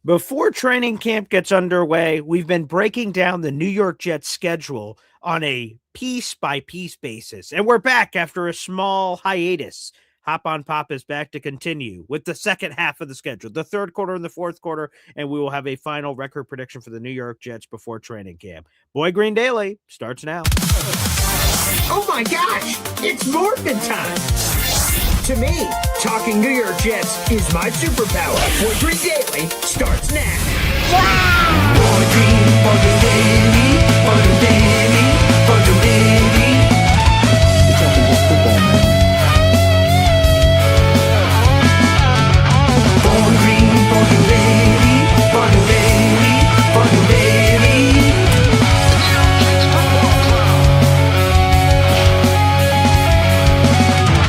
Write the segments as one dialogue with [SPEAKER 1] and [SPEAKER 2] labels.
[SPEAKER 1] Before training camp gets underway, we've been breaking down the New York Jets schedule on a piece by piece basis. And we're back after a small hiatus. Hop on Pop is back to continue with the second half of the schedule, the third quarter and the fourth quarter, and we will have a final record prediction for the New York Jets before training camp. Boy Green Daily starts now.
[SPEAKER 2] Oh my gosh, it's morphin' time! To me, talking New York Jets is my superpower. Boy Green Daily starts now. Wow! Boy Green Daily, Boy Green Daily, Boy Green Daily.
[SPEAKER 3] It's nothing but football, man.
[SPEAKER 2] Boy Green Daily, Boy Green Daily, Boy Green Daily.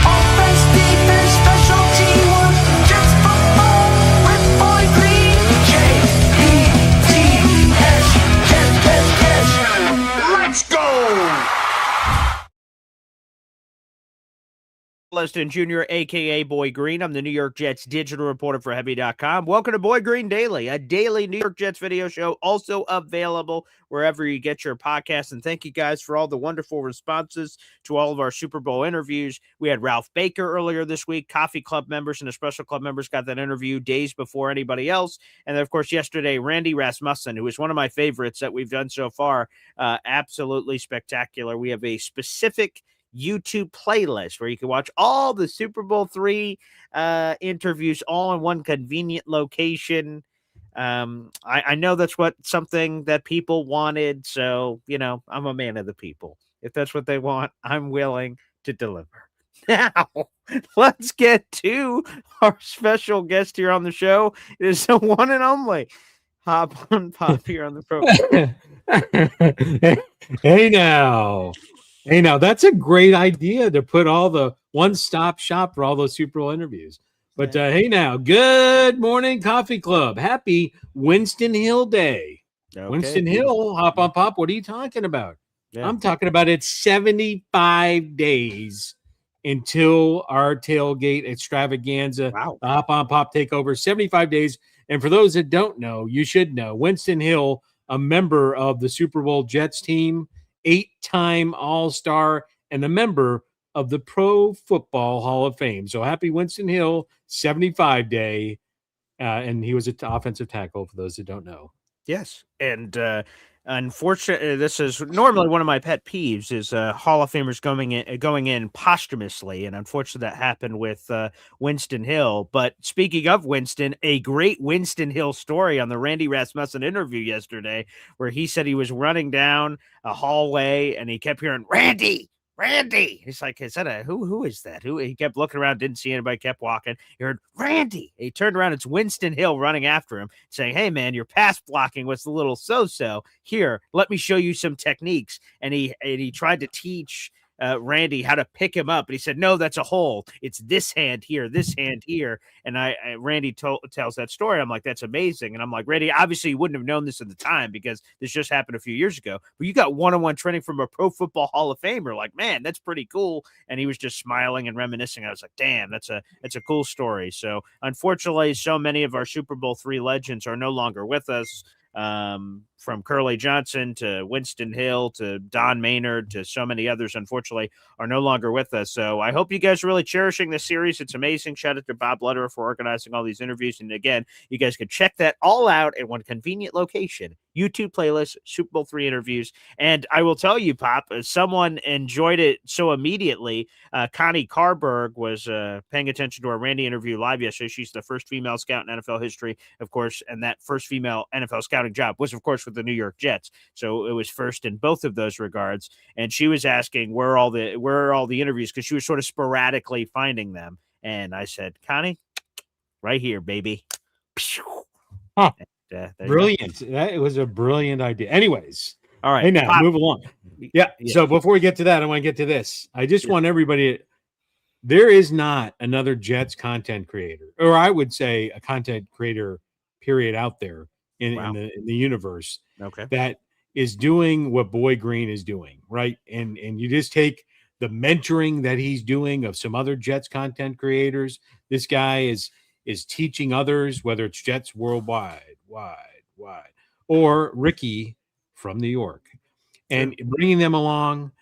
[SPEAKER 2] Offense, defense, special teamwork, Jets football with Boy Green. J-E-T-S, Jets. Let's go!
[SPEAKER 1] Esden Jr, a.k.a. Boy Green. I'm the New York Jets digital reporter for Heavy.com. Welcome to Boy Green Daily, a daily New York Jets video show, also available wherever you get your podcasts. And thank you guys for all the wonderful responses to all of our Super Bowl interviews. We had Ralph Baker earlier this week. Coffee Club members and the special club members got that interview days before anybody else. And then, of course, yesterday, Randy Rasmussen, who is one of my favorites that we've done so far. Absolutely spectacular. We have a specific YouTube playlist where you can watch all the Super Bowl III interviews all in one convenient location. I know that's something that people wanted, so I'm a man of the people. If that's what they want, I'm willing to deliver. Now, let's get to our special guest here on the show. It is the one and only Hop on Pop here on the program.
[SPEAKER 3] Hey now, that's a great idea to put all the one-stop shop for all those Super Bowl interviews. But hey now, good morning, Coffee Club. Happy Winston Hill Day. Okay. Winston Hill, Hop on Pop, what are you talking about? Yeah. I'm talking about it's 75 days until our tailgate extravaganza. Wow. The Hop on Pop takeover, 75 days. And for those that don't know, you should know, Winston Hill, a member of the Super Bowl Jets team, 8-time All-Star, and a member of the Pro Football Hall of Fame. So happy Winston Hill 75 day. And he was an offensive tackle for those that don't know.
[SPEAKER 1] Yes. And unfortunately, this is normally one of my pet peeves is Hall of Famers going in posthumously. And unfortunately, that happened with Winston Hill. But speaking of Winston, a great Winston Hill story on the Randy Rasmussen interview yesterday, where he said he was running down a hallway and he kept hearing, Randy. He's like, is that who is that? He kept looking around, didn't see anybody, kept walking. He heard Randy. He turned around, it's Winston Hill running after him, saying, hey man, your pass blocking was a little so-so. Here, let me show you some techniques. And he tried to teach Randy how to pick him up, but he said, no, that's a hole. It's this hand here. And Randy tells that story. I'm like, that's amazing. And I'm like, Randy, obviously you wouldn't have known this at the time because this just happened a few years ago, but you got one-on-one training from a Pro Football Hall of Famer. Like, man, that's pretty cool. And he was just smiling and reminiscing. I was like, damn, that's a cool story. So unfortunately, so many of our Super Bowl III legends are no longer with us. From Curly Johnson to Winston Hill to Don Maynard to so many others, unfortunately, are no longer with us. So I hope you guys are really cherishing this series. It's amazing. Shout out to Bob Lederer for organizing all these interviews. And again, you guys can check that all out at one convenient location. YouTube playlist, Super Bowl III interviews. And I will tell you, Pop, someone enjoyed it so immediately. Connie Carberg was paying attention to our Randy interview live yesterday. She's the first female scout in NFL history, of course, and that first female NFL scouting job was, of course, with the New York Jets. So it was first in both of those regards. And she was asking where are all the interviews, because she was sort of sporadically finding them. And I said, Connie, right here, baby.
[SPEAKER 3] Huh. Brilliant. That was a brilliant idea. Anyways.
[SPEAKER 1] All right.
[SPEAKER 3] Hey, now move along. Yeah. So before we get to that, I want to get to this. I just want everybody there is not another Jets content creator, or I would say a content creator period out there in the universe that is doing what Boy Green is doing. Right. And you just take the mentoring that he's doing of some other Jets content creators. This guy is teaching others, whether it's Jets Worldwide, or Ricky from New York, and bringing them along.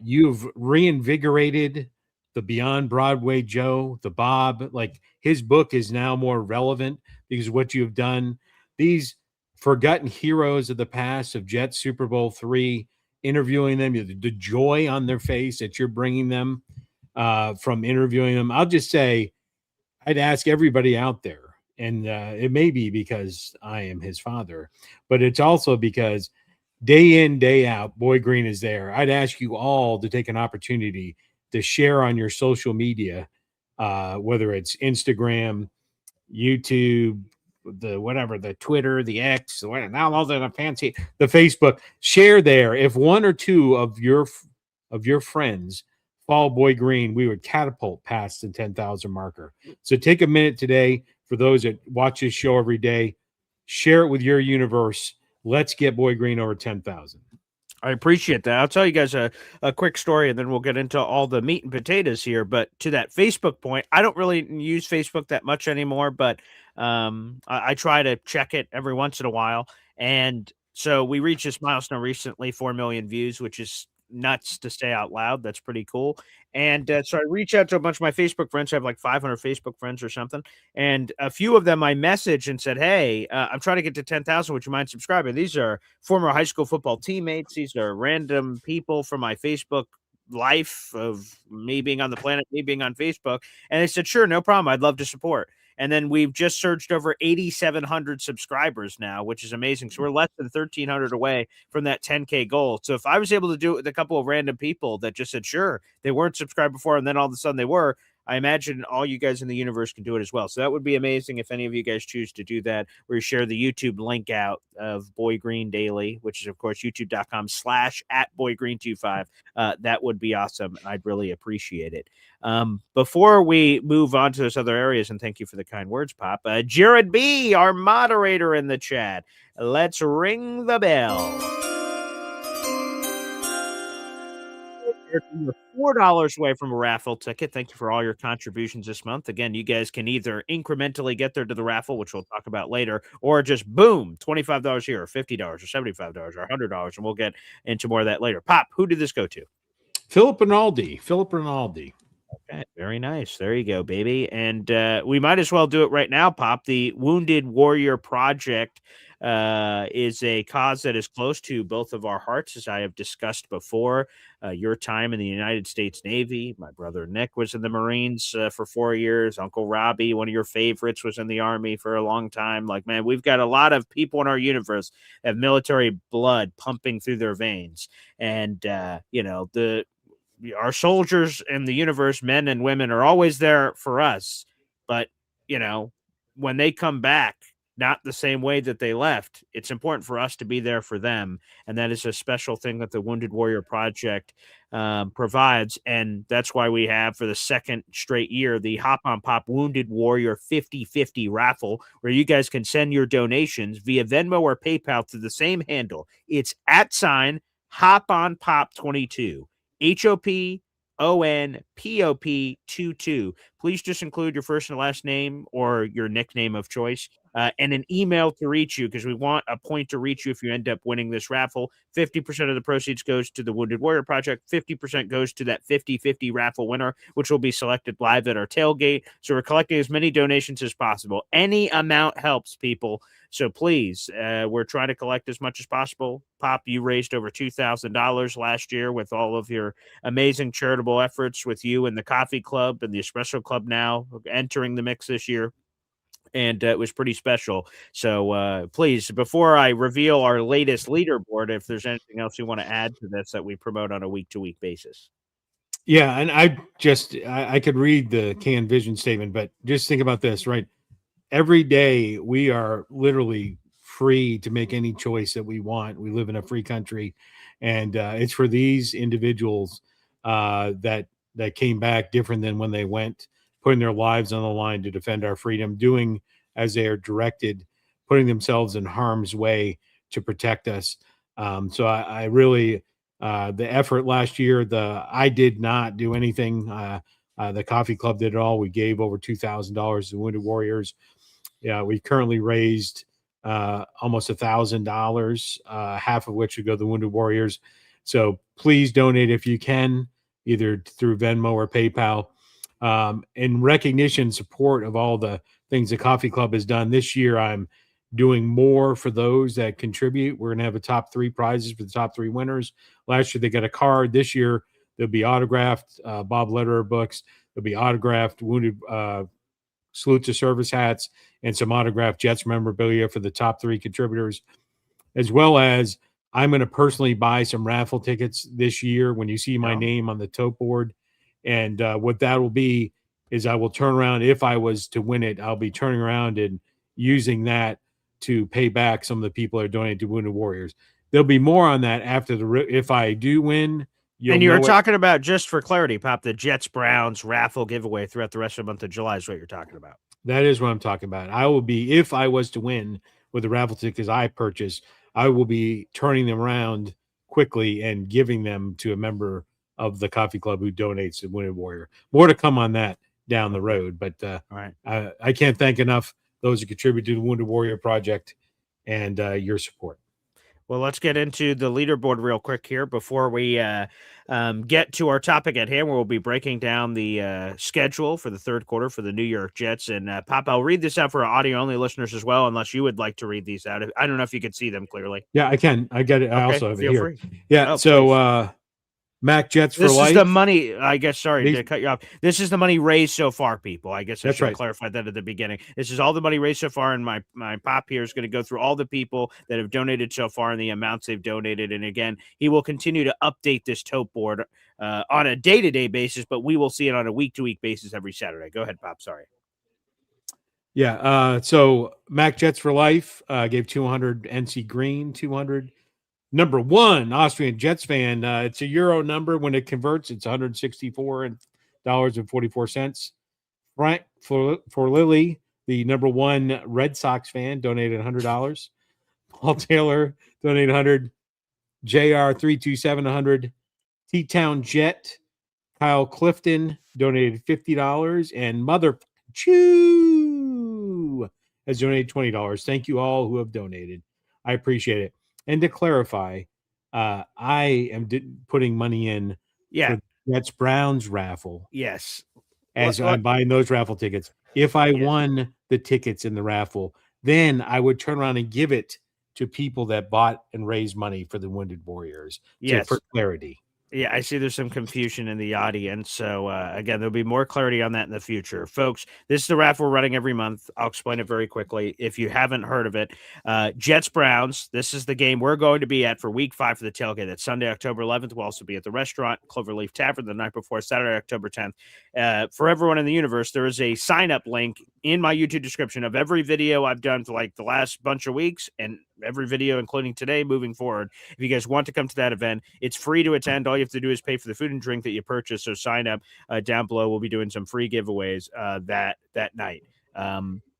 [SPEAKER 3] You've reinvigorated the Beyond Broadway Joe, the Bob. Like, his book is now more relevant because of what you have done. These forgotten heroes of the past of Jets Super Bowl III, interviewing them, the joy on their face that you're bringing them from interviewing them. I'll just say, I'd ask everybody out there, and it may be because I am his father, but it's also because day in, day out, Boy Green is there. I'd ask you all to take an opportunity to share on your social media, whether it's Instagram, YouTube, the Twitter, the X, now all the fancy, the Facebook. Share there. If one or two of your friends follow Boy Green, we would catapult past the 10,000 marker. So take a minute today for those that watch this show every day. Share it with your universe. Let's get Boy Green over 10,000.
[SPEAKER 1] I appreciate that. I'll tell you guys a quick story, and then we'll get into all the meat and potatoes here. But to that Facebook point, I don't really use Facebook that much anymore, but I try to check it every once in a while. And so we reached this milestone recently, 4 million views, which is nuts to say out loud. That's pretty cool. And so I reached out to a bunch of my Facebook friends. I have like 500 Facebook friends or something. And a few of them I messaged and said, hey, I'm trying to get to 10,000. Would you mind subscribing? These are former high school football teammates. These are random people from my Facebook life of me being on the planet, me being on Facebook. And they said, sure, no problem. I'd love to support. And then we've just surged over 8,700 subscribers now, which is amazing. So we're less than 1,300 away from that 10K goal. So if I was able to do it with a couple of random people that just said, sure, they weren't subscribed before, and then all of a sudden they were, I imagine all you guys in the universe can do it as well. So that would be amazing if any of you guys choose to do that, or you share the YouTube link out of Boy Green Daily, which is, of course, youtube.com/@BoyGreen25. That would be awesome, and I'd really appreciate it. Before we move on to those other areas, and thank you for the kind words, Pop, Jared B., our moderator in the chat, let's ring the bell. You're $4 away from a raffle ticket. Thank you for all your contributions this month. Again, you guys can either incrementally get there to the raffle, which we'll talk about later, or just boom, $25 here, or $50, or $75, or $100, and we'll get into more of that later. Pop, who did this go to?
[SPEAKER 3] Philip Rinaldi.
[SPEAKER 1] Okay, very nice. There you go, baby. And we might as well do it right now, Pop. The Wounded Warrior Project is a cause that is close to both of our hearts, as I have discussed before. Your time in the United States Navy. My brother Nick was in the Marines for 4 years. Uncle Robbie, one of your favorites, was in the Army for a long time. Like, man, we've got a lot of people in our universe that have military blood pumping through their veins. And, our soldiers in the universe, men and women, are always there for us. But, when they come back, not the same way that they left, it's important for us to be there for them. And that is a special thing that the Wounded Warrior Project provides. And that's why we have, for the second straight year, the Hop on Pop Wounded Warrior 50/50 raffle, where you guys can send your donations via Venmo or PayPal to the same handle. It's @HopOnPop22. HOPONPOP22. Please just include your first and last name or your nickname of choice, and an email to reach you, because we want a point to reach you if you end up winning this raffle. 50% of the proceeds goes to the Wounded Warrior Project. 50% goes to that 50/50 raffle winner, which will be selected live at our tailgate. So we're collecting as many donations as possible. Any amount helps, people. So please, we're trying to collect as much as possible. Pop, you raised over $2,000 last year with all of your amazing charitable efforts, with you and the Coffee Club and the Espresso Club now entering the mix this year. And it was pretty special. So please, before I reveal our latest leaderboard, if there's anything else you want to add to this that we promote on a week-to-week basis.
[SPEAKER 3] Yeah, and I could read the canned vision statement, but just think about this, right? Every day we are literally free to make any choice that we want. We live in a free country, and it's for these individuals that came back different than when they went, putting their lives on the line to defend our freedom, doing as they are directed, putting themselves in harm's way to protect us. So I really, the effort last year, I did not do anything. The Coffee Club did it all. We gave over $2,000 to Wounded Warriors. Yeah, we currently raised almost $1,000, half of which would go to the Wounded Warriors. So please donate if you can, either through Venmo or PayPal. In recognition, support of all the things the Coffee Club has done this year, I'm doing more for those that contribute. We're going to have a top 3 prizes for the top 3 winners. Last year they got a card. This year there'll be autographed Bob Lederer books. There'll be autographed Wounded Salute to Service hats and some autographed Jets memorabilia for the top 3 contributors, as well as I'm going to personally buy some raffle tickets this year when you see my name on the tote board. And what that will be is I will turn around. If I was to win it, I'll be turning around and using that to pay back some of the people that are donating to Wounded Warriors. There'll be more on that after if I do win.
[SPEAKER 1] And you were talking about, just for clarity, Pop, the Jets-Browns raffle giveaway throughout the rest of the month of July is what you're talking about.
[SPEAKER 3] That is what I'm talking about. I will be, if I was to win with the raffle tickets I purchased, I will be turning them around quickly and giving them to a member of the Coffee Club who donates to Wounded Warrior. More to come on that down the road, but
[SPEAKER 1] right.
[SPEAKER 3] I can't thank enough those who contribute to the Wounded Warrior Project and your support.
[SPEAKER 1] Well, let's get into the leaderboard real quick here before we get to our topic at hand, where we'll be breaking down the schedule for the third quarter for the New York Jets. And Pop, I'll read this out for our audio-only listeners as well, unless you would like to read these out. I don't know if you could see them clearly.
[SPEAKER 3] Yeah, I can. I get it. I also have it here.
[SPEAKER 1] Free.
[SPEAKER 3] Yeah, so Mac Jets for life.
[SPEAKER 1] This is the money, I guess, sorry to cut you off. This is the money raised so far, people. I guess I should have clarified that at the beginning. This is all the money raised so far, and my Pop here is going to go through all the people that have donated so far and the amounts they've donated. And again, he will continue to update this tote board on a day-to-day basis, but we will see it on a week-to-week basis every Saturday. Go ahead, Pop. Sorry.
[SPEAKER 3] Yeah, so Mac Jets for life gave 200, NC Green 200. Number 1, Austrian Jets fan. It's a euro number. When it converts, it's $164.44. Frank for Lily, the number 1 Red Sox fan, donated $100. Paul Taylor donated 100. JR327 100. T-Town Jet, Kyle Clifton donated $50, and Mother Chew has donated $20. Thank you all who have donated. I appreciate it. And to clarify, I am putting money in for Jets Browns raffle.
[SPEAKER 1] Yes.
[SPEAKER 3] As I'm buying those raffle tickets. If I won the tickets in the raffle, then I would turn around and give it to people that bought and raised money for the Wounded Warriors.
[SPEAKER 1] Yes.
[SPEAKER 3] For clarity.
[SPEAKER 1] Yeah, I see there's some confusion in the audience. So, again, there'll be more clarity on that in the future. Folks, this is the raffle we're running every month. I'll explain it very quickly. If you haven't heard of it, Jets-Browns, this is the game we're going to be at for Week 5 for the tailgate. That's Sunday, October 11th. We'll also be at the restaurant, Cloverleaf Tavern, the night before, Saturday, October 10th. For everyone in the universe, there is a sign-up link in my YouTube description of every video I've done for like the last bunch of weeks and every video, including today, moving forward. If you guys want to come to that event, it's free to attend. All you have to do is pay for the food and drink that you purchase. So sign up down below. We'll be doing some free giveaways that night.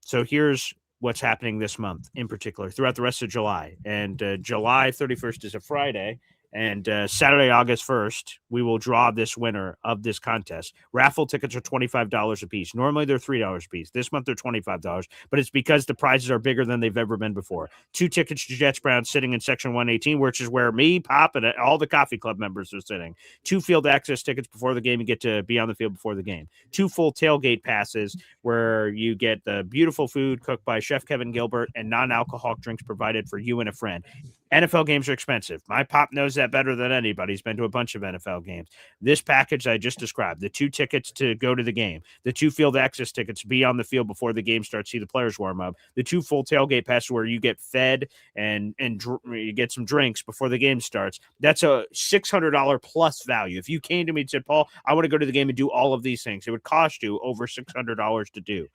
[SPEAKER 1] So here's what's happening this month in particular throughout the rest of July. And July 31st is a Friday. And Saturday, August 1st, we will draw this winner of this contest. Raffle tickets are $25 a piece. Normally, they're $3 a piece. This month, they're $25, but it's because the prizes are bigger than they've ever been before. 2 tickets to Jets Browns sitting in Section 118, which is where me, Pop, and all the Coffee Club members are sitting. 2 field access tickets before the game. You get to be on the field before the game. 2 full tailgate passes where you get the beautiful food cooked by Chef Kevin Gilbert and non-alcoholic drinks provided for you and a friend. NFL games are expensive. My Pop knows that better than anybody. He's been to a bunch of NFL games. This package I just described, the 2 tickets to go to the game, the 2 field access tickets to be on the field before the game starts, see the players warm up, the 2 full tailgate passes where you get fed and you get some drinks before the game starts. That's a $600 plus value. If you came to me and said, Paul, I want to go to the game and do all of these things, it would cost you over $600 to do.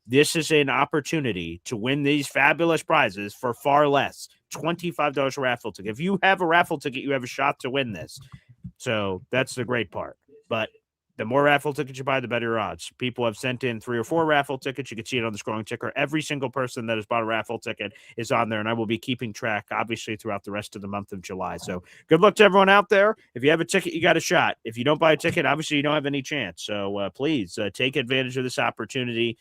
[SPEAKER 1] This is an opportunity to win these fabulous prizes for far less. $25 raffle ticket. If you have a raffle ticket, you have a shot to win this. So that's the great part. But the more raffle tickets you buy, the better your odds. People have sent in 3 or 4 raffle tickets. You can see it on the scrolling ticker. Every single person that has bought a raffle ticket is on there, and I will be keeping track, obviously, throughout the rest of the month of July. So good luck to everyone out there. If you have a ticket, you got a shot. If you don't buy a ticket, obviously, you don't have any chance. So please take advantage of this opportunity.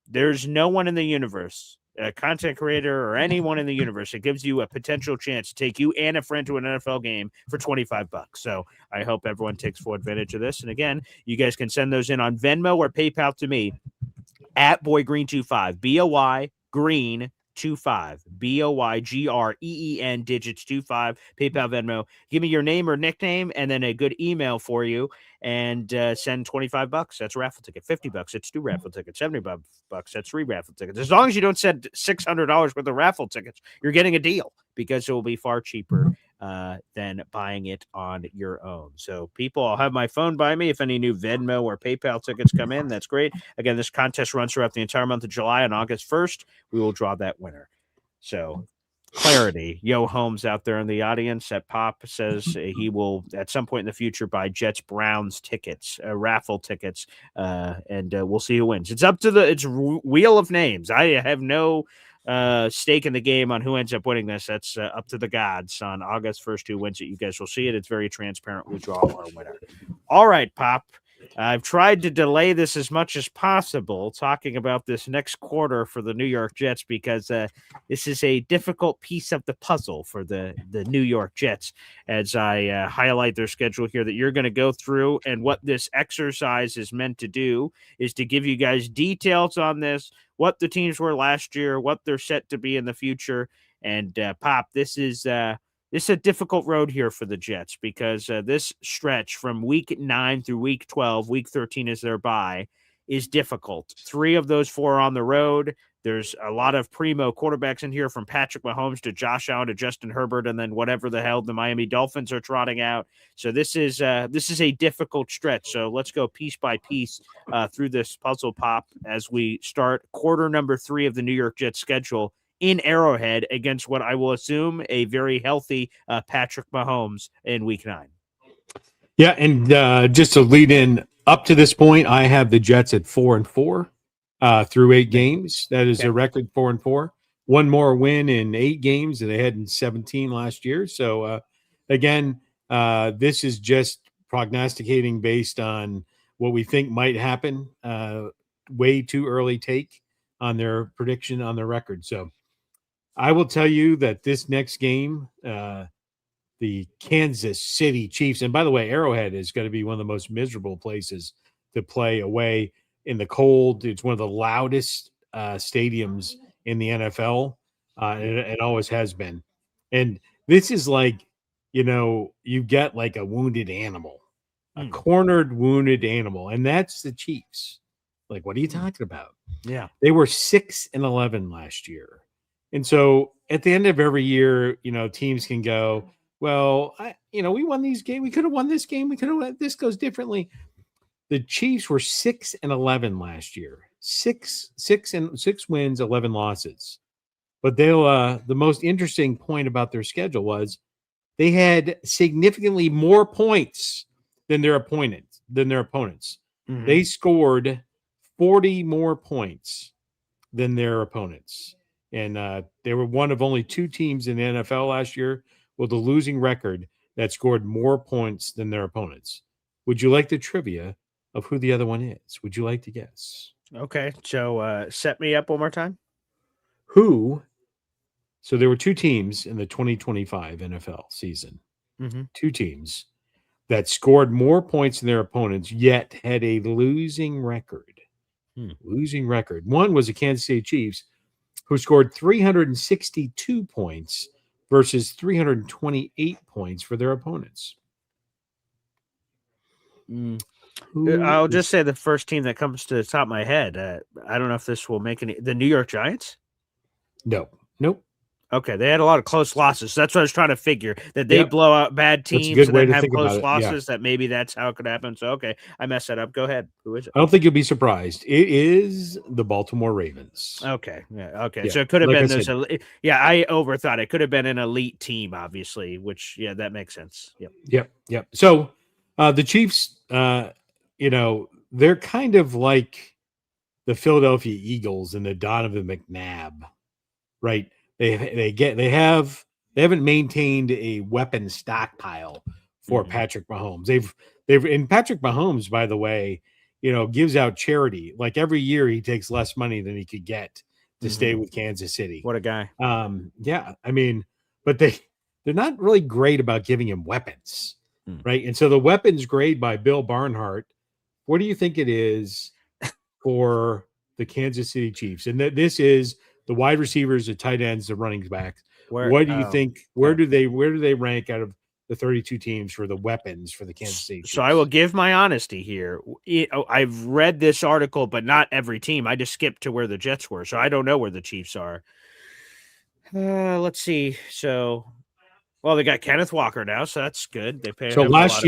[SPEAKER 1] There's no one in the universe a content creator or anyone in the universe, it gives you a potential chance to take you and a friend to an NFL game for $25. So I hope everyone takes full advantage of this. And again, you guys can send those in on Venmo or PayPal to me at boygreen25, BOY Green 25, BOYGREEN digits 25, PayPal, Venmo. Give me your name or nickname and then a good email for you, and send $25. That's a raffle ticket. $50. It's 2 raffle tickets. $75. That's 3 raffle tickets. As long as you don't send $600 worth of raffle tickets, you're getting a deal, because it will be far cheaper than buying it on your own. So people, I'll have my phone by me. If any new Venmo or PayPal tickets come in, that's great. Again, this contest runs throughout the entire month of July. On August 1st, we will draw that winner. So clarity. Yo Holmes out there in the audience at Pop says he will at some point in the future buy Jets Browns tickets, raffle tickets, and we'll see who wins. It's up to it's wheel of names. I have no stake in the game on who ends up winning this. That's up to the gods on August 1st. Who wins it? You guys will see it. It's very transparent. We draw our winner. All right, Pop. I've tried to delay this as much as possible, talking about this next quarter for the New York Jets, because this is a difficult piece of the puzzle for the New York Jets, as I highlight their schedule here that you're going to go through. And what this exercise is meant to do is to give you guys details on this, what the teams were last year, what they're set to be in the future. And Pop, this is a difficult road here for the Jets, because this stretch from week 9 through week 12, week 13 is their bye, is difficult. 3 of those 4 are on the road. There's a lot of primo quarterbacks in here, from Patrick Mahomes to Josh Allen to Justin Herbert, and then whatever the hell the Miami Dolphins are trotting out. So this is a difficult stretch. So let's go piece by piece through this puzzle, Pop, as we start quarter number 3 of the New York Jets schedule in Arrowhead against what I will assume a very healthy Patrick Mahomes in week 9.
[SPEAKER 3] Yeah, and just to lead in up to this point, I have the Jets at 4-4 through 8 games. That is a record 4-4. One more win in 8 games that they had in 17 last year. So again, this is just prognosticating based on what we think might happen. Way too early take on their prediction on their record. So I will tell you that this next game, the Kansas City Chiefs, and by the way, Arrowhead is going to be one of the most miserable places to play away in the cold. It's one of the loudest stadiums in the NFL, and it always has been. And this is like, you get like a wounded animal, a cornered, wounded animal, and that's the Chiefs. Like, what are you talking about?
[SPEAKER 1] Yeah.
[SPEAKER 3] They were 6-11 last year. And so at the end of every year, teams can go, well, we won these games. We could have won this game. We could have. This goes differently. The Chiefs were 6-11 last year. 6 wins, 11 losses. But the most interesting point about their schedule was they had significantly more points than their opponents. Mm-hmm. They scored 40 more points than their opponents. And they were one of only 2 teams in the NFL last year with a losing record that scored more points than their opponents. Would you like the trivia of who the other one is? Would you like to guess?
[SPEAKER 1] Okay. So set me up one more time.
[SPEAKER 3] So there were 2 teams in the 2025 NFL season.
[SPEAKER 1] Mm-hmm.
[SPEAKER 3] 2 teams that scored more points than their opponents, yet had a losing record. Losing record. One was the Kansas City Chiefs, who scored 362 points versus 328 points for their opponents.
[SPEAKER 1] I'll just say the first team that comes to the top of my head. I don't know if this will make the New York Giants?
[SPEAKER 3] No. Nope.
[SPEAKER 1] Okay, they had a lot of close losses. That's what I was trying to figure, that they blow out bad teams and then have close losses, that maybe that's how it could happen. So, okay, I messed that up. Go ahead. Who is it?
[SPEAKER 3] I don't think you'll be surprised. It is the Baltimore Ravens.
[SPEAKER 1] Okay. Yeah. Okay. Yeah. So it could have been those. I overthought it. Could have been an elite team, obviously, which, that makes sense.
[SPEAKER 3] Yep. So the Chiefs, they're kind of like the Philadelphia Eagles and the Donovan McNabb, right? They haven't maintained a weapon stockpile for Patrick Mahomes. And Patrick Mahomes, by the way, gives out charity. Like every year he takes less money than he could get to stay with Kansas City.
[SPEAKER 1] What a guy.
[SPEAKER 3] Yeah, I mean, but they're not really great about giving him weapons, right? And so the weapons grade by Bill Barnhart, what do you think it is for the Kansas City Chiefs? And this is the wide receivers, the tight ends, the running backs. What do you think? Where do they rank out of the 32 teams for the weapons for the Kansas City Chiefs?
[SPEAKER 1] So I will give my honesty here. I've read this article, but not every team. I just skipped to where the Jets were, so I don't know where the Chiefs are. Let's see. So, well, they got Kenneth Walker now, so that's good. They paid.
[SPEAKER 3] So
[SPEAKER 1] him
[SPEAKER 3] last
[SPEAKER 1] a lot of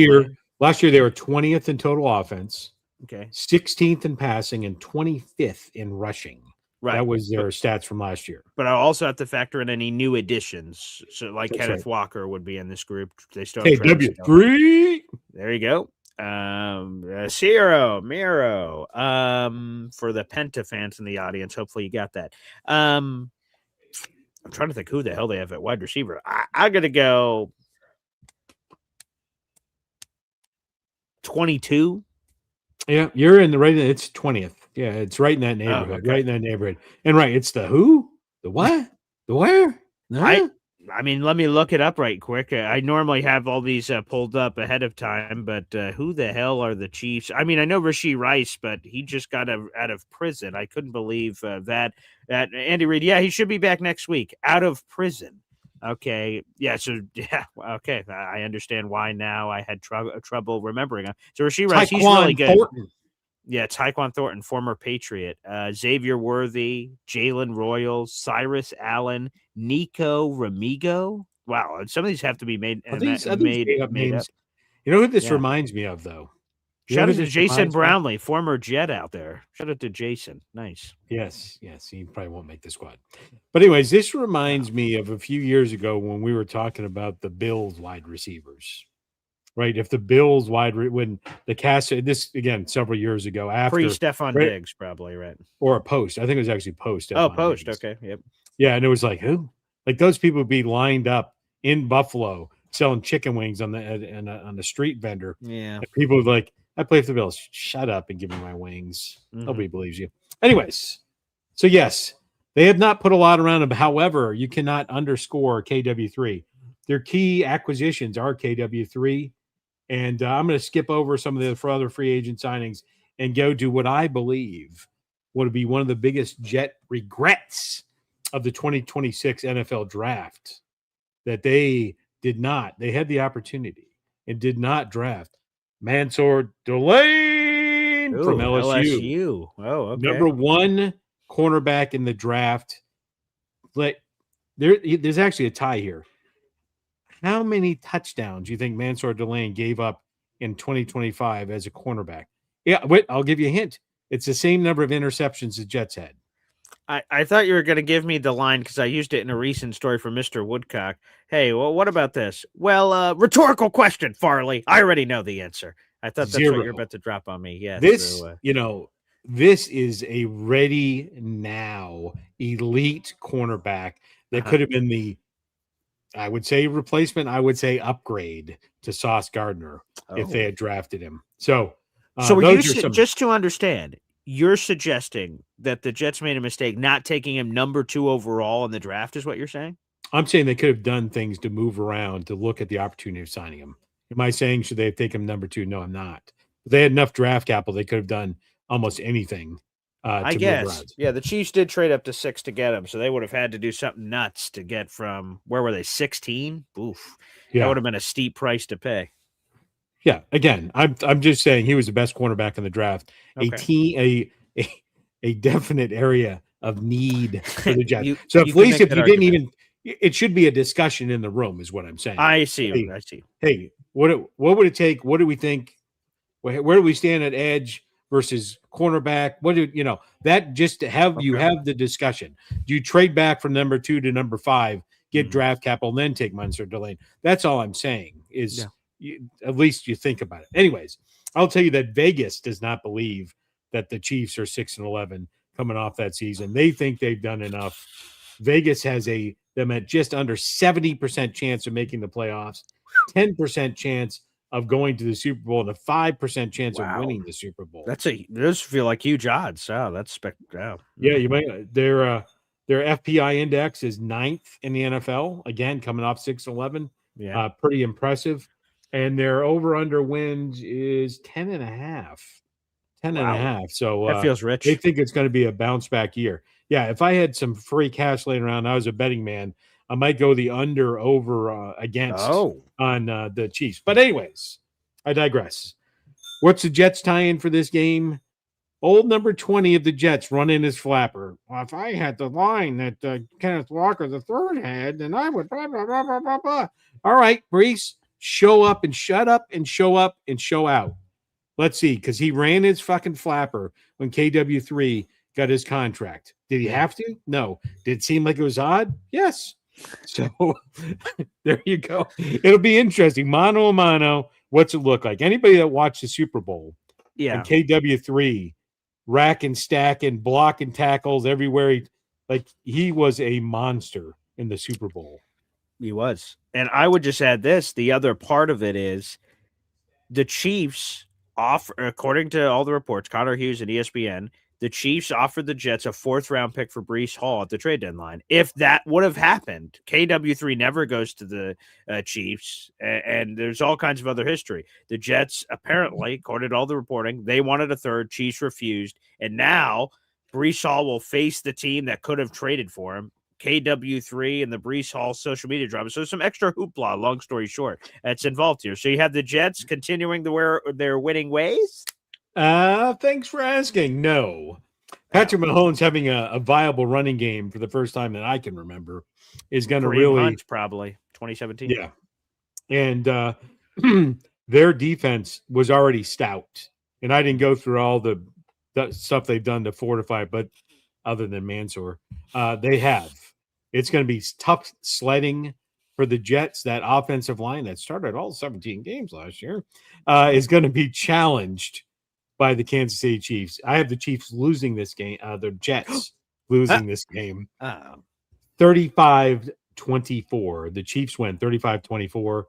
[SPEAKER 1] money.
[SPEAKER 3] year they were 20th in total offense,
[SPEAKER 1] okay,
[SPEAKER 3] 16th in passing, and 25th in rushing.
[SPEAKER 1] Right.
[SPEAKER 3] That was their stats from last year.
[SPEAKER 1] But I also have to factor in any new additions. So, like
[SPEAKER 3] That's
[SPEAKER 1] Kenneth
[SPEAKER 3] right.
[SPEAKER 1] Walker would be in this group. They still
[SPEAKER 3] Hey, W3.
[SPEAKER 1] There you go. Ciro, Miro. For the Penta fans in the audience, hopefully you got that. I'm trying to think who the hell they have at wide receiver. I'm gonna go 22.
[SPEAKER 3] Yeah, you're in the right. It's 20th. Yeah, it's right in that neighborhood.
[SPEAKER 1] okay.
[SPEAKER 3] Right in that neighborhood. And right, it's the who, the what, the where. Huh?
[SPEAKER 1] I mean, let me look it up right quick. I normally have all these pulled up ahead of time, but who the hell are the Chiefs? I mean, I know Rashee Rice, but he just got out of prison. I couldn't believe that. Andy Reid, yeah, he should be back next week, out of prison. Okay, yeah, so yeah, okay, I understand why now. I had trouble remembering. So Rashee Rice, he's really good.
[SPEAKER 3] Thornton.
[SPEAKER 1] Yeah, Tyquan Thornton, former Patriot. Xavier Worthy, Jalen Royal, Cyrus Allen, Nico Ramigo. Wow, some of these have to be made
[SPEAKER 3] These
[SPEAKER 1] made up.
[SPEAKER 3] You know who this reminds me of, though?
[SPEAKER 1] Shout out to Jason Brownlee, former Jet out there. Shout out to Jason. Nice.
[SPEAKER 3] Yes. He probably won't make the squad. But anyways, this reminds me of a few years ago when we were talking about the Bills wide receivers. Right, if the Bills when the cast this again several years ago after
[SPEAKER 1] Stephon Diggs, probably right,
[SPEAKER 3] or a post. I think it was actually post.
[SPEAKER 1] Post.
[SPEAKER 3] Diggs.
[SPEAKER 1] Okay, yep.
[SPEAKER 3] Yeah, and it was like who? Like those people would be lined up in Buffalo selling chicken wings on the street vendor.
[SPEAKER 1] Yeah,
[SPEAKER 3] and people would like, I play for the Bills. Shut up and give me my wings. Nobody believes you. Anyways, so yes, they have not put a lot around them. However, you cannot underscore KW3. Their key acquisitions are KW3. And I'm going to skip over some of the other free agent signings and go to what I believe would be one of the biggest Jet regrets of the 2026 NFL draft, that they did not. They had the opportunity and did not draft Mansour Delane from LSU.
[SPEAKER 1] Oh, okay.
[SPEAKER 3] Number one cornerback in the draft. There's actually a tie here. How many touchdowns do you think Mansour Delane gave up in 2025 as a cornerback? Yeah, wait, I'll give you a hint. It's the same number of interceptions the Jets had.
[SPEAKER 1] I thought you were going to give me the line because I used it in a recent story from Mr. Woodcock. Hey, well, what about this? Well, rhetorical question, Farley. I already know the answer. I thought that's what you're about to drop on me. Yeah.
[SPEAKER 3] This is a ready now elite cornerback that could have been I would say replacement. I would say upgrade to Sauce Gardner if they had drafted him. So
[SPEAKER 1] just to understand, you're suggesting that the Jets made a mistake not taking him number 2 overall in the draft is what you're saying?
[SPEAKER 3] I'm saying they could have done things to move around to look at the opportunity of signing him. Am I saying should they have taken him number 2? No, I'm not. But they had enough draft capital. They could have done almost anything.
[SPEAKER 1] I guess. Yeah, the Chiefs did trade up to 6 to get him, so they would have had to do something nuts to get from, where were they, 16? Oof. Yeah. That would have been a steep price to pay.
[SPEAKER 3] Yeah, again, I'm just saying he was the best cornerback in the draft. Okay. A definite area of need for the Jets. So at least if you didn't even, it should be a discussion in the room, is what I'm saying.
[SPEAKER 1] I see.
[SPEAKER 3] Hey, what would it take? What do we think? Where do we stand at edge versus cornerback? What do you know? That just to have you have the discussion. Do you trade back from number 2 to number 5, get draft capital, and then take Mansour Delane? That's all I'm saying. At least you think about it. Anyways, I'll tell you that Vegas does not believe that the Chiefs are 6-11 coming off that season. They think they've done enough. Vegas has them at just under 70% chance of making the playoffs, 10% chance of going to the Super Bowl, and a 5% chance of winning the Super Bowl.
[SPEAKER 1] Those feel like huge odds. Oh, that's spectacular.
[SPEAKER 3] Yeah, you might. They're Their FPI index is 9th in the NFL. Again, coming off 6-11.
[SPEAKER 1] Yeah.
[SPEAKER 3] Pretty impressive. And their over-under wins is 10.5. 10 and a
[SPEAKER 1] Wow.
[SPEAKER 3] half. So
[SPEAKER 1] That feels
[SPEAKER 3] they
[SPEAKER 1] rich.
[SPEAKER 3] think it's going to be a bounce back year. Yeah, if I had some free cash laying around, I was a betting man, I might go the under over against
[SPEAKER 1] Oh.
[SPEAKER 3] on the Chiefs. But anyways, I digress. What's the Jets tie-in for this game? Old number 20 of the Jets running his flapper. Well, if I had the line that Kenneth Walker the third had, then I would blah, blah, blah, blah, blah, blah. All right, Brees, show up and shut up and show up and show out. Let's see, because he ran his fucking flapper when KW3 got his contract. Did he have to? No. Did it seem like it was odd? Yes. So there you go. It'll be interesting. Mano a mano. What's it look like? Anybody that watched the Super Bowl
[SPEAKER 1] Yeah.
[SPEAKER 3] and KW3 racking, stacking, blocking tackles everywhere, he was a monster in the Super Bowl.
[SPEAKER 1] He was. And I would just add this. The other part of it is the Chiefs offer, according to all the reports, Connor Hughes and ESPN, the Chiefs offered the Jets a 4th-round pick for Brees Hall at the trade deadline. If that would have happened, KW3 never goes to the Chiefs, and there's all kinds of other history. The Jets, apparently, according to all the reporting, they wanted a 3rd, Chiefs refused, and now Brees Hall will face the team that could have traded for him, KW3 and the Brees Hall social media drama. So some extra hoopla, long story short, that's involved here. So you have the Jets continuing their winning ways?
[SPEAKER 3] Thanks for asking. No. Patrick Mahomes having a viable running game for the first time that I can remember is going to really
[SPEAKER 1] Hunt, probably 2017.
[SPEAKER 3] Yeah. And their defense was already stout. And I didn't go through all the stuff they've done to fortify, but other than Mansour, they have. It's going to be tough sledding for the Jets. That offensive line that started all 17 games last year is going to be challenged by the Kansas City Chiefs. I have the Chiefs losing this game. The Jets losing this game. 35-24. The Chiefs win 35-24,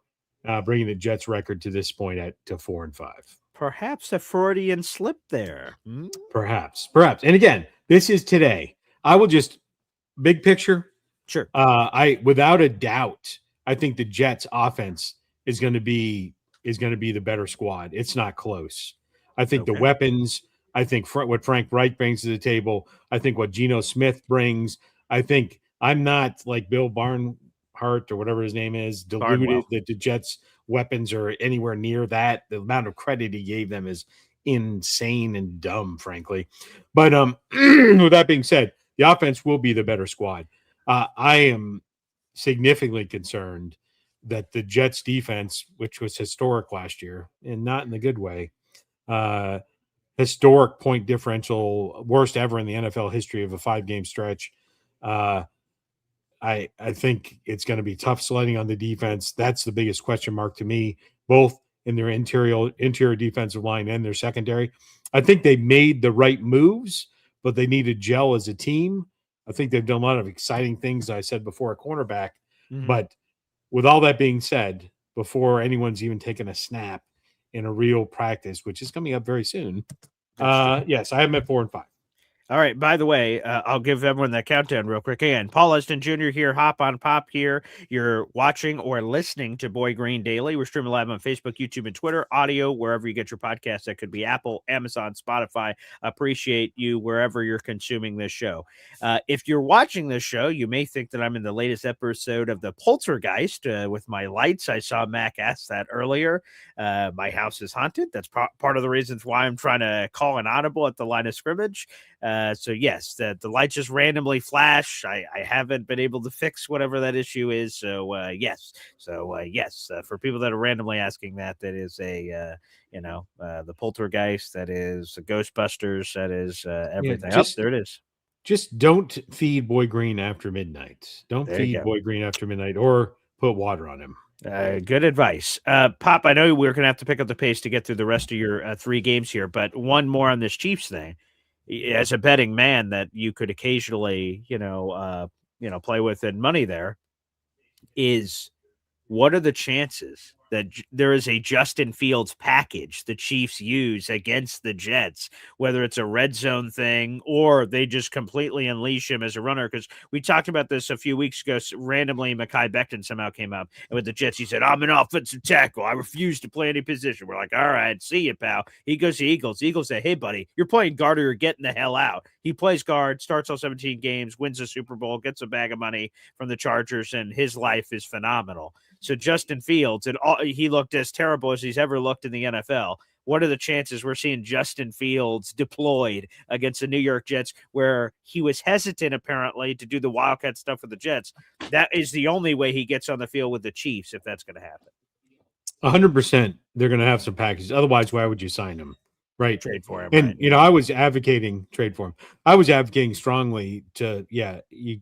[SPEAKER 3] bringing the Jets record to this point to 4-5.
[SPEAKER 1] Perhaps a Freudian slip there.
[SPEAKER 3] Perhaps. And again, this is today. I will just big picture.
[SPEAKER 1] Sure.
[SPEAKER 3] I without a doubt, I think the Jets offense is going to be the better squad. It's not close. I think the weapons, I think what Frank Reich brings to the table, I think what Geno Smith brings, I think I'm not like Bill Barnhart or whatever his name is, deluded that the Jets weapons are anywhere near that. The amount of credit he gave them is insane and dumb, frankly. But with that being said, the offense will be the better squad. I am significantly concerned that the Jets defense, which was historic last year and not in the good way, historic point differential, worst ever in the NFL history of a 5-game stretch. I think it's going to be tough sledding on the defense. That's the biggest question mark to me, both in their interior defensive line and their secondary. I think they made the right moves, but they need to gel as a team. I think they've done a lot of exciting things, I said before, a cornerback. But with all that being said, before anyone's even taken a snap in a real practice, which is coming up very soon, yes, I have them at 4-5.
[SPEAKER 1] All right. By the way, I'll give everyone that countdown real quick. Again, Paul Esden Jr. here, Hop on Pop here. You're watching or listening to Boy Green Daily. We're streaming live on Facebook, YouTube, and Twitter. Audio, wherever you get your podcasts. That could be Apple, Amazon, Spotify. Appreciate you wherever you're consuming this show. If you're watching this show, you may think that I'm in the latest episode of the Poltergeist with my lights. I saw Mac ask that earlier. My house is haunted. That's part of the reasons why I'm trying to call an audible at the line of scrimmage. So yes, the lights just randomly flash. I haven't been able to fix whatever that issue is. So yes. For people that are randomly asking that is the Poltergeist. That is Ghostbusters. That is everything.
[SPEAKER 3] Yeah,
[SPEAKER 1] there it is.
[SPEAKER 3] Just don't feed Boy Green after midnight. Don't feed Boy Green after midnight, or put water on him.
[SPEAKER 1] Good advice. Pop, I know we're going to have to pick up the pace to get through the rest of your 3 games here, but one more on this Chiefs thing. As a betting man that you could occasionally, play with in money there, is what are the chances that there is a Justin Fields package the Chiefs use against the Jets, whether it's a red zone thing or they just completely unleash him as a runner. Because we talked about this a few weeks ago. Randomly, Mekhi Becton somehow came up, and with the Jets, he said, "I'm an offensive tackle. I refuse to play any position." We're like, "All right, see you, pal." He goes to Eagles. Eagles say, "Hey, buddy, you're playing guard or you're getting the hell out." He plays guard, starts all 17 games, wins the Super Bowl, gets a bag of money from the Chargers, and his life is phenomenal. So Justin Fields, he looked as terrible as he's ever looked in the NFL. What are the chances we're seeing Justin Fields deployed against the New York Jets, where he was hesitant apparently to do the Wildcat stuff with the Jets? That is the only way he gets on the field with the Chiefs if that's going to happen.
[SPEAKER 3] 100%. They're going to have some packages. Otherwise, why would you sign him? Right.
[SPEAKER 1] Trade for him.
[SPEAKER 3] And,
[SPEAKER 1] right.
[SPEAKER 3] I was advocating trade for him. I was advocating strongly to, you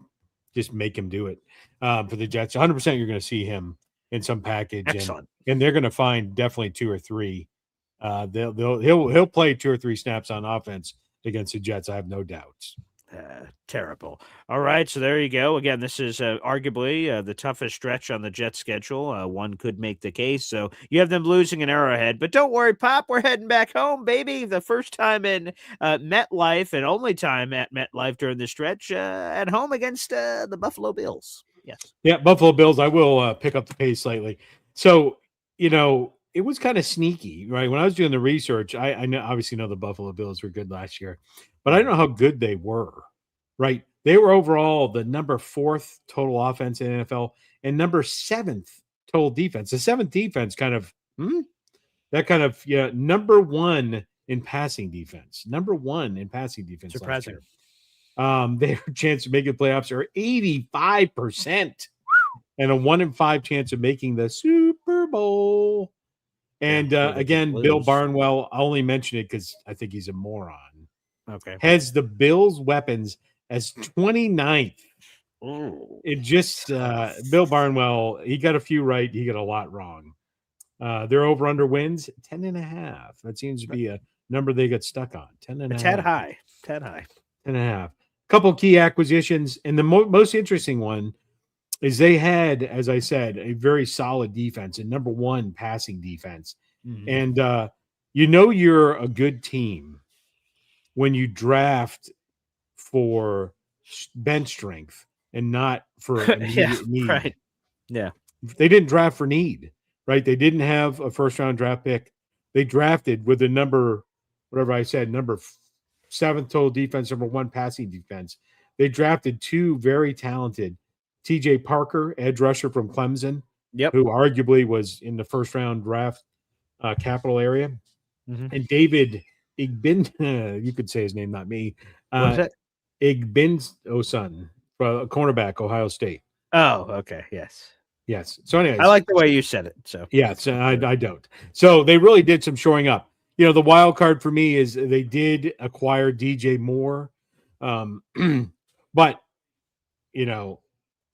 [SPEAKER 3] just make him do it for the Jets. 100% you're going to see him in some package.
[SPEAKER 1] Excellent.
[SPEAKER 3] And they're going to find definitely 2 or 3. He'll play 2 or 3 snaps on offense against the Jets. I have no doubts.
[SPEAKER 1] Terrible. All right, so there you go. Again, this is arguably the toughest stretch on the Jets schedule. One could make the case. So you have them losing an Arrowhead, but don't worry, Pop. We're heading back home, baby. The first time in MetLife and only time at MetLife during the stretch at home against the Buffalo Bills. Yes.
[SPEAKER 3] Yeah, Buffalo Bills. I will pick up the pace slightly. So, it was kind of sneaky, right? When I was doing the research, I obviously know the Buffalo Bills were good last year, but I don't know how good they were, right? They were overall the number 4th total offense in NFL and number 7th total defense. The 7th defense number 1 in passing defense. Number 1 in passing defense.
[SPEAKER 1] Surprising.
[SPEAKER 3] Their chance of making playoffs are 85% and a 1 in 5 chance of making the Super Bowl. And again, Bill Barnwell, I only mention it because I think he's a moron.
[SPEAKER 1] Okay.
[SPEAKER 3] Has the Bills' weapons as 29th. It just, Bill Barnwell, he got a few right. He got a lot wrong. Their over-under wins, 10.5. That seems to be a number they got stuck on. 10.5.
[SPEAKER 1] Tad high.
[SPEAKER 3] 10.5. Couple key acquisitions. And the most interesting one is they had, as I said, a very solid defense and number 1 passing defense. Mm-hmm. And you're a good team when you draft for bench strength and not for immediate need.
[SPEAKER 1] Right. Yeah.
[SPEAKER 3] They didn't draft for need, right? They didn't have a first-round draft pick. They drafted with the number 7th total defense, number 1 passing defense. They drafted 2 very talented TJ Parker, edge rusher from Clemson, who arguably was in the first-round draft capital area, and David Igbin, you could say his name, not me. Igbinosun, a cornerback, Ohio State.
[SPEAKER 1] Oh, okay. Yes.
[SPEAKER 3] So anyways,
[SPEAKER 1] I like the way you said it. So
[SPEAKER 3] I don't. So they really did some shoring up. The wild card for me is they did acquire DJ Moore. But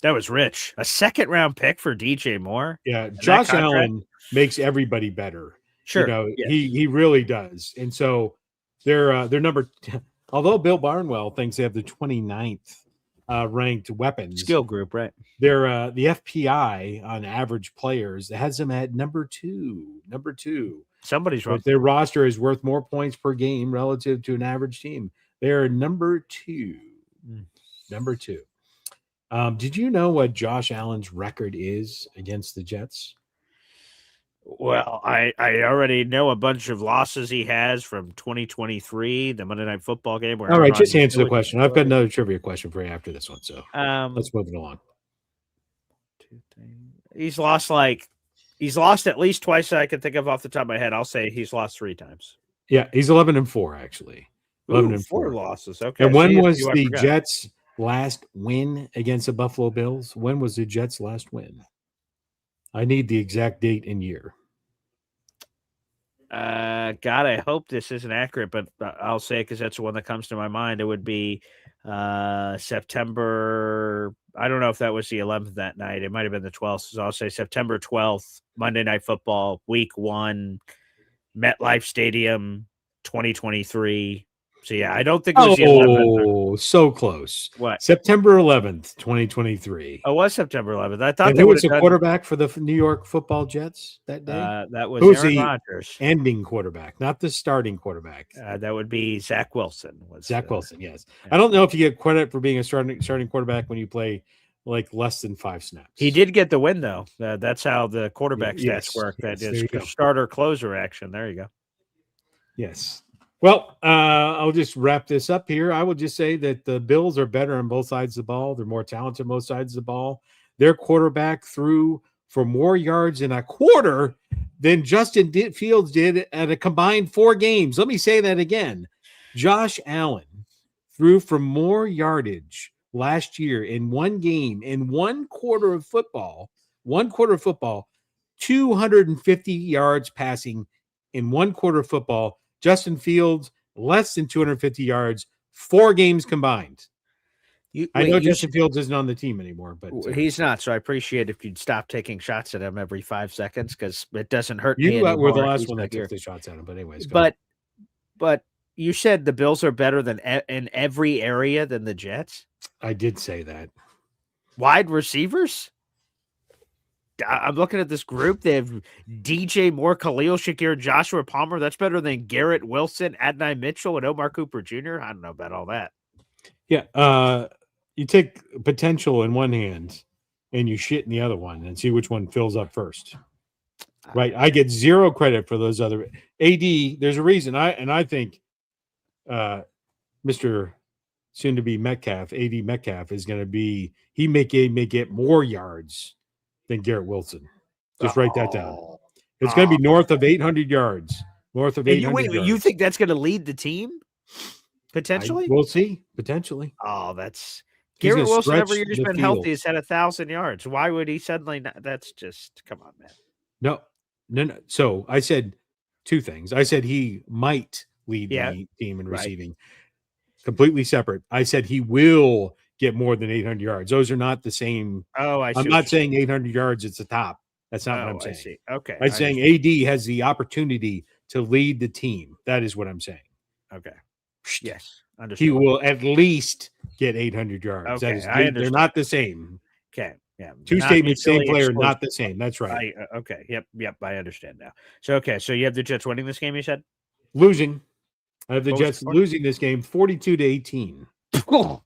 [SPEAKER 1] that was rich. A 2nd-round pick for DJ Moore.
[SPEAKER 3] Yeah, Josh Allen makes everybody better.
[SPEAKER 1] Sure,
[SPEAKER 3] he really does. And so they're number. Although Bill Barnwell thinks they have the 29th ranked weapons
[SPEAKER 1] skill group, right?
[SPEAKER 3] They're the FPI on average players has them at number 2. Number 2.
[SPEAKER 1] Somebody's wrong.
[SPEAKER 3] But their roster is worth more points per game relative to an average team. They're number 2. Number 2. Did you know what Josh Allen's record is against the Jets?
[SPEAKER 1] Well, I already know a bunch of losses he has from 2023, the Monday Night Football game.
[SPEAKER 3] All right, just answer the question. I've got another trivia question for you after this one, so let's move it along.
[SPEAKER 1] He's lost at least twice that I can think of off the top of my head. I'll say he's lost 3 times.
[SPEAKER 3] Yeah, he's 11-4 actually. 11-4
[SPEAKER 1] 4 losses. Okay.
[SPEAKER 3] And when was the Jets' last win against the Buffalo Bills? When was the Jets' last win? I need the exact date and year.
[SPEAKER 1] God, I hope this isn't accurate, but I'll say it because that's the one that comes to my mind. It would be September. I don't know if that was the 11th that night. It might have been the 12th. So I'll say September 12th, Monday Night Football, Week 1, MetLife Stadium, 2023. So yeah, I don't think it was the 11th.
[SPEAKER 3] Oh, so close.
[SPEAKER 1] What?
[SPEAKER 3] September 11th, 2023.
[SPEAKER 1] Oh, it was September 11th. I thought
[SPEAKER 3] And
[SPEAKER 1] they
[SPEAKER 3] who
[SPEAKER 1] would
[SPEAKER 3] was
[SPEAKER 1] have
[SPEAKER 3] the
[SPEAKER 1] done.
[SPEAKER 3] quarterback for the New York Football Jets that day?
[SPEAKER 1] That was
[SPEAKER 3] Who's
[SPEAKER 1] Aaron
[SPEAKER 3] the
[SPEAKER 1] Rodgers.
[SPEAKER 3] ending quarterback, not the starting quarterback?
[SPEAKER 1] That would be Zach Wilson.
[SPEAKER 3] Zach Wilson, yes.
[SPEAKER 1] Yeah.
[SPEAKER 3] I don't know if you get credit for being a starting quarterback when you play like less than 5 snaps.
[SPEAKER 1] He did get the win, though. That's how the quarterback stats
[SPEAKER 3] Yes,
[SPEAKER 1] work.
[SPEAKER 3] yes,
[SPEAKER 1] That
[SPEAKER 3] there you
[SPEAKER 1] is
[SPEAKER 3] go.
[SPEAKER 1] starter closer action. There you go.
[SPEAKER 3] Yes. Well, I'll just wrap this up here. I will just say that the Bills are better on both sides of the ball. They're more talented on both sides of the ball. Their quarterback threw for more yards in a quarter than Justin Fields did at a combined 4 games. Let me say that again. Josh Allen threw for more yardage last year in one game, in one quarter of football, 250 yards passing in one quarter of football. Justin Fields, less than 250 yards, 4 games combined. I know Justin Fields isn't on the team anymore, but
[SPEAKER 1] he's not. So I appreciate if you'd stop taking shots at him every 5 seconds because it doesn't hurt
[SPEAKER 3] you
[SPEAKER 1] me anymore.
[SPEAKER 3] were the last one that took the shots at him. But anyways,
[SPEAKER 1] but you said the Bills are better than in every area than the Jets.
[SPEAKER 3] I did say that.
[SPEAKER 1] Wide receivers. I'm looking at this group. They have DJ Moore, Khalil Shakir, Joshua Palmer. That's better than Garrett Wilson, Adonai Mitchell, and Omar Cooper Jr. I don't know about all that.
[SPEAKER 3] Yeah. You take potential in one hand and you shit in the other one and see which one fills up first. Right. I get 0 credit for those other AD. There's a reason. I think Mr. soon to be Metcalf, AD Metcalf, is going to be, he may get more yards than Garrett Wilson. Just write that down. It's going to be north of 800 yards. North of 800 yards.
[SPEAKER 1] You think that's going to lead the team? Potentially?
[SPEAKER 3] We'll see. Potentially.
[SPEAKER 1] Oh, that's Garrett Wilson every year has been healthy. He's had 1,000 yards. Why would he suddenly not? That's just, come on, man.
[SPEAKER 3] No. So I said 2 things. I said he might lead the team in receiving. Completely separate. I said he will get more than 800 yards. Those are not the same.
[SPEAKER 1] Oh, I see.
[SPEAKER 3] I'm not saying 800 yards. It's the top. That's not what I'm saying.
[SPEAKER 1] I see. Okay.
[SPEAKER 3] I'm saying AD has the opportunity to lead the team. That is what I'm saying.
[SPEAKER 1] Okay. Yes. Understood.
[SPEAKER 3] He will at least get 800 yards.
[SPEAKER 1] Okay.
[SPEAKER 3] They're not the same.
[SPEAKER 1] Okay. Yeah.
[SPEAKER 3] 2 statements, same player, not the same. That's right.
[SPEAKER 1] Okay. Yep. I understand now. So you have the Jets winning this game, you said?
[SPEAKER 3] Losing. I have the Jets losing this game 42-18.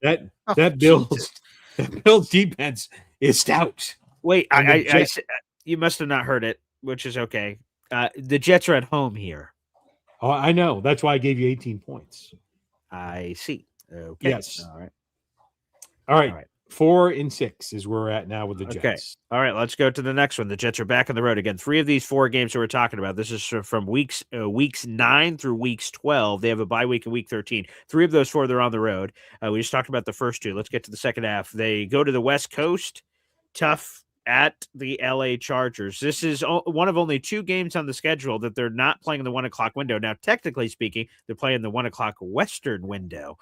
[SPEAKER 3] That Bills defense is stout.
[SPEAKER 1] Wait, you must have not heard it, which is okay. The Jets are at home here.
[SPEAKER 3] Oh, I know. That's why I gave you 18 points.
[SPEAKER 1] I see. Okay.
[SPEAKER 3] Yes. All right. 4 and 6 is where we're at now with the Jets.
[SPEAKER 1] Okay. All right. Let's go to the next one. The Jets are back on the road again. 3 of these 4 games that we're talking about. This is from weeks 9 through weeks 12. They have a bye week in week 13. 3 of those 4, they're on the road. We just talked about the first 2. Let's get to the second half. They go to the West Coast. Tough at the LA Chargers. This is one of only 2 games on the schedule that they're not playing in the 1 o'clock window. Now, technically speaking, they're playing the 1 o'clock Western window.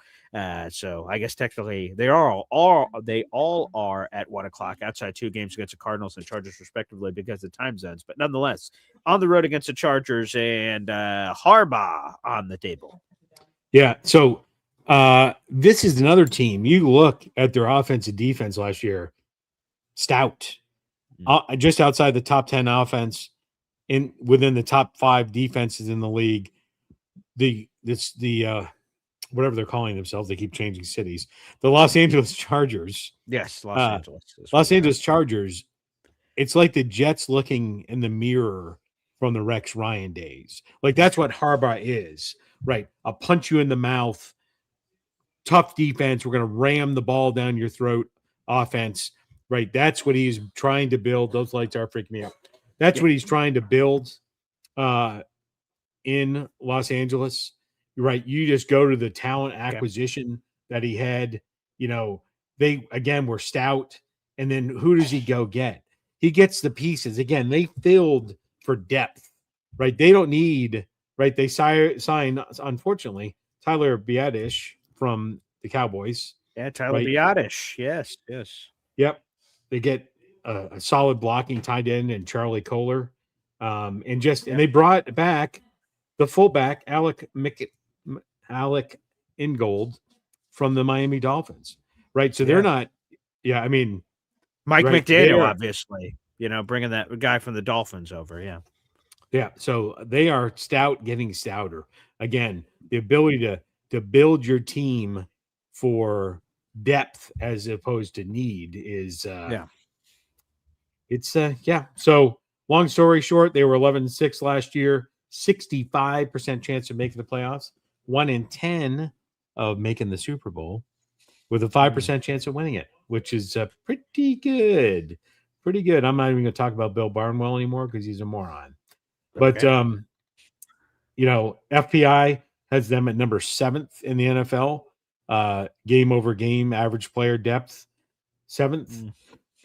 [SPEAKER 1] So I guess technically they all are at 1 o'clock outside 2 games against the Cardinals and Chargers respectively because of time zones. But nonetheless, on the road against the Chargers and Harbaugh on the table.
[SPEAKER 3] Yeah. So this is another team. You look at their offense and defense last year, stout. Just outside the top 10 offense, within the top 5 defenses in the league. The whatever they're calling themselves, they keep changing cities. The Los Angeles Chargers.
[SPEAKER 1] Yes, Los Angeles.
[SPEAKER 3] Los Angeles Chargers. It's like the Jets looking in the mirror from the Rex Ryan days. Like that's what Harbaugh is, right? I'll punch you in the mouth. Tough defense. We're going to ram the ball down your throat. Offense. Right, that's what he's trying to build. Those lights are freaking me out. That's what he's trying to build in Los Angeles. Right, you just go to the talent acquisition that he had. You know, they again were stout, and then who does he go get? He gets the pieces again. They filled for depth. Right, they don't need. Right, they sign unfortunately Tyler Biadasz from the Cowboys.
[SPEAKER 1] Yeah, Tyler Biadasz. Yes.
[SPEAKER 3] Yep. They get a solid blocking tight end and Charlie Kohler. And they brought back the fullback, Alec in gold from the Miami Dolphins, right? So
[SPEAKER 1] Yeah.
[SPEAKER 3] they're not. Yeah, I mean,
[SPEAKER 1] Mike
[SPEAKER 3] right
[SPEAKER 1] McDaniel,
[SPEAKER 3] there.
[SPEAKER 1] obviously, bringing that guy from the Dolphins over. Yeah.
[SPEAKER 3] Yeah, so they are stout, getting stouter. Again, the ability to build your team for depth as opposed to need is
[SPEAKER 1] Yeah.
[SPEAKER 3] it's yeah. So long story short, they were 11-6 last year, 65% chance of making the playoffs, 1 in 10 of making the Super Bowl, with a 5% chance of winning it, which is pretty good. Pretty good. I'm not even going to talk about Bill Barnwell anymore because he's a moron. But
[SPEAKER 1] Okay.
[SPEAKER 3] FPI has them at number 7th in the NFL, game over game average player depth, 7th.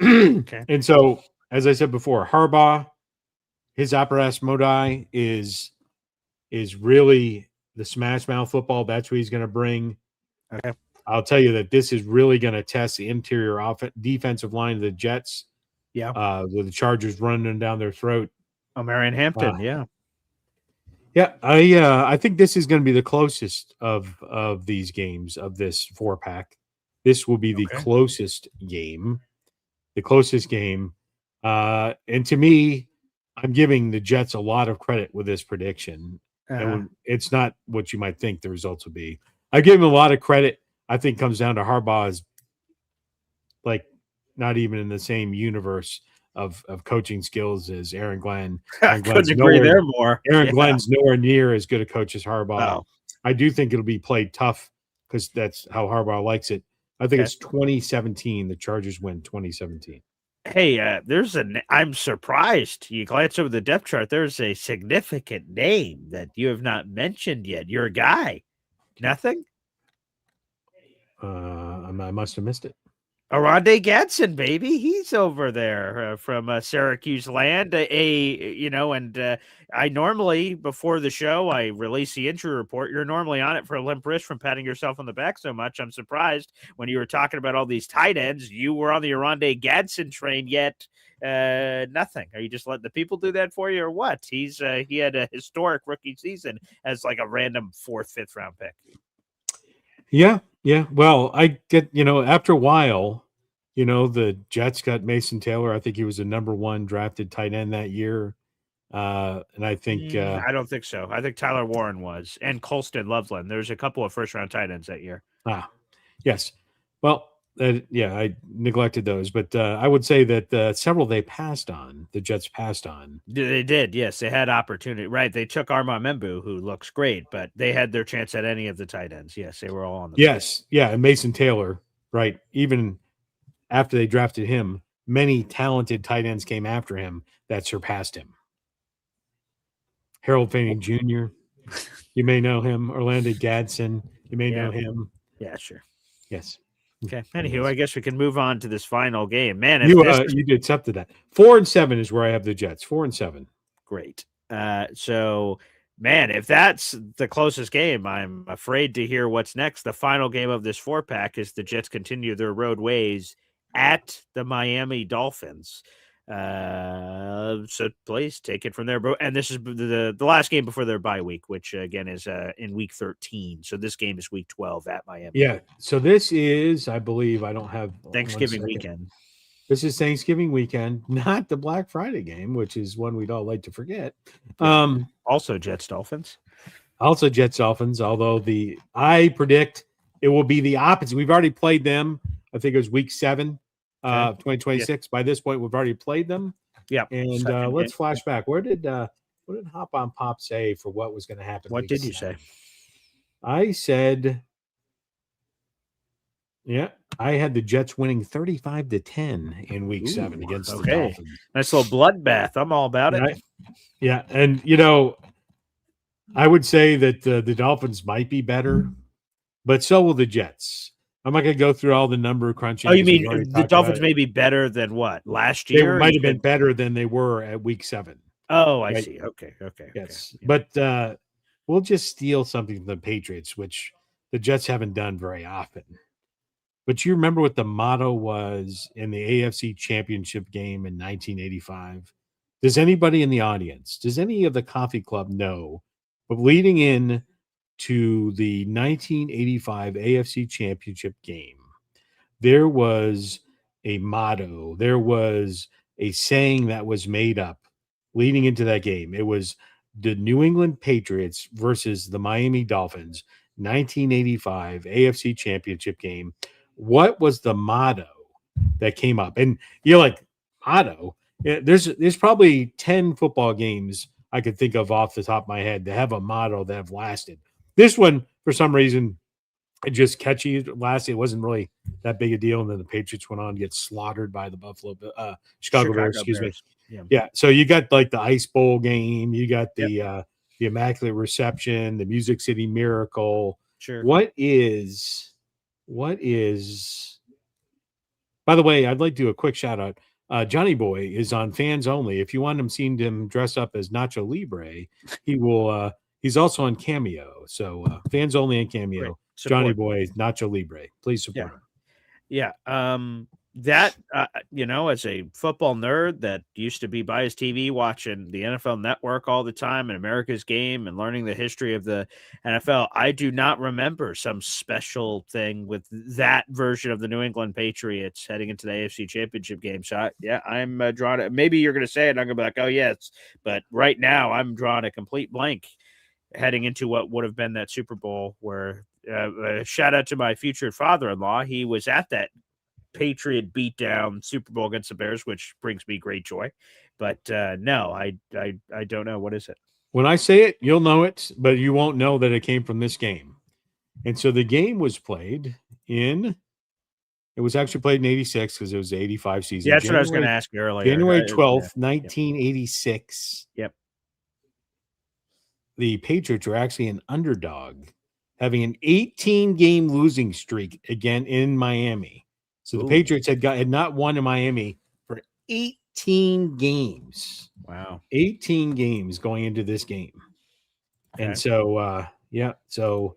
[SPEAKER 1] Okay.
[SPEAKER 3] And so, as I said before, Harbaugh, his apparatus modi is really the smash mouth football. That's what he's going to bring.
[SPEAKER 1] Okay.
[SPEAKER 3] I'll tell you that this is really going to test the interior defensive line of the Jets.
[SPEAKER 1] Yeah.
[SPEAKER 3] With the Chargers running down their throat.
[SPEAKER 1] Marion Hampton. Yeah.
[SPEAKER 3] Yeah, I think this is going to be the closest of these games of this 4-pack. This will be the closest game, and to me, I'm giving the Jets a lot of credit with this prediction. And it's not what you might think the results will be. I give him a lot of credit. I think comes down to Harbaugh's, like, not even in the same universe of coaching skills as Aaron Glenn.
[SPEAKER 1] I couldn't agree there more.
[SPEAKER 3] Aaron Glenn's nowhere near as good a coach as Harbaugh.
[SPEAKER 1] Oh.
[SPEAKER 3] I do think it'll be played tough because that's how Harbaugh likes it. I think it's 2017. The Chargers win 2017.
[SPEAKER 1] Hey, I'm surprised. You glance over the depth chart. There's a significant name that you have not mentioned yet. Your guy. Nothing?
[SPEAKER 3] I must have missed it.
[SPEAKER 1] Oronde Gadsden, baby, he's over there from Syracuse land. I normally, before the show, I release the injury report. You're normally on it for a limp wrist from patting yourself on the back so much. I'm surprised when you were talking about all these tight ends, you were on the Oronde Gadsden train yet. Nothing. Are you just letting the people do that for you or what? He had a historic rookie season as like a random 4th, 5th round pick.
[SPEAKER 3] Yeah. Well, I get, after a while, the Jets got Mason Taylor. I think he was the number 1 drafted tight end that year. And I think
[SPEAKER 1] I don't think so. I think Tyler Warren was, and Colston Loveland. There's a couple of 1st-round tight ends that year.
[SPEAKER 3] Yes. Well, I neglected those, but I would say that several the Jets passed on.
[SPEAKER 1] They did, yes. They had opportunity, right? They took Armand Membu, who looks great, but they had their chance at any of the tight ends. Yes, they were all on the
[SPEAKER 3] Yes, yeah, and Mason Taylor, right? Even after they drafted him, many talented tight ends came after him that surpassed him. Harold Fanning Jr., you may know him. Orlando Gadsden, you may know him.
[SPEAKER 1] Yeah, sure.
[SPEAKER 3] Yes.
[SPEAKER 1] Okay. Anywho, I guess we can move on to this final game. Man,
[SPEAKER 3] you did something that 4-7 is where I have the Jets. 4-7.
[SPEAKER 1] Great. So, man, if that's the closest game, I'm afraid to hear what's next. The final game of this 4-pack is the Jets continue their road ways at the Miami Dolphins. So please take it from there, bro. And this is the last game before their bye week, which again is in week 13. So this game is week 12 at Miami.
[SPEAKER 3] Yeah. So this is, I believe, I don't have
[SPEAKER 1] Thanksgiving weekend.
[SPEAKER 3] This is Thanksgiving weekend, not the Black Friday game, which is one we'd all like to forget.
[SPEAKER 1] Also Jets Dolphins.
[SPEAKER 3] Although I predict it will be the opposite. We've already played them. I think it was week 7. 2026. By this point, we've already played them.
[SPEAKER 1] Yeah.
[SPEAKER 3] And let's flash back. What did Hop on Pop say for what was going to happen?
[SPEAKER 1] What did you say?
[SPEAKER 3] I said, I had the Jets winning 35-10 in week 7 against the Dolphins.
[SPEAKER 1] Nice little bloodbath. I'm all about it.
[SPEAKER 3] Yeah. And, I would say that the Dolphins might be better, but so will the Jets. I'm not going to go through all the number crunching.
[SPEAKER 1] Oh, you mean the Dolphins may be better than what? Last year?
[SPEAKER 3] They might have been better than they were at week 7.
[SPEAKER 1] Oh, I see. Okay.
[SPEAKER 3] Yes. Okay. But we'll just steal something from the Patriots, which the Jets haven't done very often. But you remember what the motto was in the AFC Championship game in 1985? Does anybody in the audience, does any of the coffee club know? But leading in to the 1985 AFC Championship game, there was a motto, there was a saying that was made up leading into that game. It was the New England Patriots versus the Miami Dolphins, 1985 AFC Championship game. What was the motto that came up? And you're like, motto? Yeah, there's probably 10 football games I could think of off the top of my head that have a motto that have lasted. This one, for some reason, it just catchy. It lasted. It wasn't really that big a deal. And then the Patriots went on to get slaughtered by the Chicago Bears. Excuse me. Yeah. So you got like the Ice Bowl game. You got the Immaculate Reception, the Music City Miracle.
[SPEAKER 1] Sure.
[SPEAKER 3] What is? By the way, I'd like to do a quick shout out. Johnny Boy is on Fans Only. If you want him dress up as Nacho Libre, he will. He's also on Cameo. So Fans Only and Cameo. Johnny Boy, Nacho Libre. Please support him.
[SPEAKER 1] Yeah. That, as a football nerd that used to be by his TV watching the NFL Network all the time and America's Game and learning the history of the NFL, I do not remember some special thing with that version of the New England Patriots heading into the AFC Championship game. So, I'm drawn to, maybe you're going to say it, and I'm going to be like, oh, yes. But right now, I'm drawing a complete blank heading into what would have been that Super Bowl where shout out to my future father-in-law. He was at that Patriot beatdown Super Bowl against the Bears, which brings me great joy. But no, I don't know. What is it?
[SPEAKER 3] When I say it, you'll know it, but you won't know that it came from this game. And so the game was played it was actually played in 86 because it was the 85 season.
[SPEAKER 1] Yeah, that's what I was going to ask you earlier.
[SPEAKER 3] January 12th, 1986.
[SPEAKER 1] Yep.
[SPEAKER 3] The Patriots were actually an underdog, having an 18-game losing streak again in Miami. So the Patriots had not won in Miami for 18 games.
[SPEAKER 1] Wow.
[SPEAKER 3] 18 games going into this game. Okay. And so so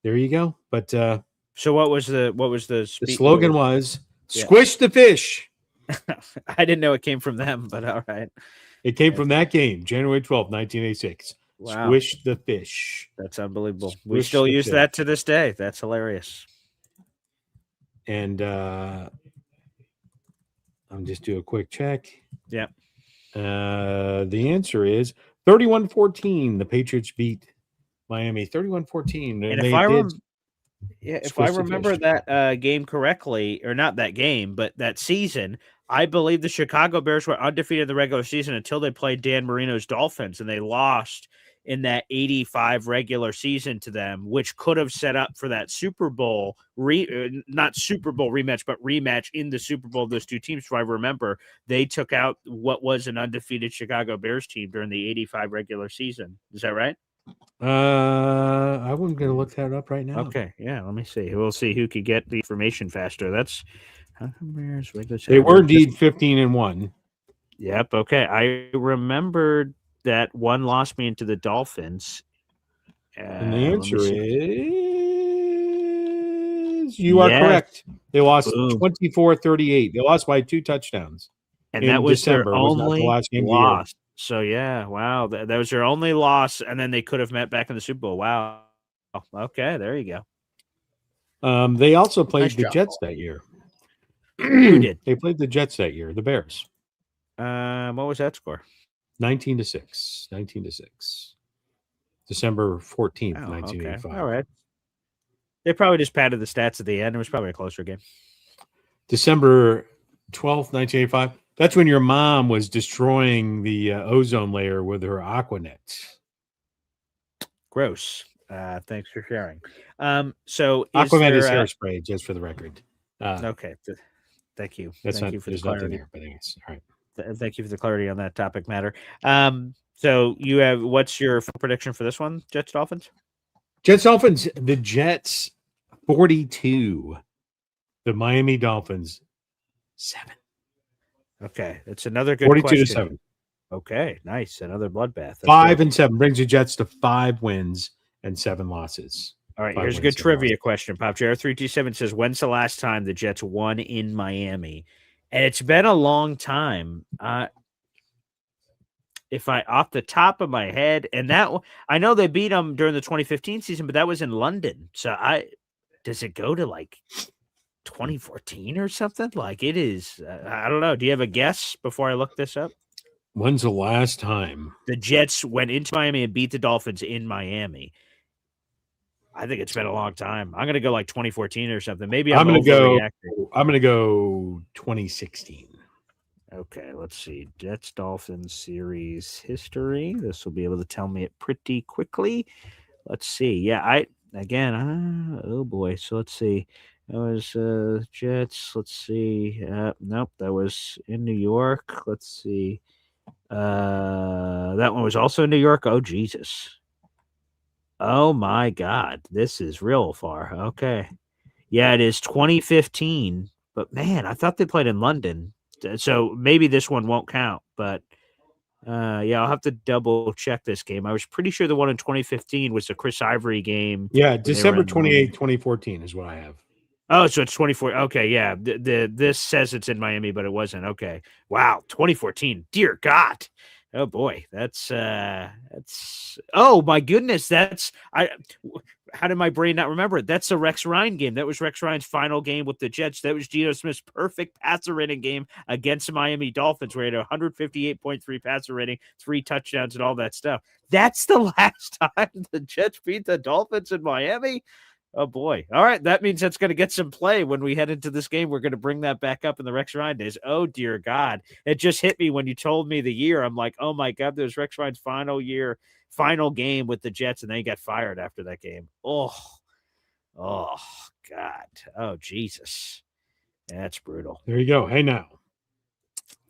[SPEAKER 3] there you go. But
[SPEAKER 1] so what was the
[SPEAKER 3] slogan was squish the fish.
[SPEAKER 1] I didn't know it came from them, but all right.
[SPEAKER 3] It came from that game, January 12th, 1986. Wow. Squish the fish.
[SPEAKER 1] That's unbelievable. We still use that to this day. That's hilarious.
[SPEAKER 3] And I'm just do a quick check.
[SPEAKER 1] Yeah.
[SPEAKER 3] The answer is 31-14. The Patriots beat Miami 31-14.
[SPEAKER 1] And if I remember that game correctly, or not that game, but that season, I believe the Chicago Bears were undefeated in the regular season until they played Dan Marino's Dolphins, and they lost in that 85 regular season to them, which could have set up for that Super Bowl, not Super Bowl rematch, but rematch in the Super Bowl of those two teams. So I remember they took out what was an undefeated Chicago Bears team during the 85 regular season. Is that right?
[SPEAKER 3] I'm going to look that up right now.
[SPEAKER 1] Okay. Yeah. Let me see. We'll see who could get the information faster. That's how come Bears regular
[SPEAKER 3] season. They were indeed 15-1.
[SPEAKER 1] Yep. Okay. I remembered that one lost me into the Dolphins.
[SPEAKER 3] And the answer is you are correct. They lost 24-38. They lost by 2 touchdowns.
[SPEAKER 1] And that was December. Their only loss. So, wow. That was their only loss. And then they could have met back in the Super Bowl. Wow. Okay. There you
[SPEAKER 3] go. They also played the Jets that year.
[SPEAKER 1] Who did?
[SPEAKER 3] They played the Jets that year, the Bears.
[SPEAKER 1] What was that score?
[SPEAKER 3] 19-6. December 14th, 1985.
[SPEAKER 1] Okay. All right. They probably just padded the stats at the end. It was probably a closer game.
[SPEAKER 3] December 12th, 1985. That's when your mom was destroying the ozone layer with her Aquanet.
[SPEAKER 1] Gross. Thanks for sharing. So
[SPEAKER 3] Aquanet is hairspray, just for the record.
[SPEAKER 1] Okay. Thank you.
[SPEAKER 3] Thank
[SPEAKER 1] you for the
[SPEAKER 3] clarity.
[SPEAKER 1] clarity.
[SPEAKER 3] There, but anyways, all right.
[SPEAKER 1] Thank you for the clarity on that topic matter. So you have, what's your prediction for this one? Jets Dolphins?
[SPEAKER 3] The Jets 42. The Miami Dolphins 7.
[SPEAKER 1] Okay. It's another good
[SPEAKER 3] 42-7.
[SPEAKER 1] Okay. Nice. Another bloodbath.
[SPEAKER 3] 5-7 brings the Jets to 5 wins and 7 losses.
[SPEAKER 1] All right. Here's a good trivia question. Pop JR327 says, when's the last time the Jets won in Miami? And it's been a long time. if I off the top of my head, and I know they beat them during the 2015 season, but that was in London. So does it go to like 2014 or something? Like it is. I don't know. Do you have a guess before I look this up?
[SPEAKER 3] When's the last time
[SPEAKER 1] The Jets went into Miami and beat the Dolphins in Miami? I think it's been a long time. I'm gonna go like 2014 or something. Maybe I'm overreacting.
[SPEAKER 3] I'm gonna go 2016.
[SPEAKER 1] Okay, let's see. Jets Dolphins series history. This will be able to tell me it pretty quickly. Let's see. Yeah, oh boy. So let's see. That was Jets. Let's see. Nope, that was in New York. Let's see. That one was also in New York. Oh Jesus. Oh my God. This is real far. Okay. Yeah, it is 2015. But man, I thought they played in London. So maybe this one won't count, but yeah, I'll have to double check this game. I was pretty sure the one in 2015 was the Chris Ivory game.
[SPEAKER 3] Yeah, December 28, 2014 is what I have.
[SPEAKER 1] Oh, so it's 24. Okay, yeah. This says it's in Miami, but it wasn't. Okay. Wow, 2014. Dear God. Oh boy, that's oh my goodness, how did my brain not remember it? That's the Rex Ryan game. That was Rex Ryan's final game with the Jets. That was Geno Smith's perfect passer rating game against the Miami Dolphins, where he had a 158.3 passer rating, 3 touchdowns, and all that stuff. That's the last time the Jets beat the Dolphins in Miami. Oh boy. All right. That means that's going to get some play when we head into this game. We're going to bring that back up in the Rex Ryan days. Oh dear God. It just hit me when you told me the year. I'm like, oh my God, there's Rex Ryan's final game with the Jets, and then he got fired after that game. Oh God. Oh Jesus. That's brutal.
[SPEAKER 3] There you go. Hey now.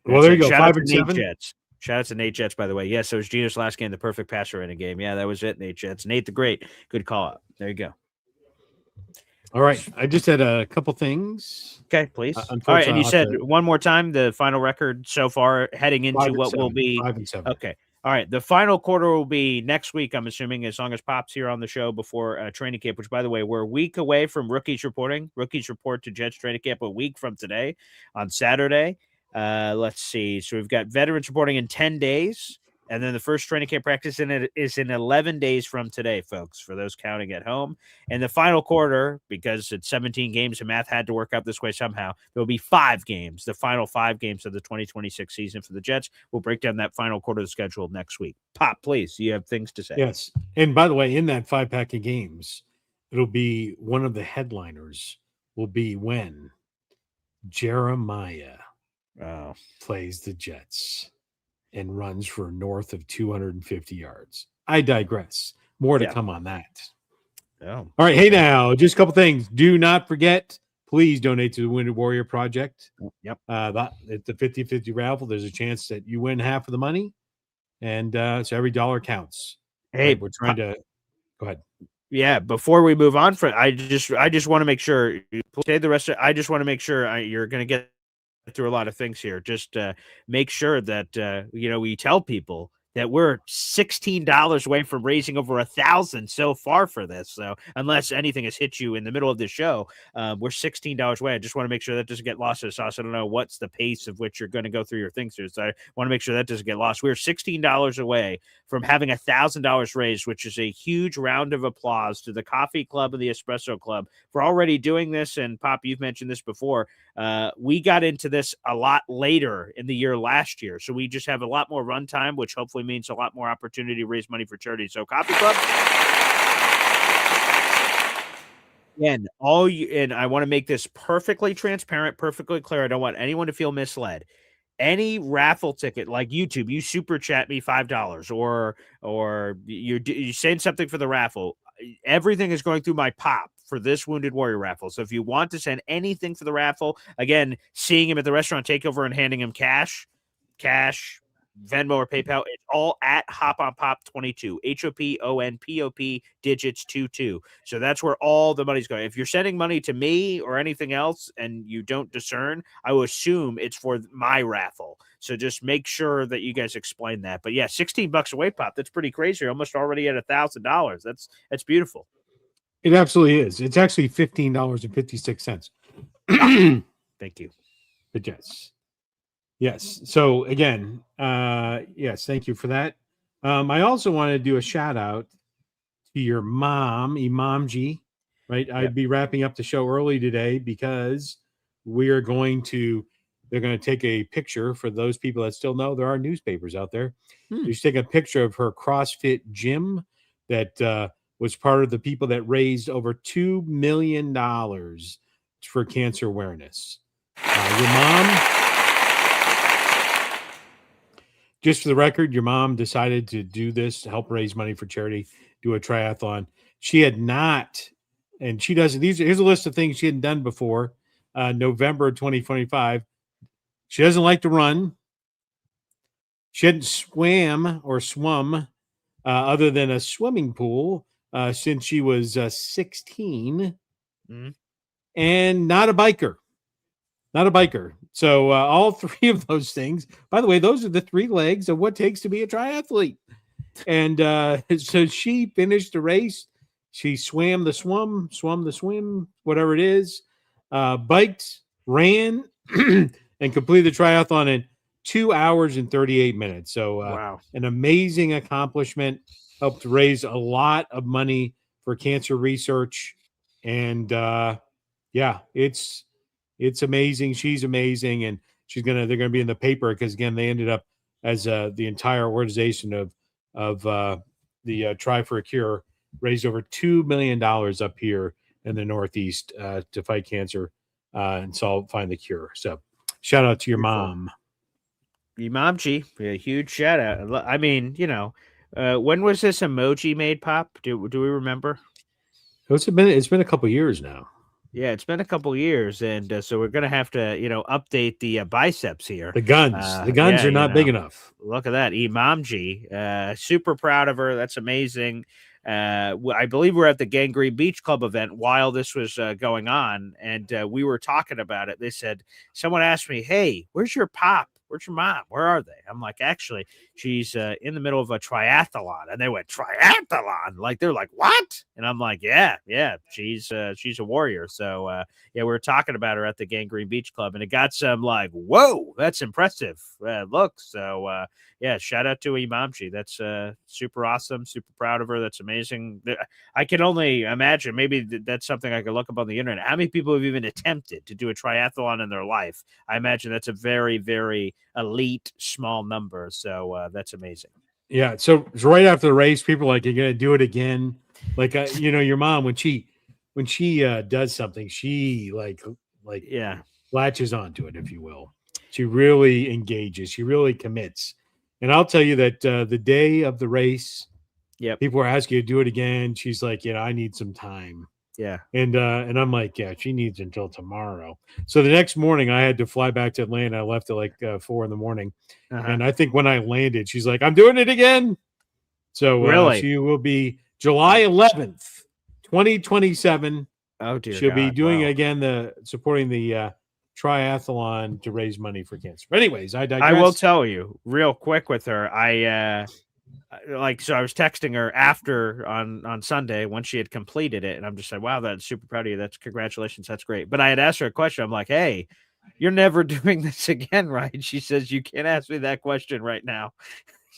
[SPEAKER 3] Well, there you go. 5-7
[SPEAKER 1] Jets. Shout out to Nate Jets, by the way. Yes, it was Geno's last game, the perfect passer rating game. Yeah, that was it, Nate Jets. Nate the Great. Good call up. There you go.
[SPEAKER 3] All right. I just had a couple things.
[SPEAKER 1] Okay, please. All right, and you said one more time the final record so far heading into what will be
[SPEAKER 3] 5-7.
[SPEAKER 1] Okay. All right. The final quarter will be next week, I'm assuming, as long as Pop's here on the show before training camp, which, by the way, we're a week away from rookies reporting. Rookies report to Jets training camp a week from today on Saturday. Let's see. So we've got veterans reporting in 10 days. And then the first training camp practice is in 11 days from today, folks, for those counting at home. And the final quarter, because it's 17 games, the math had to work out this way somehow, there will be 5 games, the final 5 games of the 2026 season for the Jets. We'll break down that final quarter of the schedule next week. Pop, please, you have things to say.
[SPEAKER 3] Yes. And by the way, in that 5-pack of games, it'll be one of the headliners will be when Jeremiah plays the Jets and runs for north of 250 yards. I digress. More to come on that.
[SPEAKER 1] Oh.
[SPEAKER 3] All right. Hey, now, just a couple things. Do not forget, please donate to the Wounded Warrior Project.
[SPEAKER 1] Yep.
[SPEAKER 3] At the 50-50 raffle, there's a chance that you win half of the money. And so every dollar counts.
[SPEAKER 1] Hey,
[SPEAKER 3] we're trying to go ahead.
[SPEAKER 1] Yeah, before we move on, I just want to make sure say the rest. I just want to make sure you're going to get through a lot of things here. Just make sure that we tell people that we're $16 away from raising over $1,000 so far for this. So unless anything has hit you in the middle of the show, we're $16 away. I just want to make sure that doesn't get lost in the sauce. I don't know what's the pace of which you're going to go through your things here. So I want to make sure that doesn't get lost. We're $16 away from having $1,000 raised, which is a huge round of applause to the Coffee Club and the Espresso Club for already doing this. And Pop, you've mentioned this before. We got into this a lot later in the year last year. So we just have a lot more runtime, which hopefully means a lot more opportunity to raise money for charity. So Coffee Club. And I want to make this perfectly transparent, perfectly clear. I don't want anyone to feel misled. Any raffle ticket, like YouTube, you super chat me $5 or you're saying something for the raffle. Everything is going through my Pop for this Wounded Warrior raffle. So if you want to send anything for the raffle, again, seeing him at the restaurant takeover and handing him cash, Venmo or PayPal, it's all at Hop on Pop 22, HOPONPOP digits 22. So that's where all the money's going. If you're sending money to me or anything else and you don't discern, I will assume it's for my raffle. So just make sure that you guys explain that. But yeah, $16 away, Pop. That's pretty crazy. You're almost already at $1,000. That's beautiful.
[SPEAKER 3] It absolutely is. It's actually $15.56.
[SPEAKER 1] Thank you.
[SPEAKER 3] The Jets. Yes. So again, yes, thank you for that. I also want to do a shout out to your mom, Imamji. Right.
[SPEAKER 1] Yep.
[SPEAKER 3] I'd be wrapping up the show early today because we are going to. They're going to take a picture for those people that still know there are newspapers out there.
[SPEAKER 1] Hmm.
[SPEAKER 3] Just take a picture of her CrossFit gym that was part of the people that raised over $2 million for cancer awareness. Your mom, just for the record, your mom decided to do this to help raise money for charity, do a triathlon. She had not, and she doesn't. Here's a list of things she hadn't done before. November 2025. She doesn't like to run. She hadn't swam or swum other than a swimming pool since she was 16,
[SPEAKER 1] Mhm.
[SPEAKER 3] and not a biker. Not a biker. So all three of those things. By the way, those are the three legs of what it takes to be a triathlete. And so she finished the race. She swam the swim, whatever it is, biked, ran, and completed the triathlon in 2 hours and 38 minutes. So
[SPEAKER 1] Wow.
[SPEAKER 3] an amazing accomplishment. Helped raise a lot of money for cancer research. And yeah, it's amazing. She's amazing, and they're gonna be in the paper because again they ended up as the entire organization of the Try for a Cure raised over $2 million up here in the Northeast to fight cancer and find the cure. So shout out to your
[SPEAKER 1] Beautiful.
[SPEAKER 3] mom.
[SPEAKER 1] Imamji, a huge shout out. I mean, when was this emoji made pop? Do we remember?
[SPEAKER 3] It's been a couple years now.
[SPEAKER 1] Yeah, it's been a couple years, and so we're gonna have to, update the biceps here.
[SPEAKER 3] The guns
[SPEAKER 1] Yeah,
[SPEAKER 3] are not big enough.
[SPEAKER 1] look at that, Imamji. Super proud of her. That's amazing. I believe we're at the Gangrene Beach Club event while this was going on, and we were talking about it. They said someone asked me, "Hey, where's your pop? Where's your mom? Where are they?" I'm like, "Actually, she's in the middle of a triathlon." And they went, "Triathlon?" Like they're like, "What?" And I'm like, "Yeah, she's a warrior." So yeah, we were talking about her at the Gangrene Beach Club, and it got some like, "Whoa, that's impressive." Look, so yeah, shout out to Imamji. That's super awesome. Super proud of her. That's amazing. I can only imagine. Maybe that's something I could look up on the internet. How many people have even attempted to do a triathlon in their life? I imagine that's a very, very elite small number. So that's amazing.
[SPEAKER 3] Yeah. So right after the race, people are like, "You're gonna do it again?" Like your mom when she does something, she like
[SPEAKER 1] Yeah.
[SPEAKER 3] latches onto it, if you will. She really engages. She really commits. And I'll tell you that the day of the race,
[SPEAKER 1] Yep.
[SPEAKER 3] people were asking you to do it again. She's like, I need some time.
[SPEAKER 1] Yeah.
[SPEAKER 3] And I'm like, yeah, she needs until tomorrow. So the next morning, I had to fly back to Atlanta. I left at like 4 in the morning,
[SPEAKER 1] Uh-huh.
[SPEAKER 3] and I think when I landed, she's like, "I'm doing it again." So
[SPEAKER 1] Really?
[SPEAKER 3] she will be July 11th, 2027.
[SPEAKER 1] Oh dear
[SPEAKER 3] She'll be
[SPEAKER 1] God.
[SPEAKER 3] doing
[SPEAKER 1] Wow.
[SPEAKER 3] again supporting the triathlon to raise money for cancer. But anyways, I
[SPEAKER 1] I will
[SPEAKER 3] digress.
[SPEAKER 1] tell you real quick with her. So I was texting her after on Sunday when she had completed it, and I'm just like, wow, that's super proud of you. That's congratulations. That's great. But I had asked her a question. I'm like, hey, you're never doing this again, right? She says, you can't ask me that question right now.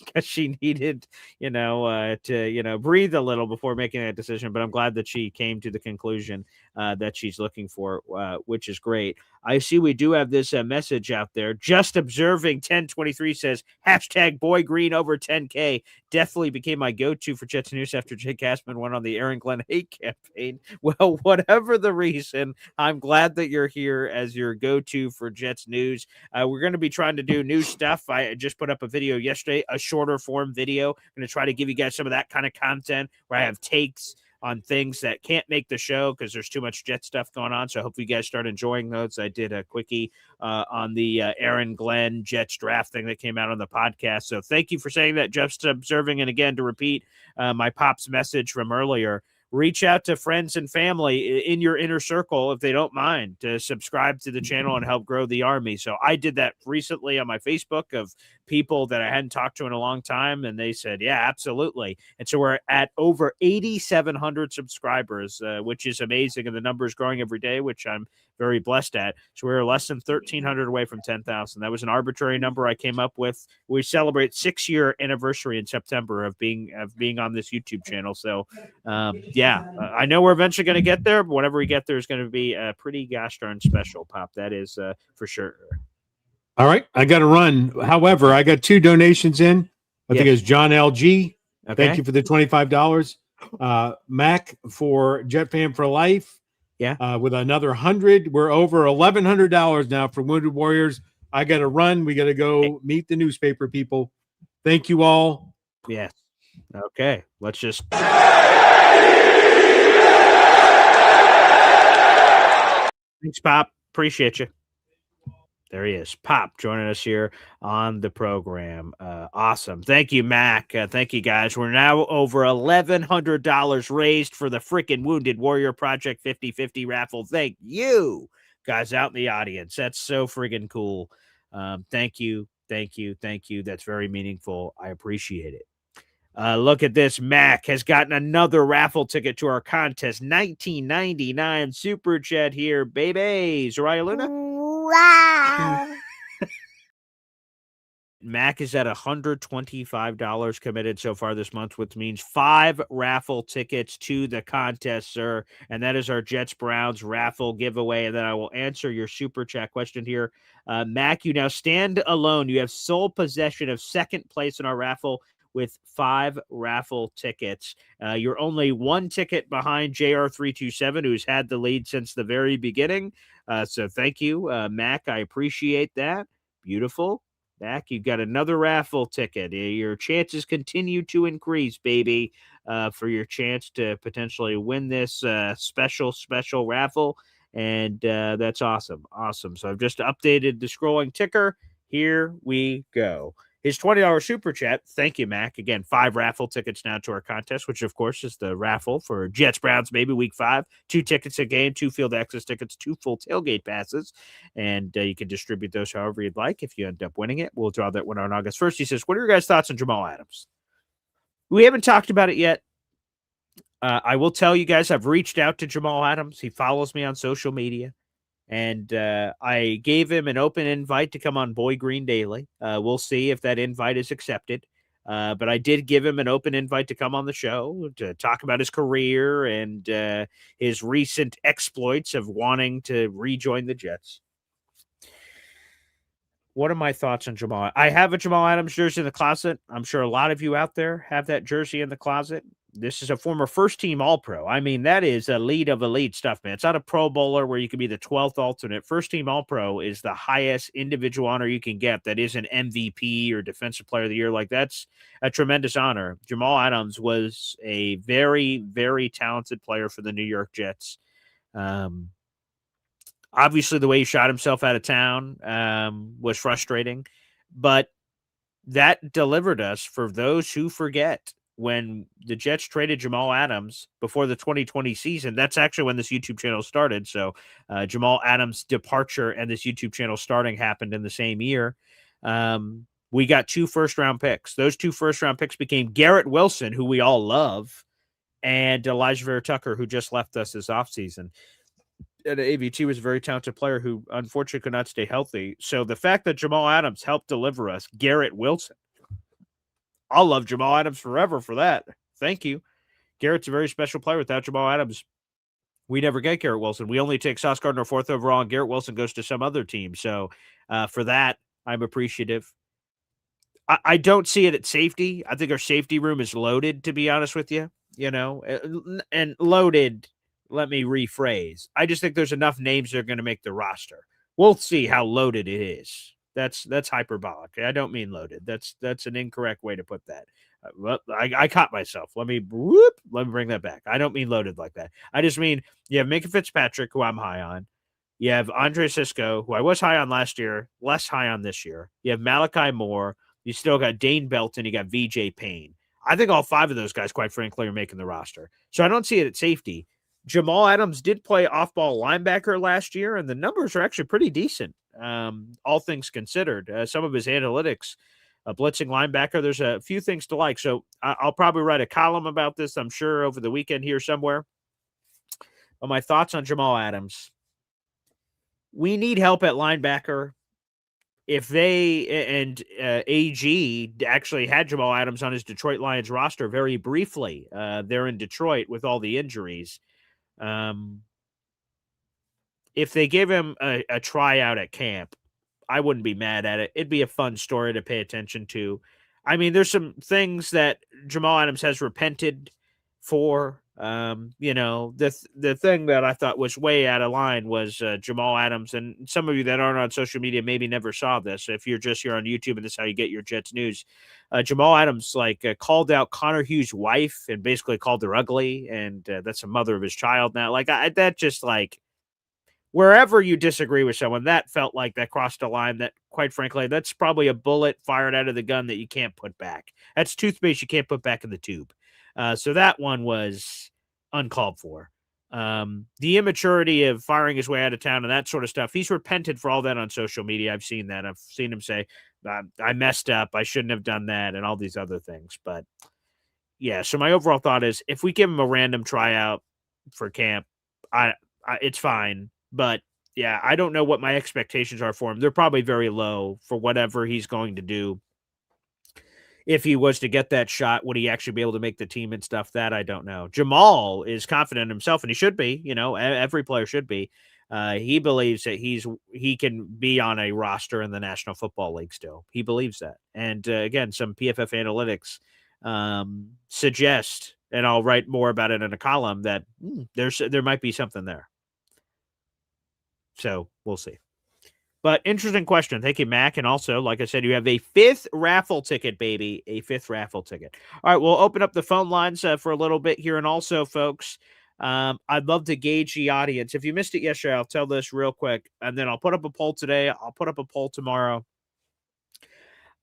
[SPEAKER 1] Because she needed, to, breathe a little before making that decision. But I'm glad that she came to the conclusion that she's looking for, which is great. I see we do have this message out there. Just observing 1023 says, hashtag boy green over 10K. Definitely became my go-to for Jets News after Jake Cashman went on the Aaron Glenn hate campaign. Well, whatever the reason, I'm glad that you're here as your go-to for Jets News. We're going to be trying to do new stuff. I just put up a video yesterday, a shorter form video. I'm going to try to give you guys some of that kind of content where I have takes on things that can't make the show because there's too much Jet stuff going on. So I hope you guys start enjoying those. I did a quickie on the Aaron Glenn Jets draft thing that came out on the podcast. So thank you for saying that, just observing. And again, to repeat my pop's message from earlier, reach out to friends and family in your inner circle if they don't mind to subscribe to the channel and help grow the army. So I did that recently on my Facebook of people that I hadn't talked to in a long time, and they said, yeah, absolutely. And so we're at over 8,700 subscribers, which is amazing, and the number is growing every day, which I'm very blessed at. So we were less than 1,300 away from 10,000. That was an arbitrary number I came up with. We celebrate 6-year anniversary in September of being on this YouTube channel. So I know we're eventually going to get there, but whenever we get there, is going to be a pretty gosh darn special, Pop. That is for sure.
[SPEAKER 3] All right, I got to run. However, I got 2 donations in. I think it's John LG.
[SPEAKER 1] Okay.
[SPEAKER 3] Thank you for the $25. Mac for Jet Fan for Life.
[SPEAKER 1] Yeah.
[SPEAKER 3] With another 100. We're over $1,100 now for Wounded Warriors. I got to run. We got to go meet the newspaper people. Thank you all.
[SPEAKER 1] Yes. Okay. Let's just. Thanks, Pop. Appreciate you. There he is, Pop, joining us here on the program. Awesome. Thank you, Mac. Thank you, guys. We're now over $1,100 raised for the freaking Wounded Warrior Project 50/50 raffle. Thank you, guys, out in the audience. That's so friggin' cool. Thank you. Thank you. Thank you. That's very meaningful. I appreciate it. Look at this. Mac has gotten another raffle ticket to our contest. 1999 Super Chat here, baby. Zariah Luna?
[SPEAKER 4] Wow.
[SPEAKER 1] Mac is at $125 committed so far this month, which means 5 raffle tickets to the contest, sir. And that is our Jets Browns raffle giveaway. And then I will answer your super chat question here. Mac, you now stand alone. You have sole possession of second place in our raffle with 5 raffle tickets. You're only 1 ticket behind JR327, who's had the lead since the very beginning. So thank you, Mac. I appreciate that. Beautiful. Mac, you've got another raffle ticket. Your chances continue to increase, baby, for your chance to potentially win this special raffle. And that's awesome. Awesome. So I've just updated the scrolling ticker. Here we go. His $20 super chat. Thank you, Mac. Again, 5 raffle tickets now to our contest, which, of course, is the raffle for Jets Browns, maybe week 5. 2 tickets a game, 2 field access tickets, 2 full tailgate passes. And you can distribute those however you'd like. If you end up winning it, we'll draw that winner on August 1st. He says, what are your guys' thoughts on Jamal Adams? We haven't talked about it yet. I will tell you guys, I've reached out to Jamal Adams. He follows me on social media. And I gave him an open invite to come on Boy Green Daily. We'll see if that invite is accepted. But I did give him an open invite to come on the show to talk about his career and his recent exploits of wanting to rejoin the Jets. What are my thoughts on Jamal? I have a Jamal Adams jersey in the closet. I'm sure a lot of you out there have that jersey in the closet. This is a former first-team All-Pro. I mean, that is elite of elite stuff, man. It's not a Pro Bowler where you can be the 12th alternate. First-team All-Pro is the highest individual honor you can get. That is an MVP or Defensive Player of the Year. Like, that's a tremendous honor. Jamal Adams was a very, very talented player for the New York Jets. Obviously, the way he shot himself out of town was frustrating, but that delivered us for those who forget. When the Jets traded Jamal Adams before the 2020 season, that's actually when this YouTube channel started. So Jamal Adams' departure and this YouTube channel starting happened in the same year. We got 2 first-round picks. Those 2 first-round picks became Garrett Wilson, who we all love, and Elijah Vera Tucker, who just left us this offseason. And AVT was a very talented player who unfortunately could not stay healthy. So the fact that Jamal Adams helped deliver us Garrett Wilson, I'll love Jamal Adams forever for that. Thank you. Garrett's a very special player. Without Jamal Adams, we never get Garrett Wilson. We only take Sauce Gardner 4th overall, and Garrett Wilson goes to some other team. So for that, I'm appreciative. I don't see it at safety. I think our safety room is loaded, to be honest with you. You know, and loaded, let me rephrase. I just think there's enough names that are going to make the roster. We'll see how loaded it is. That's hyperbolic. I don't mean loaded. That's an incorrect way to put that. I caught myself. Let me bring that back. I don't mean loaded like that. I just mean you have Minka Fitzpatrick, who I'm high on. You have Andre Sisco, who I was high on last year, less high on this year. You have Malachi Moore. You still got Dane Belton. You got VJ Payne. I think all 5 of those guys, quite frankly, are making the roster. So I don't see it at safety. Jamal Adams did play off-ball linebacker last year, and the numbers are actually pretty decent, all things considered. Some of his analytics, a blitzing linebacker, there's a few things to like. So I'll probably write a column about this, I'm sure, over the weekend here somewhere. But my thoughts on Jamal Adams. we need help at linebacker. If they and AG actually had Jamal Adams on his Detroit Lions roster very briefly, they're in Detroit with all the injuries. If they give him a tryout at camp, I wouldn't be mad at it. It'd be a fun story to pay attention to. I mean, there's some things that Jamal Adams has repented for. The thing that I thought was way out of line was Jamal Adams, and some of you that aren't on social media maybe never saw this. If you're just here on YouTube and this is how you get your Jets news, Jamal Adams called out Connor Hughes' wife and basically called her ugly, and that's the mother of his child now. That just wherever you disagree with someone, that felt like that crossed a line that, quite frankly, that's probably a bullet fired out of the gun that you can't put back. That's toothpaste you can't put back in the tube. So that one was uncalled for. The immaturity of firing his way out of town and that sort of stuff, he's repented for all that on social media. I've seen that. I've seen him say, I messed up. I shouldn't have done that and all these other things. But, yeah, so my overall thought is if we give him a random tryout for camp, it's fine. But yeah, I don't know what my expectations are for him. They're probably very low for whatever he's going to do. If he was to get that shot, would he actually be able to make the team and stuff? That I don't know. Jamal is confident in himself, and he should be. Every player should be. He believes that he can be on a roster in the National Football League still. He believes that. And again, some PFF analytics suggest, and I'll write more about it in a column, that there might be something there. So we'll see. But interesting question. Thank you, Mac. And also, like I said, you have a 5th raffle ticket, baby. A 5th raffle ticket. All right, we'll open up the phone lines for a little bit here. And also, folks, I'd love to gauge the audience. If you missed it yesterday, I'll tell this real quick. And then I'll put up a poll today. I'll put up a poll tomorrow.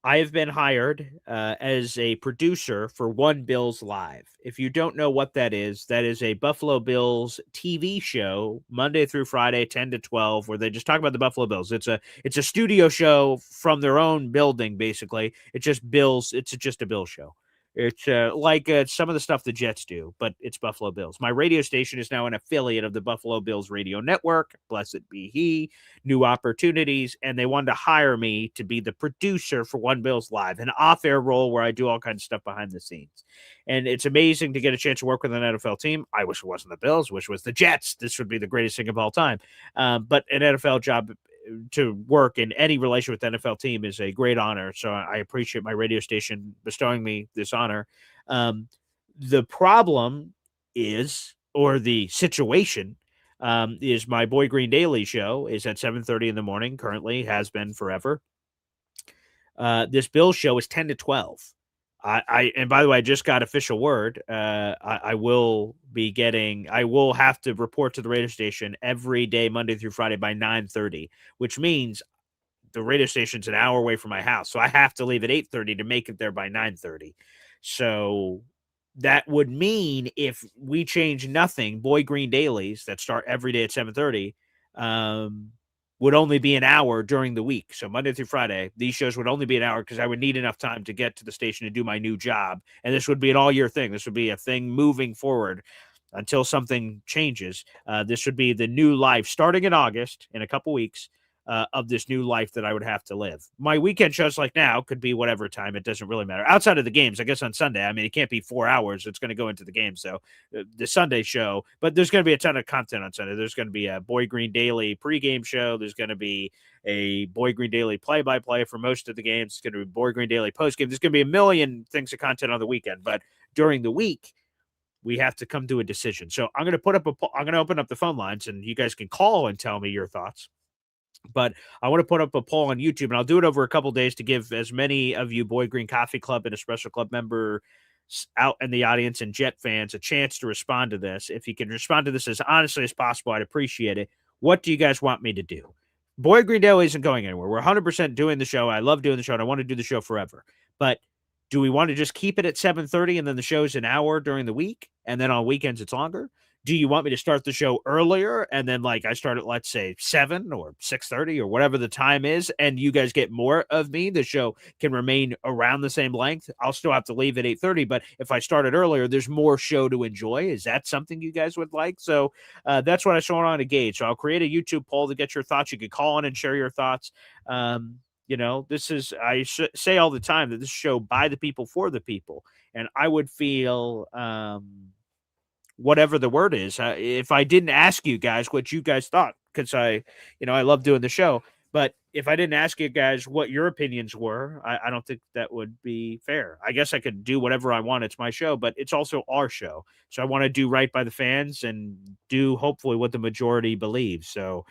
[SPEAKER 1] I have been hired as a producer for One Bills Live. If you don't know what that is a Buffalo Bills TV show, Monday through Friday, 10 to 12, where they just talk about the Buffalo Bills. It's a studio show from their own building, basically. It's just a Bills show. It's like some of the stuff the Jets do, but it's Buffalo Bills. My radio station is now an affiliate of the Buffalo Bills radio network. Blessed be he. New opportunities, and they wanted to hire me to be the producer for One Bills Live, an off-air role where I do all kinds of stuff behind the scenes. And it's amazing to get a chance to work with an NFL team. I wish it wasn't the Bills, wish it was the Jets. This would be the greatest thing of all time. But an NFL job to work in any relation with the NFL team is a great honor. So I appreciate my radio station bestowing me this honor. The problem is, or the situation is my Boy Green Daily show is at 7:30 in the morning, currently has been forever. This Bills show is 10 to 12. And by the way, I just got official word. I will have to report to the radio station every day, Monday through Friday by 9:30, which means the radio station's an hour away from my house. So I have to leave at 8:30 to make it there by 9:30. So that would mean if we change nothing, Boy Green Dailies that start every day at 7:30, would only be an hour during the week. So Monday through Friday, these shows would only be an hour because I would need enough time to get to the station to do my new job. And this would be an all-year thing. This would be a thing moving forward until something changes. This would be the new life starting in August in a couple weeks of this new life that I would have to live. My weekend shows like now could be whatever time. It doesn't really matter. Outside of the games, I guess on Sunday, I mean, it can't be 4 hours. It's going to go into the game. So the Sunday show, but there's going to be a ton of content on Sunday. There's going to be a Boy Green Daily pregame show. There's going to be a Boy Green Daily play-by-play for most of the games. It's going to be Boy Green Daily postgame. There's going to be a million things of content on the weekend, but during the week, we have to come to a decision. So I'm going to open up the phone lines and you guys can call and tell me your thoughts. But I want to put up a poll on YouTube, and I'll do it over a couple days to give as many of you Boy Green Coffee Club and Espresso Club members out in the audience and Jet fans a chance to respond to this. If you can respond to this as honestly as possible, I'd appreciate it. What do you guys want me to do? Boy Green Daily isn't going anywhere. We're 100% doing the show. I love doing the show, and I want to do the show forever. But do we want to just keep it at 7:30 and then the show's an hour during the week, and then on weekends it's longer? do you want me to start the show earlier? And then like I start at, let's say 7 or 6:30 or whatever the time is, and you guys get more of me. The show can remain around the same length. I'll still have to leave at 8:30, but if I started earlier, there's more show to enjoy. Is that something you guys would like? So that's what I sort of want to gauge. So I'll create a YouTube poll to get your thoughts. You could call in and share your thoughts. This is, I say all the time that this show by the people for the people. And I would feel, whatever the word is, if I didn't ask you guys what you guys thought, because I love doing the show, but if I didn't ask you guys what your opinions were, I don't think that would be fair. I guess I could do whatever I want. It's my show, but it's also our show. So I want to do right by the fans and do hopefully what the majority believes. So,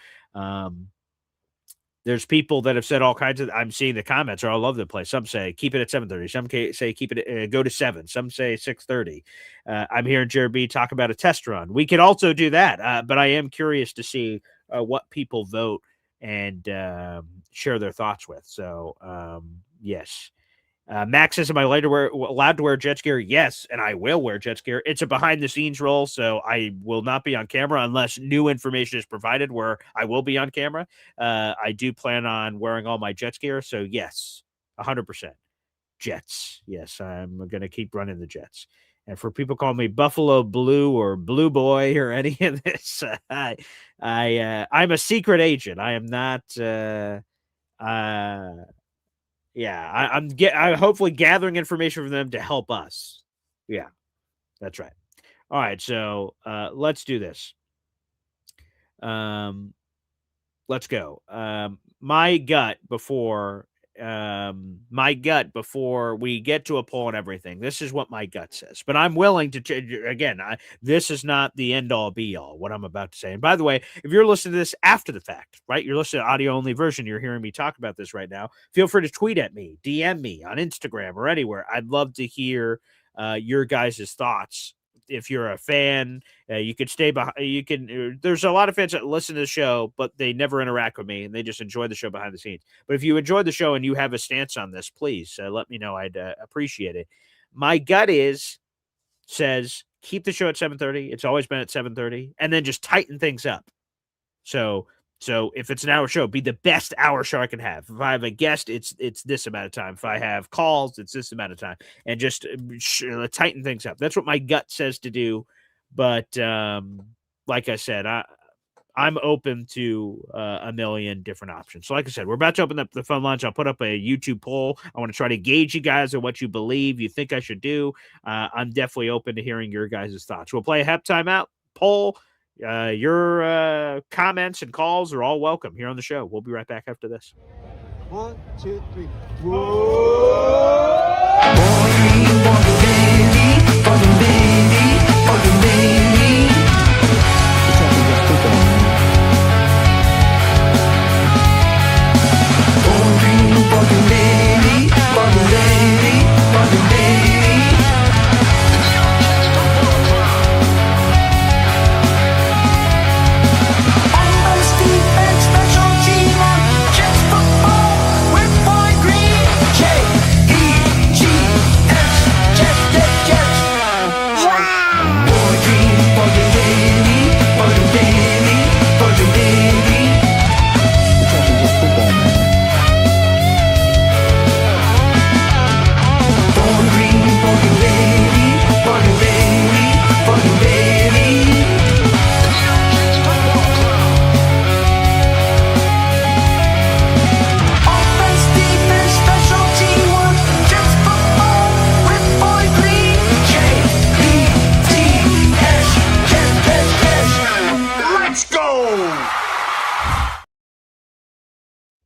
[SPEAKER 1] there's people that have said all kinds of. I'm seeing the comments are all over the place. Some say keep it at 7:30. Some say keep it go to 7. Some say 6:30. I'm hearing Jared B talk about a test run. We could also do that, but I am curious to see what people vote and share their thoughts with. So yes. Max says, am I allowed to wear Jets gear? Yes, and I will wear Jets gear. It's a behind-the-scenes role, so I will not be on camera unless new information is provided where I will be on camera. I do plan on wearing all my Jets gear, so yes, 100%. Jets. Yes, I'm going to keep running the Jets. And for people calling me Buffalo Blue or Blue Boy or any of this, I'm a secret agent. I am not... Yeah, I'm hopefully gathering information from them to help us. Yeah, that's right. All right, so let's do this. Let's go. My gut before we get to a poll and everything. This is what my gut says, but I'm willing to change. Again, this is not the end all be all, what I'm about to say. And by the way, if you're listening to this after the fact, right, you're listening to audio only version, you're hearing me talk about this right now, feel free to tweet at me, DM me on Instagram or anywhere. I'd love to hear your guys' thoughts. If you're a fan, you could stay behind. You can. There's a lot of fans that listen to the show, but they never interact with me, and they just enjoy the show behind the scenes. But if you enjoy the show and you have a stance on this, please let me know. I'd appreciate it. My gut says keep the show at 7:30. It's always been at 7:30, and then just tighten things up. So if it's an hour show, be the best hour show I can have. If I have a guest, it's this amount of time. If I have calls, it's this amount of time, and just tighten things up. That's what my gut says to do. But like I said, I'm open to a million different options. So like I said, we're about to open up the phone lines. I'll put up a YouTube poll. I want to try to gauge you guys on what you believe, you think I should do. I'm definitely open to hearing your guys' thoughts. We'll play a half timeout poll. Your comments and calls are all welcome here on the show. We'll be right back after this.
[SPEAKER 5] 1, 2, 3.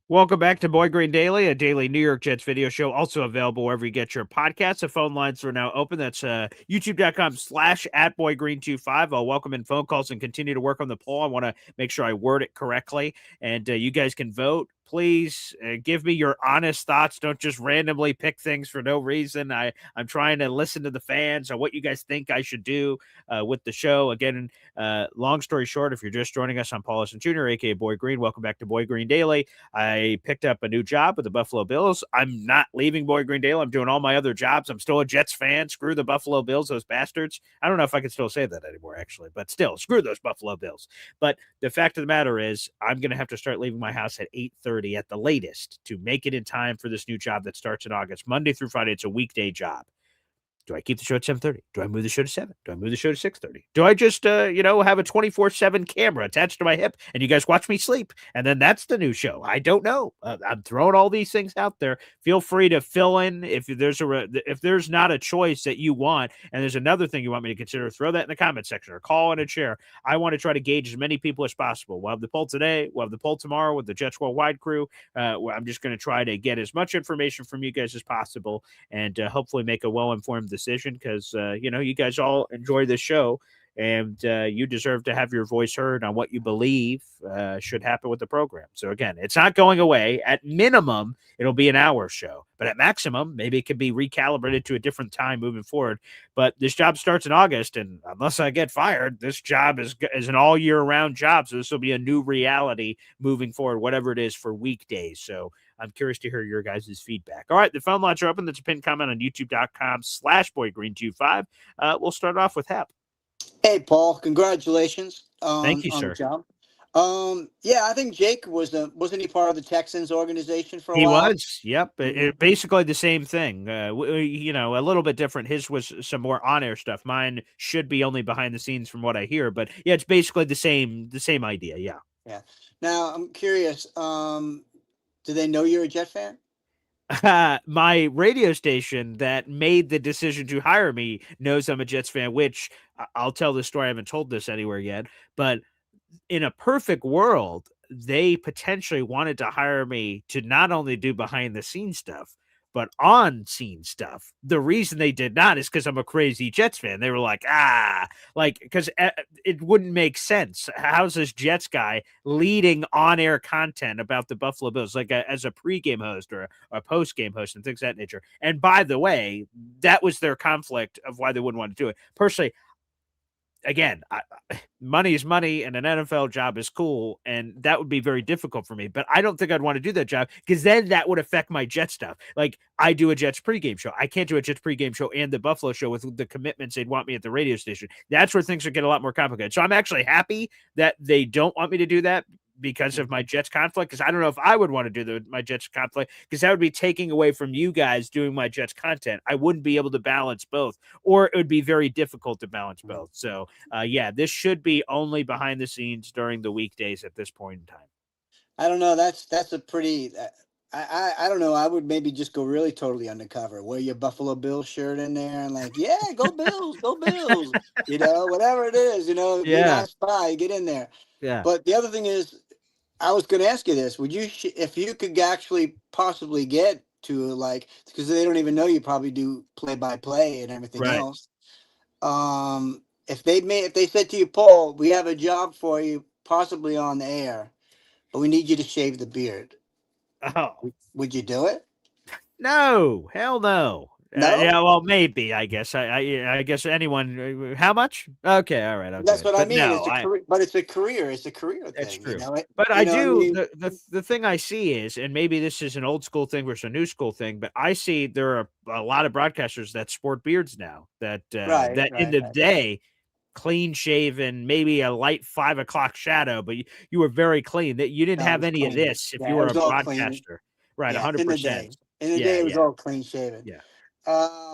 [SPEAKER 1] Welcome back to Boy Green Daily, a daily New York Jets video show, also available wherever you get your podcasts. The phone lines are now open. That's youtube.com/@BoyGreen25. I'll welcome in phone calls and continue to work on the poll. I want to make sure I word it correctly, and you guys can vote. please give me your honest thoughts. Don't just randomly pick things for no reason. I'm trying to listen to the fans on what you guys think I should do with the show. Again, long story short, if you're just joining us, I'm Paul Esden Jr., aka Boy Green. Welcome back to Boy Green Daily. I picked up a new job with the Buffalo Bills. I'm not leaving Boy Green Daily. I'm doing all my other jobs. I'm still a Jets fan. Screw the Buffalo Bills, those bastards. I don't know if I can still say that anymore, actually, but still, screw those Buffalo Bills. But the fact of the matter is, I'm going to have to start leaving my house at 8:30 at the latest to make it in time for this new job that starts in August. Monday through Friday, it's a weekday job. Do I keep the show at 7:30? Do I move the show to 7? Do I move the show to 6:30? Do I just, have a 24/7 camera attached to my hip and you guys watch me sleep? And then that's the new show. I don't know. I'm throwing all these things out there. Feel free to fill in if there's not a choice that you want and there's another thing you want me to consider, throw that in the comment section or call in a chair. I want to try to gauge as many people as possible. We'll have the poll today. We'll have the poll tomorrow with the Jets Worldwide crew. I'm just going to try to get as much information from you guys as possible and hopefully make a well-informed decision because, you guys all enjoy this show and you deserve to have your voice heard on what you believe should happen with the program. So again, it's not going away. At minimum, it'll be an hour show, but at maximum, maybe it could be recalibrated to a different time moving forward. But this job starts in August, and unless I get fired, this job is an all year round job. So this will be a new reality moving forward, whatever it is for weekdays. So I'm curious to hear your guys' feedback. All right, the phone lines are open. That's a pinned comment on youtube.com/boygreen25. We'll start off with Hap.
[SPEAKER 5] Hey, Paul, congratulations
[SPEAKER 1] Thank you,
[SPEAKER 5] on
[SPEAKER 1] sir.
[SPEAKER 5] the job. Yeah, I think Jake wasn't he part of the Texans organization for a
[SPEAKER 1] He
[SPEAKER 5] while?
[SPEAKER 1] was, yep. Basically the same thing. A little bit different. His was some more on-air stuff. Mine should be only behind the scenes from what I hear, but yeah, it's basically the same idea. Yeah.
[SPEAKER 5] Yeah. Now I'm curious. Do they know you're a Jet fan?
[SPEAKER 1] My radio station that made the decision to hire me knows I'm a Jets fan, which I'll tell this story. I haven't told this anywhere yet, but in a perfect world, they potentially wanted to hire me to not only do behind the scenes stuff, but on scene stuff. The reason they did not is because I'm a crazy Jets fan. They were like, because it wouldn't make sense. How's this Jets guy leading on air content about the Buffalo Bills, like as a pregame host or a postgame host and things of that nature? And by the way, that was their conflict of why they wouldn't want to do it. Personally, again, money is money and an NFL job is cool. And that would be very difficult for me, but I don't think I'd want to do that job because then that would affect my Jet stuff. Like I do a Jets pregame show. I can't do a Jets pregame show and the Buffalo show with the commitments they'd want me at the radio station. That's where things would get a lot more complicated. So I'm actually happy that they don't want me to do that because of my Jets conflict, because I don't know if I would want to do my Jets conflict, because that would be taking away from you guys doing my Jets content. I wouldn't be able to balance both, or it would be very difficult to balance both. So, this should be only behind the scenes during the weekdays at this point in time.
[SPEAKER 5] I don't know. That's a pretty. I don't know. I would maybe just go really totally undercover. Wear your Buffalo Bills shirt in there and yeah, go Bills, go Bills. Whatever it is. Be not spy, get in there.
[SPEAKER 1] Yeah.
[SPEAKER 5] But the other thing is, I was going to ask you this: would you, if you could actually possibly get to because they don't even know you probably do play-by-play and everything else. If they said to you, Paul, we have a job for you, possibly on the air, but we need you to shave the beard.
[SPEAKER 1] Oh,
[SPEAKER 5] would you do it?
[SPEAKER 1] No, hell no.
[SPEAKER 5] No?
[SPEAKER 1] Yeah, well, maybe. I guess. I guess anyone. How much? Okay, all right. Okay.
[SPEAKER 5] That's what I mean.
[SPEAKER 1] No,
[SPEAKER 5] it's a career, but it's a career. It's a career thing.
[SPEAKER 1] That's true.
[SPEAKER 5] But
[SPEAKER 1] I do. The thing I see is, and maybe this is an old school thing versus a new school thing, but I see there are a lot of broadcasters that sport beards now. That in the day, clean shaven, maybe a light 5 o'clock shadow, but you were very clean. That you didn't have any of this if you were a broadcaster, right? 100%.
[SPEAKER 5] In the day, it was all clean shaven.
[SPEAKER 1] Yeah.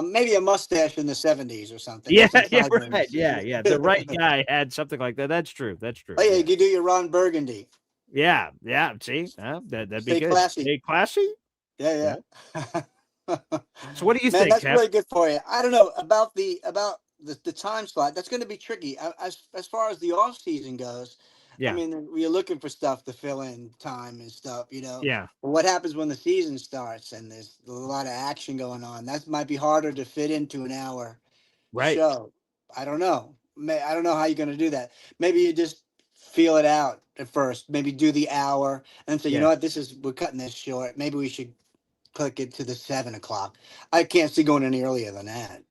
[SPEAKER 5] Maybe a mustache in the 70s or something.
[SPEAKER 1] Yeah, right. Yeah. The right guy had something like that. That's true.
[SPEAKER 5] Oh yeah, you could do your Ron Burgundy.
[SPEAKER 1] Yeah. See, that'd be
[SPEAKER 5] Stay
[SPEAKER 1] good.
[SPEAKER 5] Classy.
[SPEAKER 1] Stay classy.
[SPEAKER 5] Yeah.
[SPEAKER 1] So what do you think?
[SPEAKER 5] That's really good for you. I don't know about the time slot. That's going to be tricky as far as the off season goes.
[SPEAKER 1] Yeah.
[SPEAKER 5] I mean, you're looking for stuff to fill in time and stuff,
[SPEAKER 1] Yeah.
[SPEAKER 5] But what happens when the season starts and there's a lot of action going on? That might be harder to fit into an hour show. I don't know. I don't know how you're going to do that. Maybe you just feel it out at first. Maybe do the hour and say, you know
[SPEAKER 1] Yeah.
[SPEAKER 5] what, we're cutting this short. Maybe we should click it to the 7 o'clock. I can't see going any earlier than that.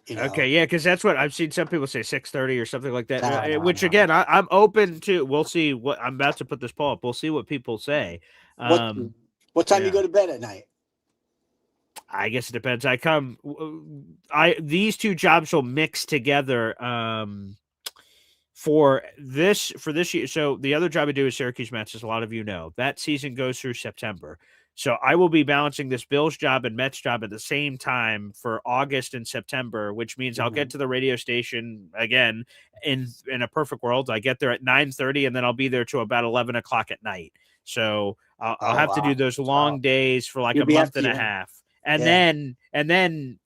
[SPEAKER 5] You
[SPEAKER 1] Okay,
[SPEAKER 5] know,
[SPEAKER 1] yeah, because that's what I've seen some people say 6:30 or something like that.
[SPEAKER 5] no, no,
[SPEAKER 1] Which
[SPEAKER 5] no.
[SPEAKER 1] again, I'm open to. We'll see what I'm about to put this poll up. We'll see what people say.
[SPEAKER 5] What
[SPEAKER 1] Um,
[SPEAKER 5] what time you
[SPEAKER 1] yeah,
[SPEAKER 5] go to bed at night?
[SPEAKER 1] I guess it depends. I these two jobs will mix together. For this year. So the other job I do is Syracuse Mets, as a lot of you know. That season goes through September. So I will be balancing this Bills job and Mets job at the same time for August and September, which means I'll get
[SPEAKER 5] Mhm.
[SPEAKER 1] to the radio station again in a perfect world. I get there at 9:30 and then I'll be there till about 11 o'clock at night. So I'll
[SPEAKER 5] Oh
[SPEAKER 1] have to do
[SPEAKER 5] wow.
[SPEAKER 1] those
[SPEAKER 5] Oh,
[SPEAKER 1] long days for like
[SPEAKER 5] you'll
[SPEAKER 1] a
[SPEAKER 5] be
[SPEAKER 1] month
[SPEAKER 5] empty.
[SPEAKER 1] and a
[SPEAKER 5] Yeah.
[SPEAKER 1] half. And
[SPEAKER 5] Yeah.
[SPEAKER 1] then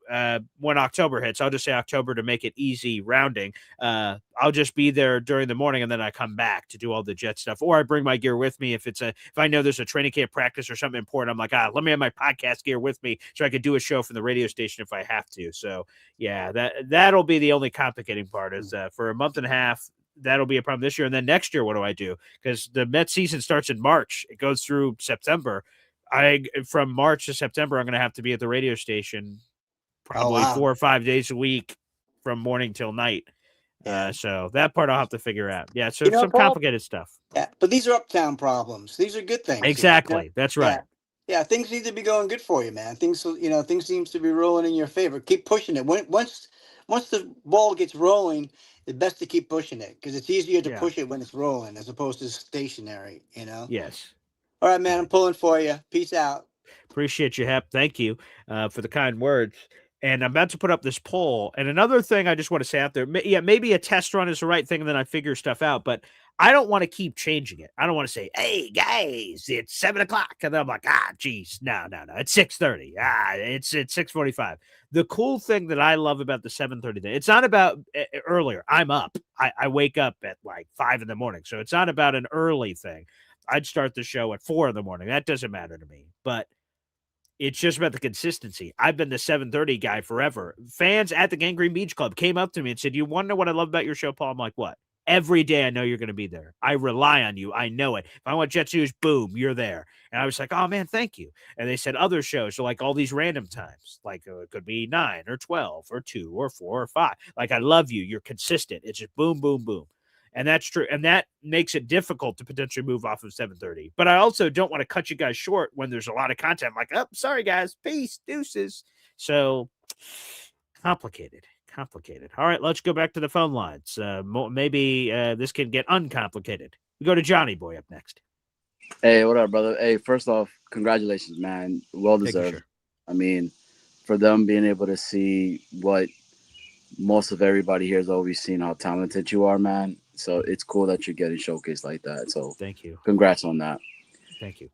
[SPEAKER 1] when October hits, I'll just say October to make it easy rounding. I'll just be there during the morning and then I come back to do all the jet stuff, or I bring my gear with me. If I know there's a training camp practice or something important, I'm like, let me have my podcast gear with me so I could do a show from the radio station if I have to. So yeah, that'll be the only complicating part is for a month and a half. That'll be a problem this year. And then next year, what do I do? Because the Mets season starts in March. It goes through September. From March to September, I'm going to have to be at the radio station
[SPEAKER 5] Oh
[SPEAKER 1] probably
[SPEAKER 5] wow.
[SPEAKER 1] 4 or 5 days a week from morning till night.
[SPEAKER 5] Yeah.
[SPEAKER 1] So that part I'll have to figure out. Yeah, so
[SPEAKER 5] You know,
[SPEAKER 1] some
[SPEAKER 5] Paul.
[SPEAKER 1] complicated stuff.
[SPEAKER 5] Yeah, but these are uptown problems. These are good things. You know?
[SPEAKER 1] Exactly. That's right.
[SPEAKER 5] Yeah. Yeah, things need to be going good for you, man. Things seems to be rolling in your favor. Keep pushing it. Once the ball gets rolling, it's best to keep pushing it because it's easier to
[SPEAKER 1] Yeah.
[SPEAKER 5] push it when it's rolling as opposed to stationary. You know.
[SPEAKER 1] Yes.
[SPEAKER 5] All right, man.
[SPEAKER 1] Right.
[SPEAKER 5] I'm pulling for you. Peace out.
[SPEAKER 1] Appreciate you, Hep. Thank you for the kind words. And I'm about to put up this poll. And another thing I just want to say out there, yeah, maybe a test run is the right thing, and then I figure stuff out. But I don't want to keep changing it. I don't want to say, "Hey guys, it's 7 o'clock," and then I'm like, geez, no, it's 6:30. It's 6:45. The cool thing that I love about the 7:30 thing, it's not about earlier. I'm up. I wake up at like 5 in the morning, so it's not about an early thing. I'd start the show at 4 in the morning. That doesn't matter to me, but it's just about the consistency. I've been the 7:30 guy forever. Fans at the Gang Green Beach Club came up to me and said, "You want to know what I love about your show, Paul?" I'm like, "What?" Every day I know you're going to be there. I rely on you. I know it. If I want Jets news, boom, you're there. And I was like, "Oh man, thank you." And they said other shows are like all these random times, like it could be 9 or 12 or 2 or 4 or 5. Like, I love you. You're consistent. It's just boom, boom, boom. And that's true. And that makes it difficult to potentially move off of 7:30. But I also don't want to cut you guys short when there's a lot of content. I'm like, oh, sorry, guys. Peace. Deuces. So complicated. All right, let's go back to the phone lines. Maybe this can get uncomplicated. We go to Johnny Boy up next.
[SPEAKER 6] Hey, what up, brother? Hey, first off, congratulations, man. Well deserved.
[SPEAKER 1] Sure.
[SPEAKER 6] I mean, for them being able to see what most of everybody here has always seen, how talented you are, man. So it's cool that you're getting showcased like that. So
[SPEAKER 1] Thank you.
[SPEAKER 6] congrats on that.
[SPEAKER 1] Thank you.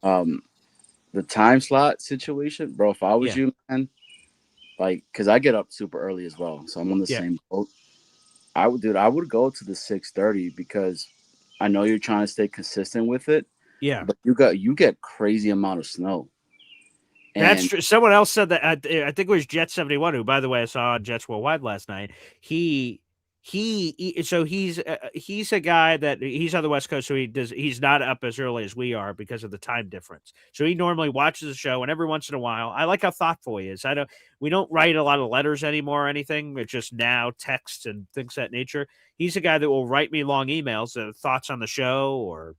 [SPEAKER 6] The time slot situation, bro, if I was
[SPEAKER 1] Yeah.
[SPEAKER 6] you, man, like, because I get up super early as well. So I'm on the
[SPEAKER 1] Yeah.
[SPEAKER 6] same boat. I would go to the 6:30 because I know you're trying to stay consistent with it.
[SPEAKER 1] Yeah.
[SPEAKER 6] But you get crazy amount of snow.
[SPEAKER 1] That's
[SPEAKER 6] And
[SPEAKER 1] true. Someone else said that. I think it was Jet 71, who, by the way, I saw on Jets Worldwide last night. So he's a guy that he's on the West Coast, so he's not up as early as we are because of the time difference. So he normally watches the show, and every once in a while, I like how thoughtful he is. We don't write a lot of letters anymore or anything. It's just now texts and things of that nature. He's a guy that will write me long emails, thoughts on the show or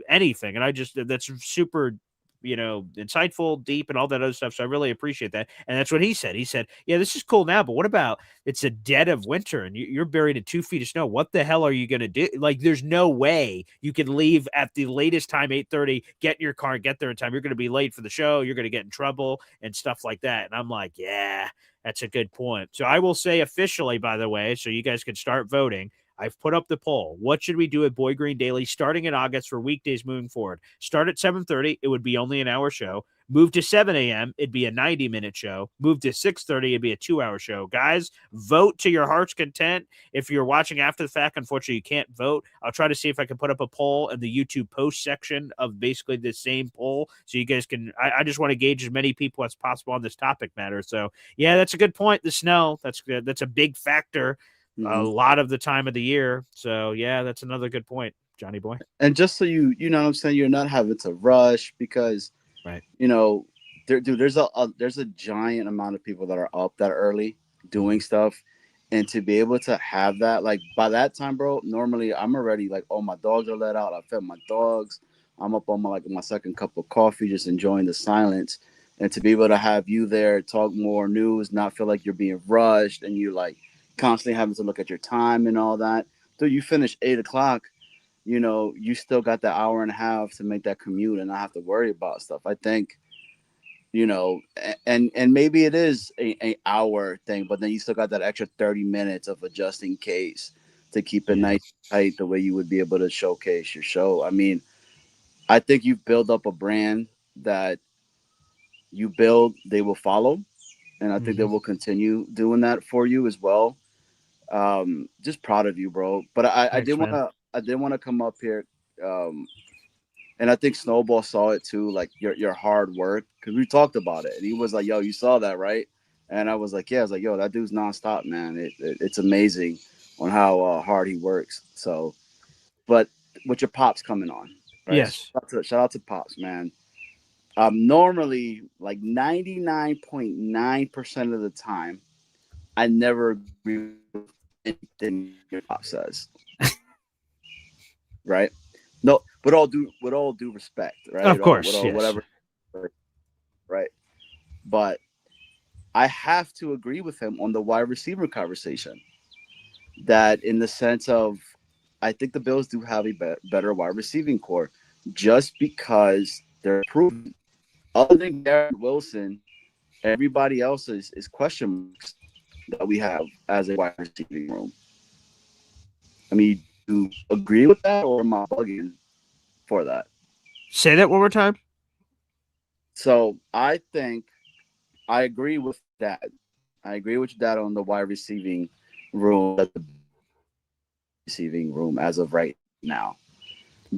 [SPEAKER 1] anything, and that's super, insightful, deep, and all that other stuff. So I really appreciate that. And that's what he said. He said, "Yeah, this is cool now, but what about it's a dead of winter and you're buried in 2 feet of snow? What the hell are you going to do? Like, there's no way you can leave at the latest time, 8:30, get in your car, get there in time. You're going to be late for the show. You're going to get in trouble and stuff like that." And I'm like, yeah, that's a good point. So I will say officially, by the way, so you guys can start voting, I've put up the poll. What should we do at Boy Green Daily starting in August for weekdays moving forward? Start at 7:30. It would be only an hour show. Move to 7 a.m. It'd be a 90-minute show. Move to 6:30. It'd be a 2-hour show. Guys, vote to your heart's content. If you're watching after the fact, unfortunately, you can't vote. I'll try to see if I can put up a poll in the YouTube post section of basically the same poll so you guys can. I just want to gauge as many people as possible on this topic matter. So, yeah, that's a good point. The snow, that's a big factor. A lot of the time of the year. So, yeah, that's another good point. Johnny boy.
[SPEAKER 6] And just so you know what I'm saying, you're not having to rush because
[SPEAKER 1] Right.
[SPEAKER 6] there's a giant amount of people that are up that early doing stuff, and to be able to have that, like by that time, bro, normally I'm already like, oh, my dogs are let out, I fed my dogs, I'm up on my second cup of coffee, just enjoying the silence. And to be able to have you there, talk more news, not feel like you're being rushed and you're like constantly having to look at your time and all that. Dude, you finish 8 o'clock, you still got that hour and a half to make that commute and not have to worry about stuff. I think, and maybe it is a hour thing, but then you still got that extra 30 minutes of adjusting case to keep it nice and tight the way you would be able to showcase your show. I mean, I think you've built up a brand that you build, they will follow. And I think they will continue doing that for you as well. Just proud of you, bro. But
[SPEAKER 1] Thanks, man.
[SPEAKER 6] I did want to come up here. Um, and I think Snowball saw it too, like your hard work, because we talked about it, and he was like, "Yo, you saw that, right?" And I was like, "Yeah." I was like, "Yo, that dude's nonstop, man. It's amazing on how hard he works." So, but with your pops coming on, right?
[SPEAKER 1] Yes.
[SPEAKER 6] Shout out to pops, man. Normally, like 99.9% of the time, I never agree with anything your pop says, right? No, with all due respect, right?
[SPEAKER 1] Of
[SPEAKER 6] With
[SPEAKER 1] course.
[SPEAKER 6] all
[SPEAKER 1] Yes.
[SPEAKER 6] whatever, right? But I have to agree with him on the wide receiver conversation. That in the sense of, I think the Bills do have a better wide receiving core, just because they're proven. Other than Garrett Wilson, everybody else is question marks that we have as a wide receiving room. I mean, do you agree with that, or am I bugging for that?
[SPEAKER 1] Say that one more time.
[SPEAKER 6] So I think I agree with that. I agree with that on the wide receiving room, that the receiving room as of right now,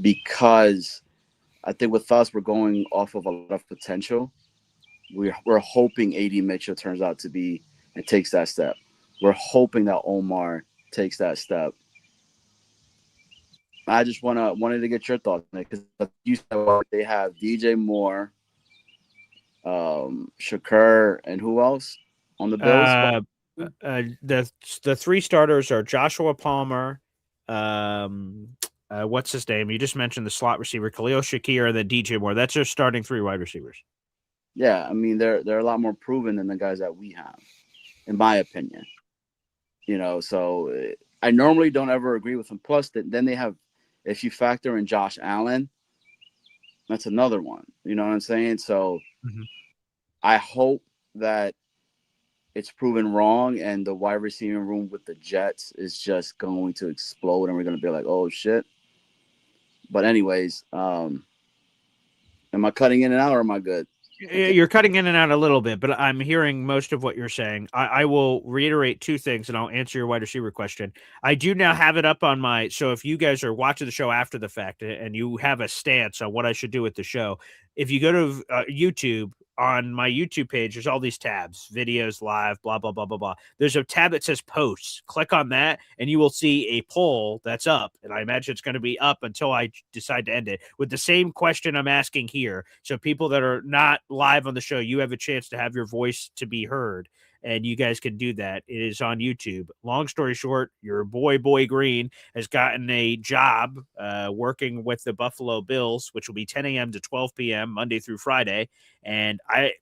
[SPEAKER 6] because I think with us we're going off of a lot of potential. We're hoping AD Mitchell turns out to be and takes that step. We're hoping that Omar takes that step. I just wanted to get your thoughts on it, because you said they have DJ Moore, Shakur, and who else on the Bills?
[SPEAKER 1] The three starters are Joshua Palmer. What's his name? You just mentioned the slot receiver, Khalil Shakir, and then DJ Moore. That's your starting three wide receivers.
[SPEAKER 6] Yeah, I mean they're a lot more proven than the guys that we have, in my opinion. So I normally don't ever agree with them. Plus, then they have, if you factor in Josh Allen, that's another one. You know what I'm saying? So I hope that it's proven wrong, and the wide receiving room with the Jets is just going to explode, and we're going to be like, oh shit. But anyways, am I cutting in and out, or am I good?
[SPEAKER 1] You're cutting in and out a little bit, but I'm hearing most of what you're saying. I will reiterate two things, and I'll answer your wide receiver question. I do now have it up on my. So if you guys are watching the show after the fact and you have a stance on what I should do with the show, if you go to YouTube, on my YouTube page, there's all these tabs, videos, live, blah, blah, blah, blah, blah. There's a tab that says posts. Click on that, and you will see a poll that's up. And I imagine it's going to be up until I decide to end it with the same question I'm asking here. So people that are not live on the show, you have a chance to have your voice to be heard. And you guys can do that. It is on YouTube. Long story short, your boy Green has gotten a job working with the Buffalo Bills, which will be 10 a.m. to 12 p.m. Monday through Friday. And I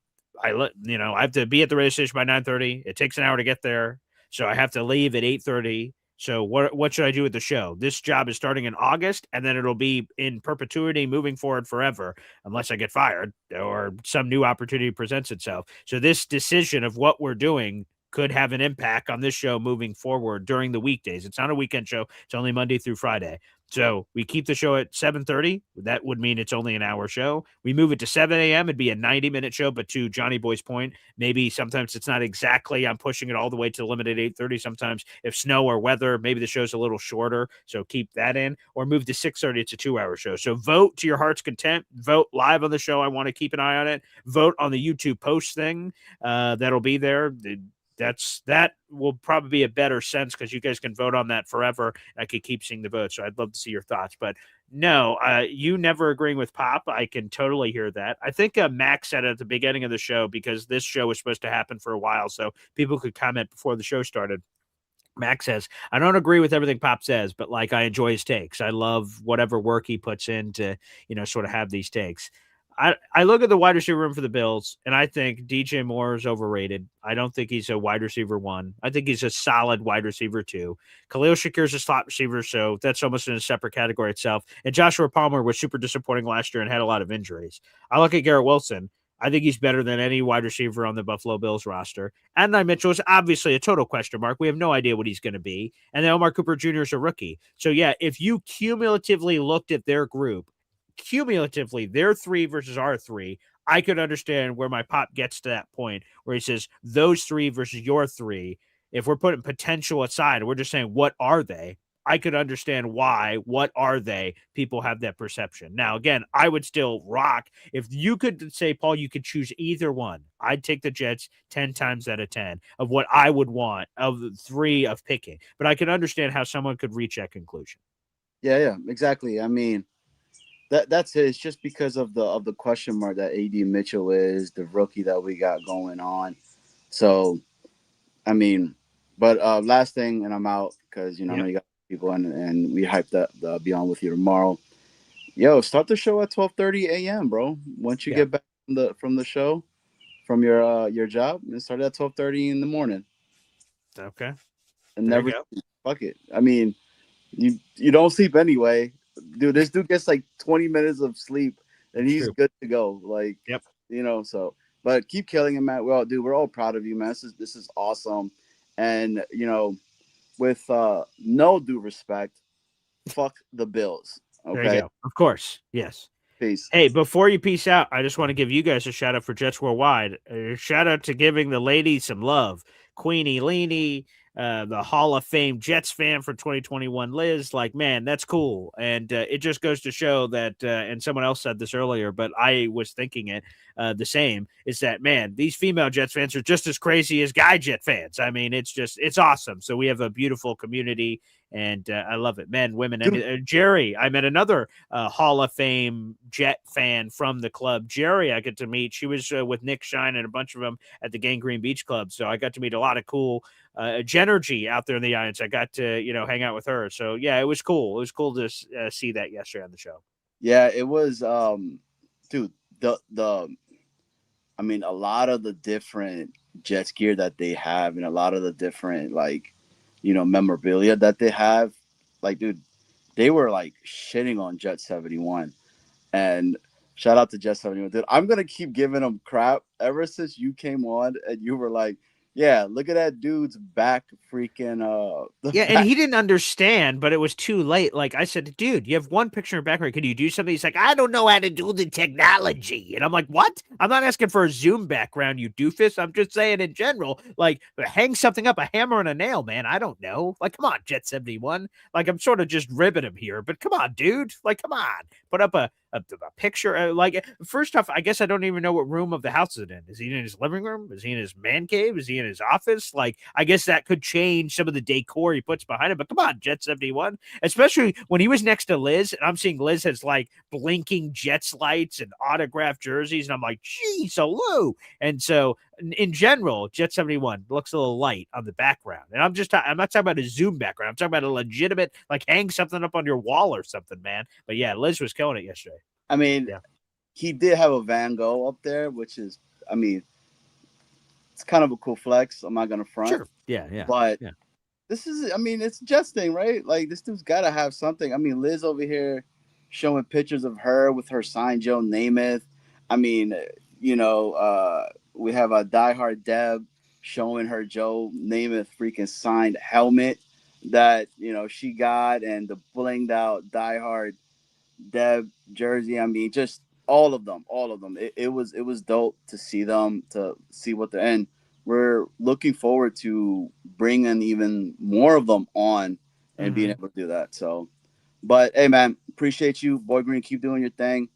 [SPEAKER 1] have to be at the radio station by 9:30. It takes an hour to get there, so I have to leave at 8:30. So what should I do with the show? This job is starting in August, and then it'll be in perpetuity moving forward forever, unless I get fired or some new opportunity presents itself. So this decision of what we're doing could have an impact on this show moving forward during the weekdays. It's not a weekend show. It's only Monday through Friday. So we keep the show at 7:30. That would mean it's only an hour show. We move it to 7 a.m. It'd be a 90-minute show, but to Johnny Boy's point, maybe sometimes it's not exactly, I'm pushing it all the way to the limit at 8:30. Sometimes if snow or weather, maybe the show's a little shorter. So keep that in, or move to 6:30. It's a 2-hour show. So vote to your heart's content. Vote live on the show. I want to keep an eye on it. Vote on the YouTube post thing that'll be there. that will probably be a better sense because you guys can vote on that forever. I could keep seeing the vote, so I'd love to see your thoughts. But no, you never agreeing with Pop. I can totally hear that. I think Max said it at the beginning of the show because this show was supposed to happen for a while, so people could comment before the show started. Max says, I don't agree with everything Pop says, but like I enjoy his takes. I love whatever work he puts in to, sort of have these takes. I look at the wide receiver room for the Bills, and I think DJ Moore is overrated. I don't think he's a wide receiver 1. I think he's a solid wide receiver 2. Khalil Shakir's a slot receiver, so that's almost in a separate category itself. And Joshua Palmer was super disappointing last year and had a lot of injuries. I look at Garrett Wilson. I think he's better than any wide receiver on the Buffalo Bills roster. Adonai Mitchell is obviously a total question mark. We have no idea what he's going to be. And then Omar Cooper Jr. is a rookie. So, yeah, if you cumulatively looked at their group, their 3 versus our 3, I could understand where my Pop gets to that point where he says those 3 versus your 3. If we're putting potential aside, we're just saying, what are they? I could understand why, what are they, people have that perception. Now, again, I would still rock. If you could say, Paul, you could choose either one, I'd take the Jets 10 times out of 10 of what I would want of the 3 of picking. But I can understand how someone could reach that conclusion.
[SPEAKER 6] Yeah, exactly. I mean, that's it. It's just because of the question mark that AD Mitchell is, the rookie that we got going on. So, I mean, but last thing, and I'm out because, I know you got people and we hyped up be on with you tomorrow. Yo, start the show at 12:30 a.m., bro. Once you get back from the show, from your job, and start at 12:30 in the morning.
[SPEAKER 1] Okay.
[SPEAKER 6] And never fuck it. I mean, you don't sleep anyway. Dude, this dude gets like 20 minutes of sleep and he's good to go. Like, so but keep killing him, Matt. Well, dude, we're all proud of you, man. This is awesome. And with no due respect, fuck the Bills. Okay.
[SPEAKER 1] There you go. Of course. Yes.
[SPEAKER 6] Peace.
[SPEAKER 1] Hey, before you peace out, I just want to give you guys a shout out for Jets Worldwide. A shout out to giving the ladies some love. Queenie Leanie, the Hall of Fame Jets fan for 2021, Liz. Like, man, that's cool. And it just goes to show that, and someone else said this earlier, but I was thinking it the same, is that, man, these female Jets fans are just as crazy as guy Jet fans. I mean, it's awesome. So we have a beautiful community. And I love it. Men, women. And Jerry, I met another Hall of Fame Jet fan from the club. Jerry, I get to meet. She was with Nick Shine and a bunch of them at the Gangrene Beach Club. So I got to meet a lot of cool Genergy out there in the audience. I got to, hang out with her. So, yeah, it was cool. It was cool to see that yesterday on the show.
[SPEAKER 6] Yeah, it was, dude, I mean, a lot of the different Jets gear that they have and a lot of the different, like, memorabilia that they have, like, dude, they were like shitting on Jet 71. And shout out to Jet 71. Dude, I'm gonna keep giving them crap ever since you came on and you were like, yeah, look at that dude's back freaking
[SPEAKER 1] and he didn't understand, but it was too late. Like I said, dude, you have one picture in background. Can you do something? He's like, I don't know how to do the technology. And I'm like, what? I'm not asking for a Zoom background, you doofus. I'm just saying in general, like, hang something up, a hammer and a nail, man. I don't know. Like, come on, Jet 71. Like, I'm sort of just ribbing him here, but come on, dude. Like, come on. Put up a picture. Like, first off, I guess I don't even know what room of the house is it in. Is he in his living room? Is he in his man cave? Is he in his office? Like, I guess that could change some of the decor he puts behind it. But come on, Jet 71, especially when he was next to Liz, and I'm seeing Liz has like blinking Jets lights and autographed jerseys, and I'm like, geez, hello. And so in general, Jet 71 looks a little light on the background. And I'm not talking about a Zoom background. I'm talking about a legitimate, like, hang something up on your wall or something, man. But yeah, Liz was killing it yesterday.
[SPEAKER 6] I mean, he did have a Van Gogh up there, which is, I mean, it's kind of a cool flex. I'm not going to front.
[SPEAKER 1] Sure. Yeah.
[SPEAKER 6] But this is, I mean, it's a Jets thing, right? Like, this dude's got to have something. I mean, Liz over here showing pictures of her with her signed Joe Namath. I mean, we have a diehard Deb showing her Joe Namath freaking signed helmet that, she got, and the blinged out diehard Deb jersey. I mean, just all of them. It was dope to see them, to see what they're in. We're looking forward to bringing even more of them on and being able to do that. So, but hey, man, appreciate you, Boy Green. Keep doing your thing.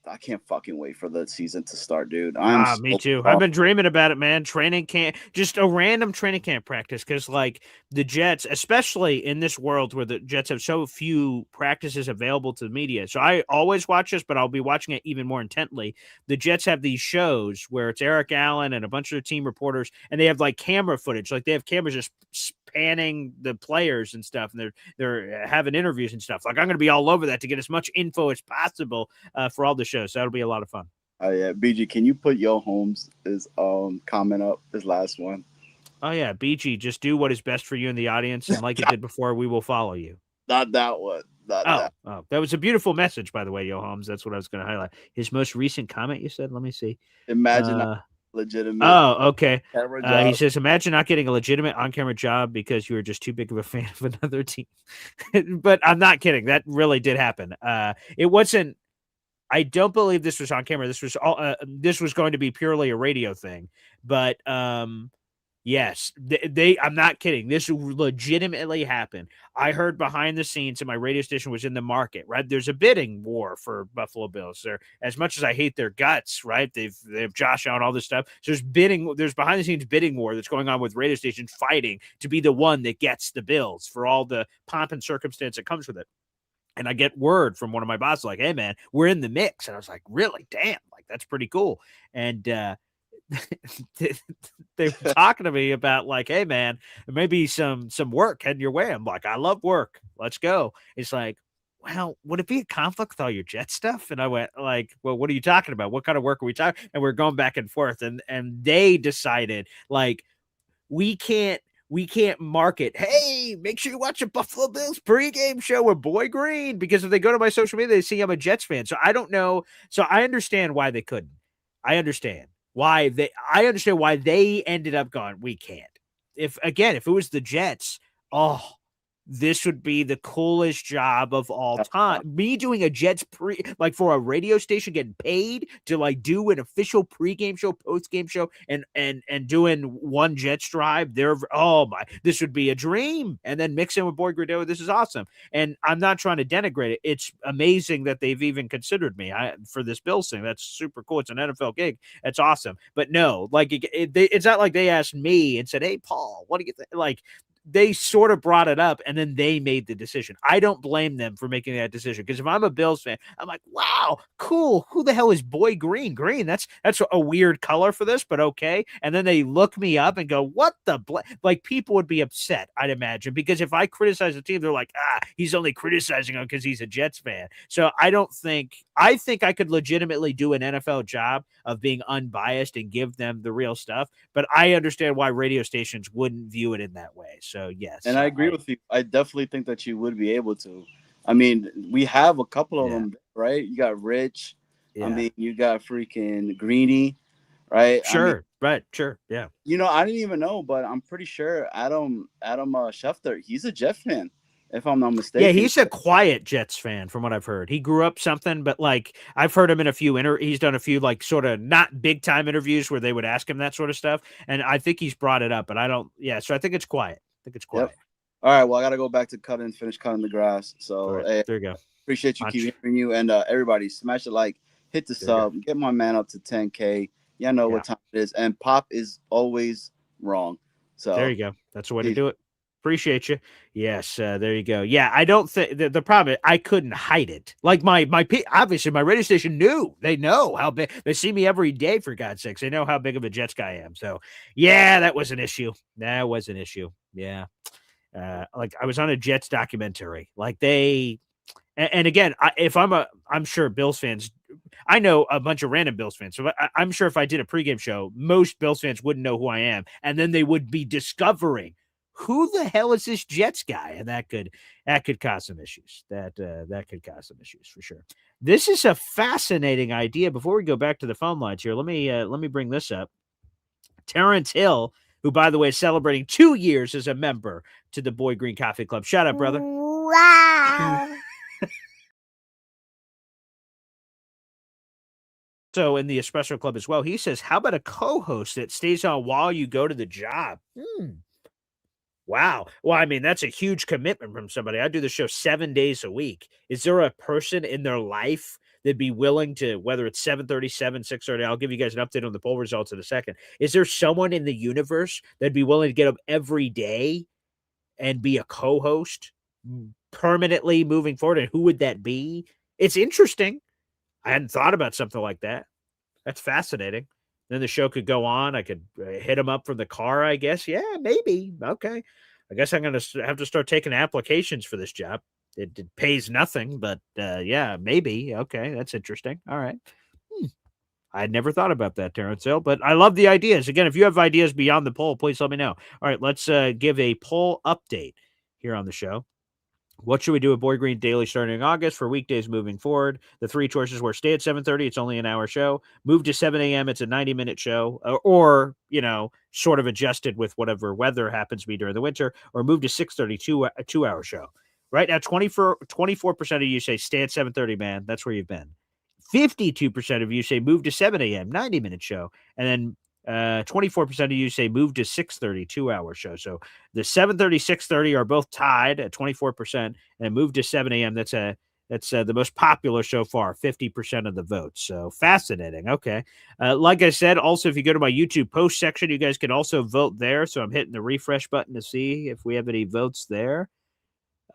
[SPEAKER 6] I can't fucking wait for the season to start, dude.
[SPEAKER 1] Me too. I've been dreaming about it, man. Training camp, just a random training camp practice, because like the Jets, especially in this world where the Jets have so few practices available to the media. So I always watch this, but I'll be watching it even more intently. The Jets have these shows where it's Eric Allen and a bunch of the team reporters, and they have like camera footage, like they have cameras just spanning the players and stuff, and they're having interviews and stuff. Like I'm going to be all over that to get as much info as possible for all the shows. So that'll be a lot of fun.
[SPEAKER 6] Oh yeah, BG, can you put Yo Holmes' comment up, his last one?
[SPEAKER 1] Oh yeah, BG, just do what is best for you in the audience, and like it did before, we will follow you.
[SPEAKER 6] Not that one. Not that.
[SPEAKER 1] That was a beautiful message, by the way, Yo Holmes. That's what I was going to highlight. His most recent comment, you said. Let me see.
[SPEAKER 6] Imagine legitimate.
[SPEAKER 1] Oh, okay.
[SPEAKER 6] He
[SPEAKER 1] says, imagine not getting a legitimate on-camera job because you were just too big of a fan of another team. But I'm not kidding. That really did happen. It wasn't. I don't believe this was on camera. This was this was going to be purely a radio thing. But yes, I'm not kidding. This legitimately happened. I heard behind the scenes, and my radio station was in the market, right? There's a bidding war for Buffalo Bills. There, as much as I hate their guts, right? They have Josh Allen, all this stuff. So there's behind the scenes bidding war that's going on with radio stations fighting to be the one that gets the Bills for all the pomp and circumstance that comes with it. And I get word from one of my bosses like, hey, man, we're in the mix. And I was like, really? Damn, like, that's pretty cool. And they were talking to me about like, hey, man, there may be some work heading your way. I'm like, I love work. Let's go. It's like, well, would it be a conflict with all your jet stuff? And I went like, well, what are you talking about? What kind of work are we talking? And we're going back and forth. And they decided like, we can't market, hey, make sure you watch a Buffalo Bills pregame show with Boy Green, because if they go to my social media, they see I'm a Jets fan. So I don't know. So I understand why they couldn't. I understand why they ended up going, we can't. If it was the Jets, this would be the coolest job of all time. Me doing a Jets for a radio station, getting paid to like do an official pregame show, postgame show, and doing one Jets drive. This would be a dream. And then mix in with Boy Green. This is awesome. And I'm not trying to denigrate it. It's amazing that they've even considered me for this Bills thing. That's super cool. It's an NFL gig. That's awesome. But no, like it's not like they asked me and said, hey, Paul, what do you think? Like, they sort of brought it up and then they made the decision. I don't blame them for making that decision, because if I'm a Bills fan, I'm like, wow, cool. Who the hell is Boy Green? Green, that's a weird color for this, but okay. And then they look me up and go, what the like, people would be upset, I'd imagine, because if I criticize the team, they're like, he's only criticizing him because he's a Jets fan. So I think I could legitimately do an NFL job of being unbiased and give them the real stuff, but I understand why radio stations wouldn't view it in that way. So yes.
[SPEAKER 6] And I agree with you. I definitely think that you would be able to. I mean, we have a couple of them, right? You got Rich. Yeah. I mean, you got freaking Greeny, right?
[SPEAKER 1] Sure.
[SPEAKER 6] I mean,
[SPEAKER 1] right. Sure. Yeah.
[SPEAKER 6] You know, I didn't even know, but I'm pretty sure Adam Schefter, he's a Jet fan, if I'm not mistaken.
[SPEAKER 1] Yeah, he's a quiet Jets fan from what I've heard. He grew up something, but like I've heard him in a few he's done a few like sort of not big time interviews where they would ask him that sort of stuff. And I think he's brought it up, but so I think it's quiet. Yep.
[SPEAKER 6] All right, well, I got to go back to finish cutting the grass. So
[SPEAKER 1] right,
[SPEAKER 6] hey,
[SPEAKER 1] there you go.
[SPEAKER 6] Appreciate you keeping hearing you. And everybody, smash the like, hit the sub, get my man up to 10K. Y'all know what time it is. And Pop is always wrong. So
[SPEAKER 1] there you go. That's the way to do it. Appreciate you. Yes, there you go. Yeah, I don't think the problem is I couldn't hide it. Like obviously my radio station knew. They know how big. They see me every day, for God's sakes. They know how big of a Jets guy I am. So yeah, that was an issue. Yeah. Like I was on a Jets documentary. Like and again, I'm sure Bills fans. I know a bunch of random Bills fans, so I'm sure if I did a pregame show, most Bills fans wouldn't know who I am, and then they would be discovering who the hell is this Jets guy, and that could cause some issues. That could cause some issues for sure. This is a fascinating idea. Before we go back to the phone lines here, let me bring this up. Terrence Hill, who, by the way, is celebrating 2 years as a member to the Boy Green Coffee Club. Shout out, brother.
[SPEAKER 4] Wow.
[SPEAKER 1] So in the Espresso Club as well, he says, how about a co-host that stays on while you go to the job? Wow. Well, I mean, that's a huge commitment from somebody. I do the show 7 days a week. Is there a person in their life that'd be willing to, whether it's 7:37, 6:30, I'll give you guys an update on the poll results in a second. Is there someone in the universe that'd be willing to get up every day and be a co-host permanently moving forward? And who would that be? It's interesting. I hadn't thought about something like that. That's fascinating. Then the show could go on. I could hit him up from the car, I guess. Yeah, maybe. Okay. I guess I'm going to have to start taking applications for this job. It pays nothing, but yeah, maybe. Okay, that's interesting. All right. I had never thought about that, Terrence Hill, but I love the ideas. Again, if you have ideas beyond the poll, please let me know. All right, let's give a poll update here on the show. What should we do with Boy Green Daily starting in August for weekdays moving forward? The three choices were stay at 7:30. It's only an hour show. Move to 7 a.m. It's a 90-minute show. Or, sort of adjusted with whatever weather happens to be during the winter. Or move to 6:30, a 2-hour show. Right now, 24% of you say stay at 7:30, man. That's where you've been. 52% of you say move to 7 a.m., 90-minute show. And then 24% of you say move to 6:30, 2-hour show. So the 7:30, 6:30 are both tied at 24%, and move to 7 a.m. That's the most popular so far, 50% of the votes. So fascinating. Okay. Like I said, also, if you go to my YouTube post section, you guys can also vote there. So I'm hitting the refresh button to see if we have any votes there.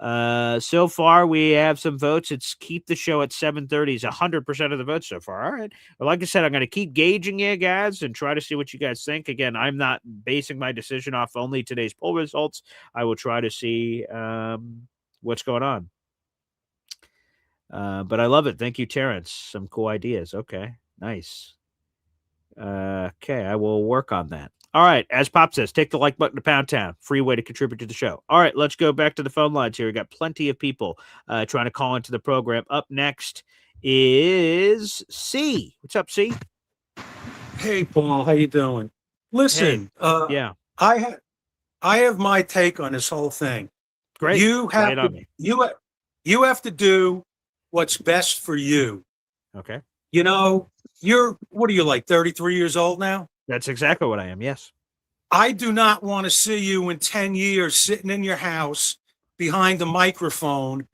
[SPEAKER 1] So far we have some votes. It's keep the show at 7:30 is 100% of the votes so far. All right. Well, like I said, I'm going to keep gauging you guys and try to see what you guys think. Again, I'm not basing my decision off only today's poll results. I will try to see what's going on. But I love it. Thank you, Terrence. Some cool ideas. Okay. Nice. Okay. I will work on that. All right, as Pop says, take the like button to Pound Town. Free way to contribute to the show. All right, let's go back to the phone lines here. We got plenty of people trying to call into the program. Up next is C. What's up, C?
[SPEAKER 7] Hey, Paul, how you doing? Listen,
[SPEAKER 1] yeah,
[SPEAKER 7] I have my take on this whole thing.
[SPEAKER 1] Great.
[SPEAKER 7] You have to do what's best for you.
[SPEAKER 1] Okay.
[SPEAKER 7] What are you, like 33 years old now?
[SPEAKER 1] That's exactly what I am, yes.
[SPEAKER 7] I do not want to see you in 10 years sitting in your house behind a microphone.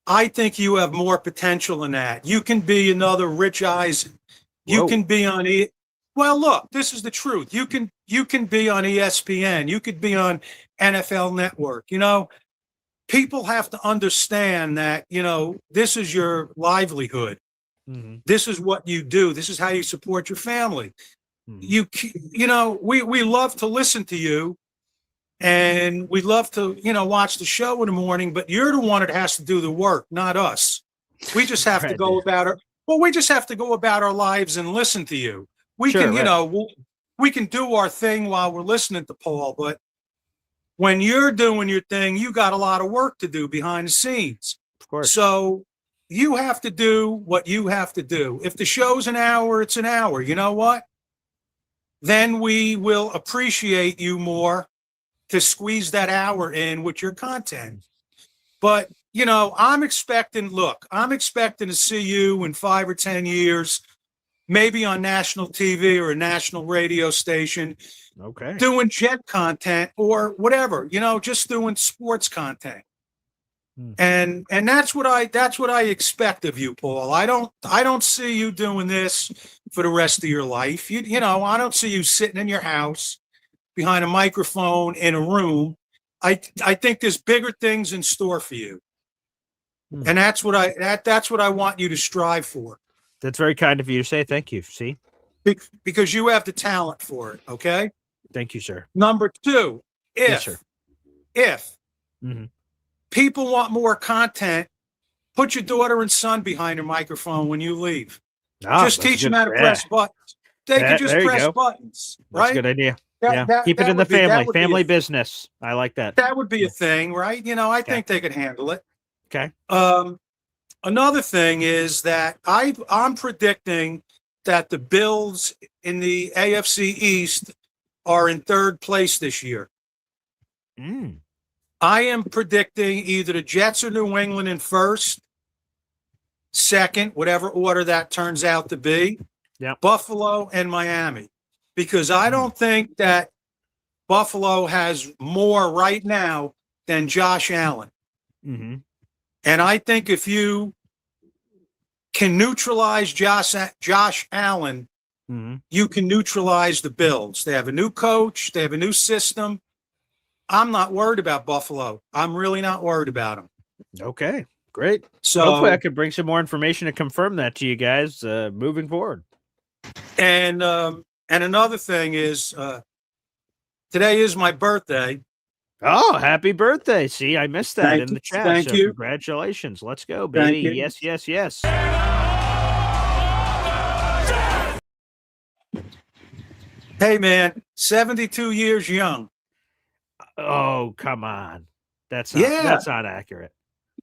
[SPEAKER 7] I think you have more potential than that. You can be another Rich Eisen. You can be on Well, look, this is the truth. You can be on ESPN. You could be on NFL Network. People have to understand that, this is your livelihood.
[SPEAKER 1] Mm-hmm.
[SPEAKER 7] This is what you do. This is how you support your family. We love to listen to you, and we love to, watch the show in the morning, but you're the one that has to do the work, not us. We just have to go about our lives and listen to you. We can do our thing while we're listening to Paul, but when you're doing your thing, you got a lot of work to do behind the scenes.
[SPEAKER 1] Of course.
[SPEAKER 7] So you have to do what you have to do. If the show's an hour, it's an hour. You know what? Then we will appreciate you more to squeeze that hour in with your content. But, I'm expecting to see you in 5 or 10 years, maybe on national TV or a national radio station, doing Jet content or whatever, just doing sports content. And that's what I expect of you, Paul. I don't see you doing this for the rest of your life. I don't see you sitting in your house behind a microphone in a room. I think there's bigger things in store for you. And that's what I want you to strive for.
[SPEAKER 1] That's very kind of you to say. Thank you. See?
[SPEAKER 7] Because you have the talent for it, okay?
[SPEAKER 1] Thank you, sir.
[SPEAKER 7] Number 2,
[SPEAKER 1] yes, sir.
[SPEAKER 7] If people want more content, put your daughter and son behind a microphone when you leave. Just teach them how to press buttons. They can just press buttons, right?
[SPEAKER 1] That's a good idea. Keep it in the family business. I like that.
[SPEAKER 7] That would be a thing, right? I think they could handle it.
[SPEAKER 1] Okay.
[SPEAKER 7] Another thing is that I'm predicting that the Bills in the AFC East are in 3rd place this year. I am predicting either the Jets or New England in 1st, 2nd, whatever order that turns out to be. Buffalo and Miami. Because I don't think that Buffalo has more right now than Josh Allen. And I think if you can neutralize Josh Allen, you can neutralize the Bills. They have a new coach. They have a new system. I'm not worried about Buffalo. I'm really not worried about them.
[SPEAKER 1] Okay, great.
[SPEAKER 7] So
[SPEAKER 1] hopefully I could bring some more information to confirm that to you guys moving forward.
[SPEAKER 7] And another thing is today is my birthday.
[SPEAKER 1] Oh, happy birthday. See, I missed that
[SPEAKER 7] Thank
[SPEAKER 1] in
[SPEAKER 7] you.
[SPEAKER 1] the chat.
[SPEAKER 7] Thank
[SPEAKER 1] so
[SPEAKER 7] you.
[SPEAKER 1] Congratulations. Let's go, baby.
[SPEAKER 7] Thank you.
[SPEAKER 1] Yes, yes, yes.
[SPEAKER 7] Hey, man, 72 years young.
[SPEAKER 1] Oh, come on. That's not accurate.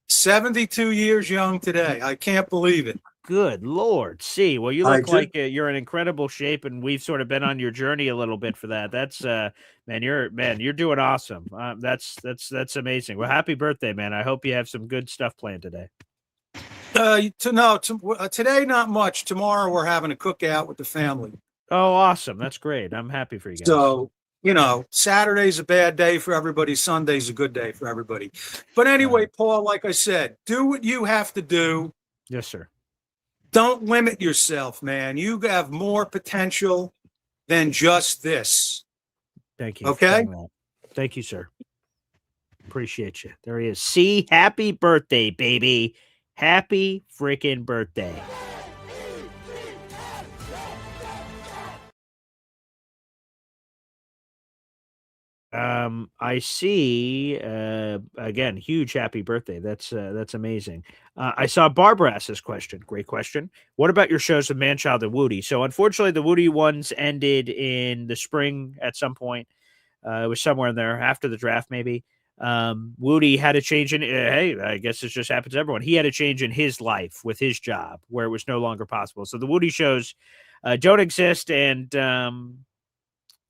[SPEAKER 7] 72 years young today. I can't believe it.
[SPEAKER 1] Good Lord. See, well, you
[SPEAKER 7] I
[SPEAKER 1] look
[SPEAKER 7] do.
[SPEAKER 1] like you're in incredible shape, and we've sort of been on your journey a little bit for that. That's you're doing awesome. That's amazing. Well, happy birthday, man. I hope you have some good stuff planned today.
[SPEAKER 7] Today, not much. Tomorrow, we're having a cookout with the family.
[SPEAKER 1] Oh, awesome. That's great. I'm happy for you guys.
[SPEAKER 7] So, Saturday's a bad day for everybody. Sunday's a good day for everybody. But anyway, Paul, like I said, do what you have to do.
[SPEAKER 1] Yes, sir.
[SPEAKER 7] Don't limit yourself, man. You have more potential than just this.
[SPEAKER 1] Thank you.
[SPEAKER 7] Okay?
[SPEAKER 1] Thank you, sir. Appreciate you. There he is. See, happy birthday, baby. Happy freaking birthday. I see, again, huge happy birthday. That's amazing. I saw Barbara ask this question. Great question. What about your shows of Manchild and Woody? So unfortunately, the Woody ones ended in the spring at some point. It was somewhere in there after the draft, maybe. Woody had a change in, hey, I guess this just happens to everyone. He had a change in his life with his job where it was no longer possible. So the Woody shows don't exist. And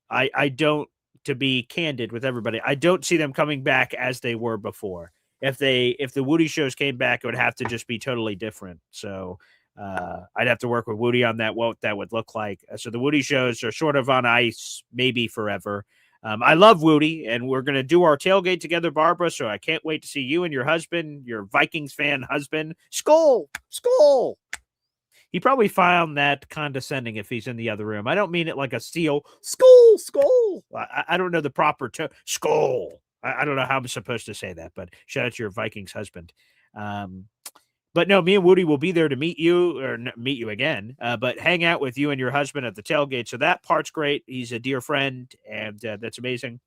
[SPEAKER 1] I don't, to be candid with everybody, I don't see them coming back as they were before. If the Woody shows came back, it would have to just be totally different. So I'd have to work with Woody on that, what that would look like. So the Woody shows are sort of on ice, maybe forever. I love Woody, and we're going to do our tailgate together, Barbara. So I can't wait to see you and your husband, your Vikings fan husband. Skull. He probably found that condescending if he's in the other room. I don't mean it like a steal. Skull. I don't know the proper term. Skull. I don't know how I'm supposed to say that, but shout out to your Vikings husband. But no, me and Woody will be there to meet you again, but hang out with you and your husband at the tailgate. So that part's great. He's a dear friend, and that's amazing.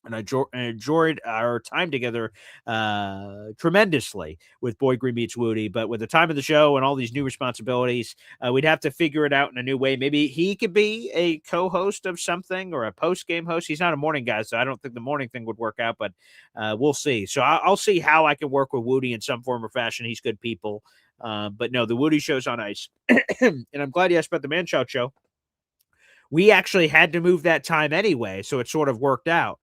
[SPEAKER 1] And I enjoyed our time together tremendously with Boy Green Meets Woody. But with the time of the show and all these new responsibilities, we'd have to figure it out in a new way. Maybe he could be a co-host of something or a post-game host. He's not a morning guy, so I don't think the morning thing would work out, but we'll see. So I'll see how I can work with Woody in some form or fashion. He's good people. But no, the Woody show's on ice. And I'm glad you asked about the Man-Child show. We actually had to move that time anyway, so it sort of worked out.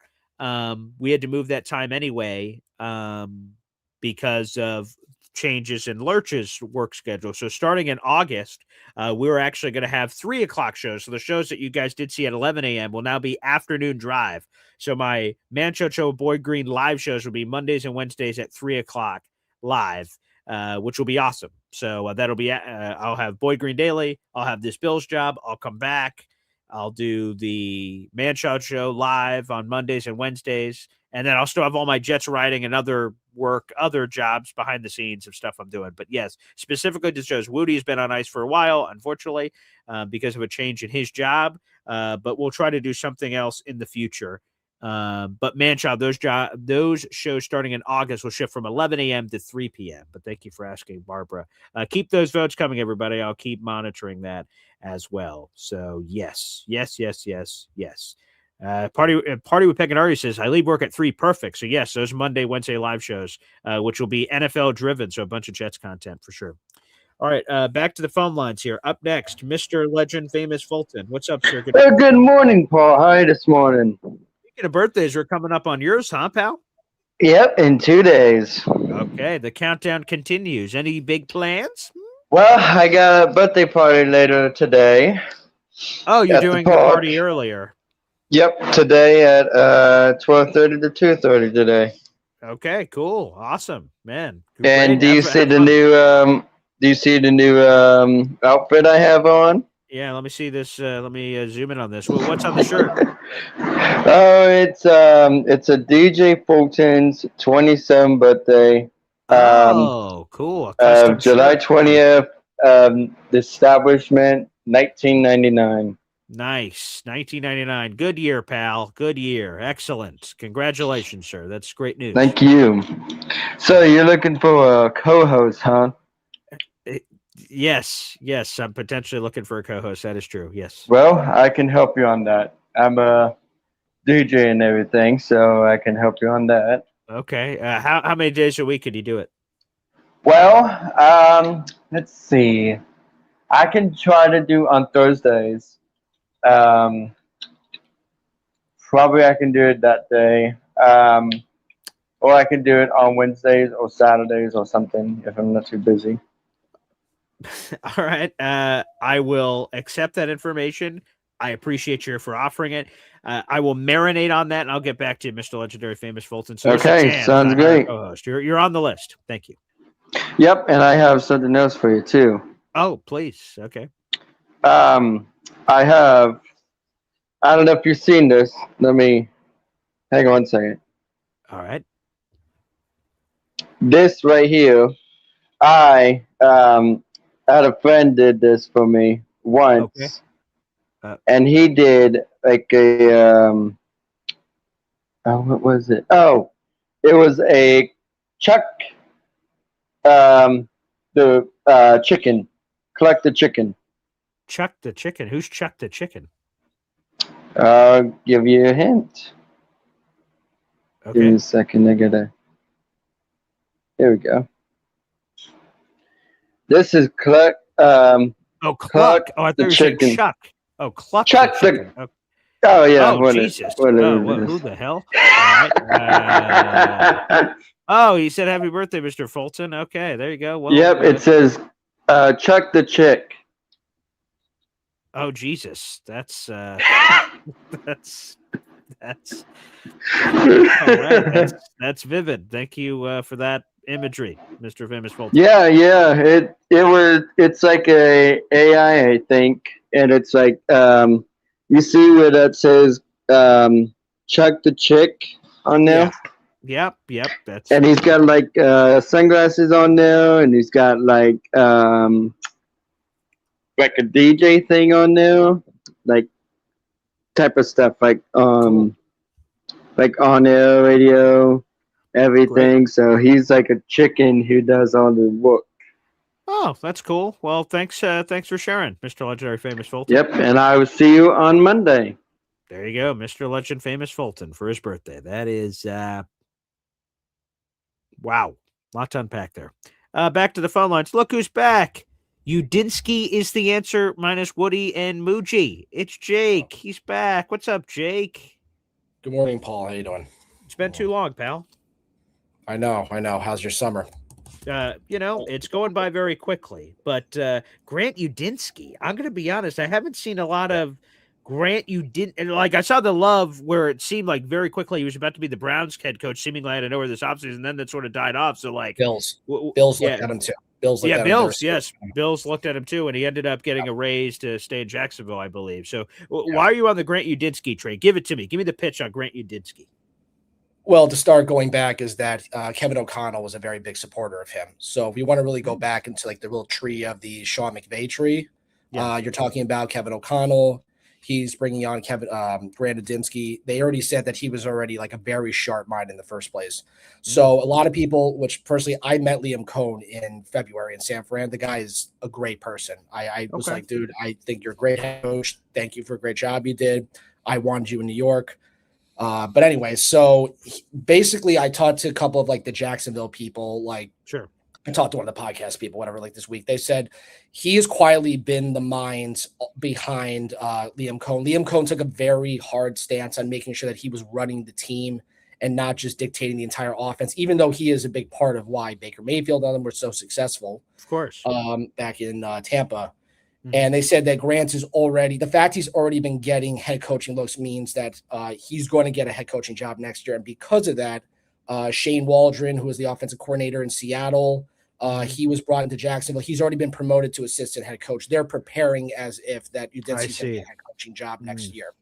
[SPEAKER 1] We had to move that time anyway because of changes in Lurch's work schedule. So starting in August, we were actually going to have 3 o'clock shows. So the shows that you guys did see at 11 a.m. will now be afternoon drive. So my Man-Child Show Boy Green live shows will be Mondays and Wednesdays at 3 o'clock live, which will be awesome. So that'll be, I'll have Boy Green Daily. I'll have this Bills job. I'll come back. I'll do the Man-Child Show live on Mondays and Wednesdays. And then I'll still have all my Jets writing and other jobs behind the scenes of stuff I'm doing. But yes, specifically to shows, Woody's been on ice for a while, unfortunately, because of a change in his job. But we'll try to do something else in the future. But Man-Child, those shows starting in August will shift from 11 a.m. to 3 p.m. But thank you for asking, Barbara. Keep those votes coming, everybody. I'll keep monitoring that as well. So yes. Party with Peck and Artie says, I leave work at 3. Perfect. So yes, those Monday, Wednesday live shows, which will be NFL driven. So a bunch of Jets content for sure. All right, back to the phone lines here. Up next, Mr. Legend, Famous Fulton. What's up, sir?
[SPEAKER 8] Good morning, Paul. How are you this morning?
[SPEAKER 1] Speaking of birthdays, are coming up on yours, huh, pal?
[SPEAKER 8] Yep, in 2 days.
[SPEAKER 1] Okay, the countdown continues. Any big plans?
[SPEAKER 8] Well, I got a birthday party later today.
[SPEAKER 1] Oh, you're doing the party earlier.
[SPEAKER 8] Yep, today at 12:30 to 2:30 today.
[SPEAKER 1] Okay, cool. Awesome, man.
[SPEAKER 8] And do you see the new Do you see the new outfit I have on?
[SPEAKER 1] Yeah, let me see this. Let me zoom in on this. Well, what's on the shirt?
[SPEAKER 8] Oh, it's a DJ Fulton's 27th birthday.
[SPEAKER 1] Oh, cool. A custom
[SPEAKER 8] July
[SPEAKER 1] shirt.
[SPEAKER 8] 20th. The establishment 1999.
[SPEAKER 1] Nice. 1999. Good year, pal. Good year. Excellent. Congratulations, sir. That's great news.
[SPEAKER 8] Thank you. So you're looking for a co-host, huh?
[SPEAKER 1] Yes. Yes. I'm potentially looking for a co-host. That is true. Yes.
[SPEAKER 8] Well, I can help you on that. I'm a DJ and everything, so I can help you on that.
[SPEAKER 1] Okay. How many days a week could you do it?
[SPEAKER 8] Well, let's see. I can try to do on Thursdays. Um, Probably I can do it that day. Or I can do it on Wednesdays or Saturdays or something if I'm not too busy.
[SPEAKER 1] All right. I will accept that information. I appreciate you for offering it. I will marinate on that, and I'll get back to you, Mr. Legendary Famous Fulton. So there's a
[SPEAKER 8] Okay,
[SPEAKER 1] chance
[SPEAKER 8] sounds
[SPEAKER 1] I hire a
[SPEAKER 8] great.
[SPEAKER 1] co-host. You're on the list. Thank you.
[SPEAKER 8] Yep, and I have something else for you too.
[SPEAKER 1] Oh, please. Okay.
[SPEAKER 8] I have. I don't know if you've seen this. Let me hang on a second.
[SPEAKER 1] All right.
[SPEAKER 8] This right here, I had a friend did this for me once,
[SPEAKER 1] Okay.
[SPEAKER 8] and he did like a oh, what was it? Oh, it was a Chuck the chicken, collect the chicken.
[SPEAKER 1] Chuck the chicken. Who's Chuck the chicken?
[SPEAKER 8] I'll give you a hint. Give me
[SPEAKER 1] Okay.
[SPEAKER 8] a second. I gotta. Here we go. This is collect.
[SPEAKER 1] Oh,
[SPEAKER 8] Cluck
[SPEAKER 1] Cluck. Oh, I thought
[SPEAKER 8] the
[SPEAKER 1] you were saying
[SPEAKER 8] chicken.
[SPEAKER 1] Chuck. Oh, Cluck
[SPEAKER 8] Chuck
[SPEAKER 1] the
[SPEAKER 8] the.
[SPEAKER 1] chicken. Okay.
[SPEAKER 8] Oh yeah.
[SPEAKER 1] Oh, Jesus.
[SPEAKER 8] Whatever
[SPEAKER 1] Oh,
[SPEAKER 8] it is.
[SPEAKER 1] who the hell? All right. Oh, he said happy birthday, Mr. Fulton. Okay, there you go. Well,
[SPEAKER 8] Yep. It says, Chuck the chick.
[SPEAKER 1] oh, Jesus. That's that's that's all right. That's vivid. Thank you for that imagery, Mr. Famous Fulton.
[SPEAKER 8] Yeah. It's like a AI, I think, and it's like you see where that says Chuck the chick on there.
[SPEAKER 1] Yep. That's
[SPEAKER 8] And he's got like sunglasses on there, and he's got like a DJ thing on there, like type of stuff, like like on air radio, everything.
[SPEAKER 1] great.
[SPEAKER 8] So he's like a chicken who does all the work.
[SPEAKER 1] Oh, that's cool. Well, thanks for sharing, Mr. Legendary Famous Fulton.
[SPEAKER 8] Yep, and I will see you on Monday.
[SPEAKER 1] There you go, Mr. Legend Famous Fulton for his birthday. That is wow. Lot to unpack there. Back to the phone lines. Look who's back. Udinsky is the answer, minus Woody and Muji. It's Jake. He's back. What's up, Jake?
[SPEAKER 9] Good morning, Paul. How you doing?
[SPEAKER 1] It's been too long, pal.
[SPEAKER 9] I know. How's your summer?
[SPEAKER 1] It's going by very quickly. But Grant Udinsky, I'm going to be honest, I haven't seen a lot of Grant Udin. Like, I saw the love where it seemed like very quickly he was about to be the Browns head coach, seemingly out of nowhere this offseason, and then that sort of died off. So, like,
[SPEAKER 9] Bills looked at him too. Bills
[SPEAKER 1] looked at him too, and he ended up getting a raise to stay in Jacksonville, I believe. So, why are you on the Grant Udinsky train? Give it to me. Give me the pitch on Grant Udinsky.
[SPEAKER 9] Well, to start going back is that Kevin O'Connell was a very big supporter of him. So if we want to really go back into like the real tree of the Sean McVay tree, you're talking about Kevin O'Connell. He's bringing on Grant Udinsky. They already said that he was already like a very sharp mind in the first place. So a lot of people, which personally, I met Liam Cohn in February in San Fran. The guy is a great person. I was like, dude, I think you're a great head coach. Thank you for a great job you did. I wanted you in New York. But anyway, so basically I talked to a couple of like the Jacksonville people, like
[SPEAKER 1] sure.
[SPEAKER 9] I talked to one of the podcast people, whatever, like this week. They said he has quietly been the mind behind Liam Cohn. Liam Cohn took a very hard stance on making sure that he was running the team and not just dictating the entire offense, even though he is a big part of why Baker Mayfield and them were so successful.
[SPEAKER 1] Of course.
[SPEAKER 9] Back in Tampa. And they said that Grant is already, the fact he's already been getting head coaching looks means that he's going to get a head coaching job next year. And because of that, Shane Waldron, who was the offensive coordinator in Seattle, He was brought into Jacksonville. He's already been promoted to assistant head coach. They're preparing as if that Udinski's going to get a head coaching job next year.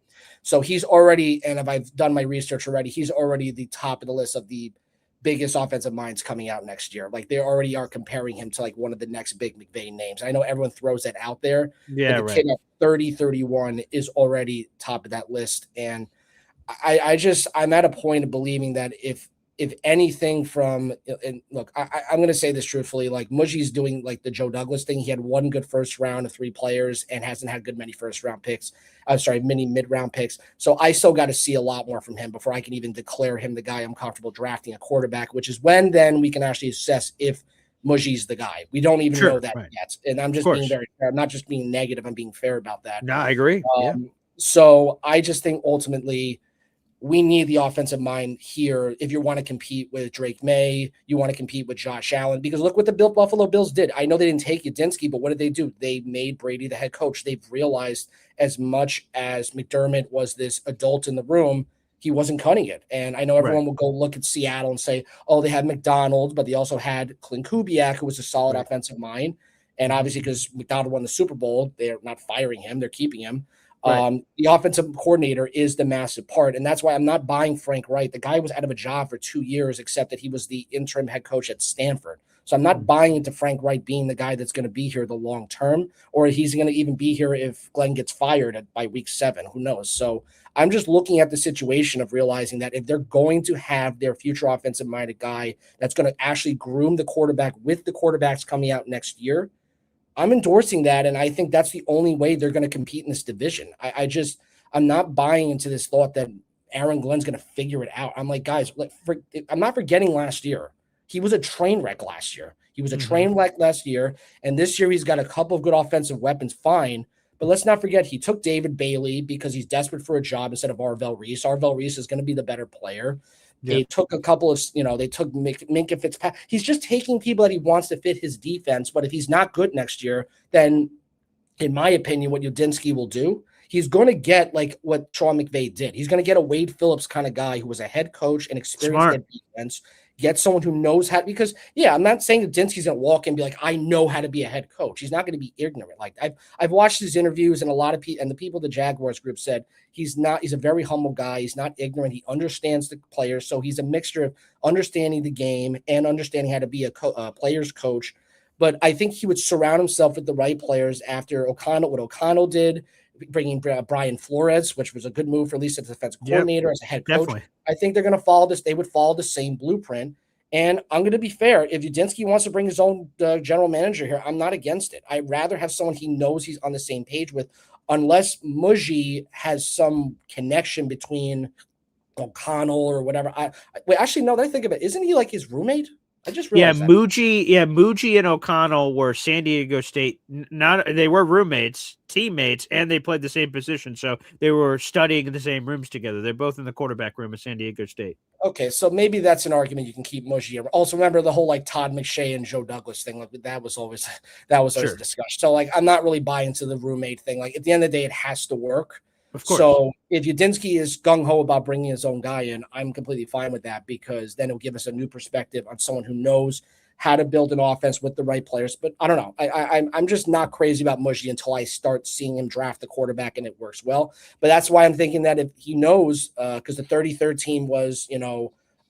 [SPEAKER 9] So he's already, and if I've done my research already, he's already the top of the list of the biggest offensive minds coming out next year. Like they already are comparing him to like one of the next big McVay names. I know everyone throws that out there.
[SPEAKER 1] Yeah,
[SPEAKER 9] but the kid at 30, 31 is already top of that list. And I'm at a point of believing that if anything from, and look, I'm going to say this truthfully, like Muggy's doing like the Joe Douglas thing. He had one good first round of 3 players and hasn't had good many first round picks. I'm sorry, many mid round picks. So I still got to see a lot more from him before I can even declare him the guy I'm comfortable drafting a quarterback, which is when then we can actually assess if Muggy's the guy. We don't even know that yet. And I'm just being very fair. I'm not just being negative. I'm being fair about that.
[SPEAKER 1] No, I agree.
[SPEAKER 9] So I just think ultimately we need the offensive mind here if you want to compete with Drake May, you want to compete with Josh Allen, because look what the Buffalo Bills did. I know they didn't take Udinski, but what did they do? They made Brady the head coach. They've realized as much as McDermott was this adult in the room, he wasn't cutting it. And I know everyone will go look at Seattle and say, oh, they had McDonald, but they also had Clint Kubiak, who was a solid offensive mind. And obviously because McDonald won the Super Bowl, they're not firing him, they're keeping him. The offensive coordinator is the massive part. And that's why I'm not buying Frank Wright. The guy was out of a job for 2 years, except that he was the interim head coach at Stanford. So I'm not buying into Frank Wright being the guy that's going to be here the long term, or he's going to even be here if Glenn gets fired by week 7. Who knows? So I'm just looking at the situation of realizing that if they're going to have their future offensive minded guy that's going to actually groom the quarterback with the quarterbacks coming out next year, I'm endorsing that, and I think that's the only way they're going to compete in this division. I'm not buying into this thought that Aaron Glenn's going to figure it out. I'm like, guys, I'm not forgetting last year. He was a train wreck last year. And this year he's got a couple of good offensive weapons, fine. But let's not forget, he took David Bailey because he's desperate for a job instead of Arvell Reese. Arvell Reese is going to be the better player. They took a couple of, they took Minkah Fitzpatrick. He's just taking people that he wants to fit his defense. But if he's not good next year, then in my opinion, what Udinski will do, he's going to get like what Sean McVay did. He's going to get a Wade Phillips kind of guy who was a head coach and experienced in defense. Get someone who knows how, because I'm not saying that Udinski's going to walk in and be like, I know how to be a head coach. He's not going to be ignorant. Like I've watched his interviews, and a lot of people and the people the Jaguars group said he's a very humble guy. He's not ignorant. He understands the players. So he's a mixture of understanding the game and understanding how to be a player's coach. But I think he would surround himself with the right players after what O'Connell did, bringing Brian Flores, which was a good move for at least as a defensive coordinator, as a head coach. Definitely. I think they're going to follow this. They would follow the same blueprint. And I'm going to be fair. If Udinski wants to bring his own general manager here, I'm not against it. I'd rather have someone he knows he's on the same page with, unless Muggy has some connection between O'Connell or whatever. Wait, actually, no, that I think of it. Isn't he like his roommate? I just realized that.
[SPEAKER 1] Muggy and O'Connell were San Diego State. They were roommates, teammates, and they played the same position. So they were studying in the same rooms together. They're both in the quarterback room at San Diego State.
[SPEAKER 9] Okay, so maybe that's an argument you can keep Muggy. Also, remember the whole like Todd McShay and Joe Douglas thing. Like that was always a discussion. So like I'm not really buying into the roommate thing. Like at the end of the day, it has to work.
[SPEAKER 1] Of course.
[SPEAKER 9] So if Udinski is gung-ho about bringing his own guy in, I'm completely fine with that, because then it'll give us a new perspective on someone who knows how to build an offense with the right players. But I don't know. I'm just not crazy about Muggy until I start seeing him draft the quarterback and it works well. But that's why I'm thinking that if he knows, because the 33rd team was, an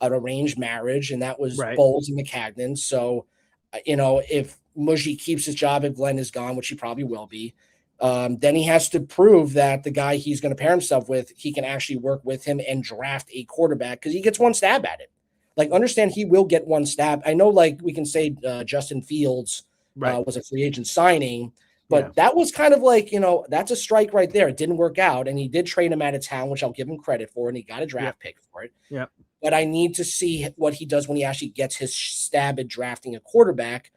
[SPEAKER 9] arranged marriage, and that was Bowles and McCagnon. So, if Muggy keeps his job if Glenn is gone, which he probably will be, then he has to prove that the guy he's going to pair himself with, he can actually work with him and draft a quarterback, because he gets one stab at it. Like, understand, he will get one stab. I know, like, we can say Justin Fields was a free agent signing, but that was kind of like, that's a strike right there. It didn't work out, and he did trade him out of town, which I'll give him credit for, and he got a draft pick for it.
[SPEAKER 1] Yeah.
[SPEAKER 9] But I need to see what he does when he actually gets his stab at drafting a quarterback.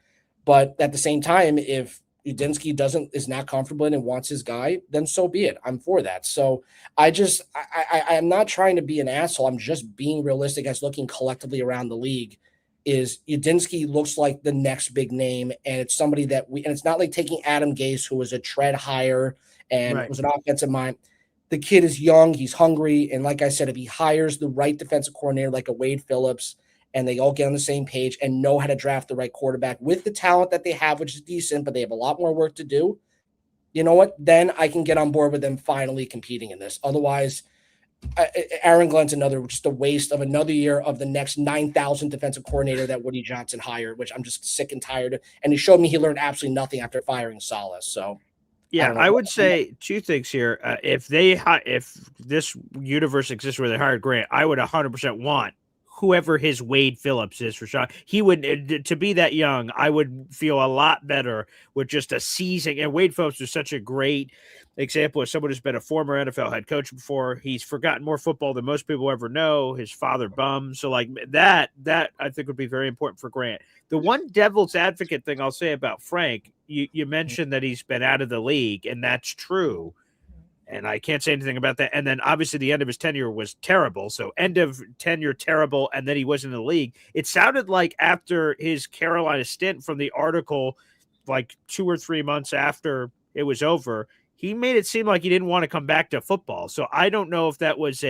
[SPEAKER 9] But at the same time, if Udinski is not comfortable in and wants his guy, then so be it. I'm for that. So I'm not trying to be an asshole. I'm just being realistic as looking collectively around the league. Is Udinski looks like the next big name, and it's somebody and it's not like taking Adam Gase, who was a tread higher and was an offensive mind. The kid is young, he's hungry, and like I said, if he hires the right defensive coordinator like a Wade Phillips, and they all get on the same page and know how to draft the right quarterback with the talent that they have, which is decent, but they have a lot more work to do. You know what? Then I can get on board with them finally competing in this. Otherwise, Aaron Glenn's just a waste of another year of the next 9,000 defensive coordinator that Woody Johnson hired, which I'm just sick and tired of. And he showed me he learned absolutely nothing after firing Salas. So,
[SPEAKER 1] yeah, I would say two things here. If this universe exists where they hired Grant, I would 100% want whoever his Wade Phillips is for Sean. He would, to be that young, I would feel a lot better with just a season. And Wade Phillips was such a great example of someone who's been a former NFL head coach before. He's forgotten more football than most people ever know. His father bummed. So like that I think would be very important for Grant. The one devil's advocate thing I'll say about Frank, you mentioned that he's been out of the league, and that's true. And I can't say anything about that. And then obviously the end of his tenure was terrible. So end of tenure, terrible. And then he wasn't in the league. It sounded like after his Carolina stint, from the article, like 2 or 3 months after it was over, he made it seem like he didn't want to come back to football. So I don't know if that was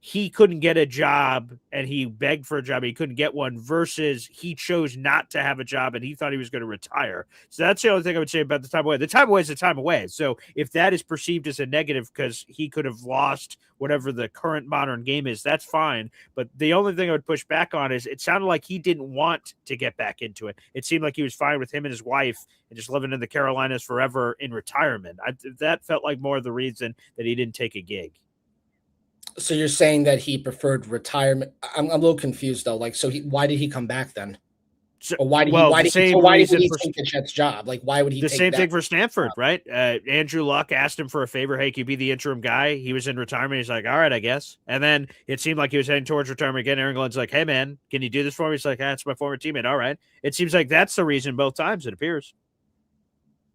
[SPEAKER 1] he couldn't get a job and he begged for a job, he couldn't get one, versus he chose not to have a job and he thought he was going to retire. So that's the only thing I would say about the time away. The time away is the time away. So if that is perceived as a negative because he could have lost whatever the current modern game is, that's fine. But the only thing I would push back on is it sounded like he didn't want to get back into it. It seemed like he was fine with him and his wife and just living in the Carolinas forever in retirement. That felt like more of the reason that he didn't take a gig.
[SPEAKER 9] So you're saying that he preferred retirement? I'm a little confused though. Like, so why did he come back then? Or why did he take the Jets job? Like, why would he?
[SPEAKER 1] The same thing for Stanford, right? Andrew Luck asked him for a favor. Hey, can you be the interim guy? He was in retirement. He's like, all right, I guess. And then it seemed like he was heading towards retirement again. Aaron Glenn's like, hey man, can you do this for me? He's like, it's my former teammate. All right. It seems like that's the reason both times, it appears.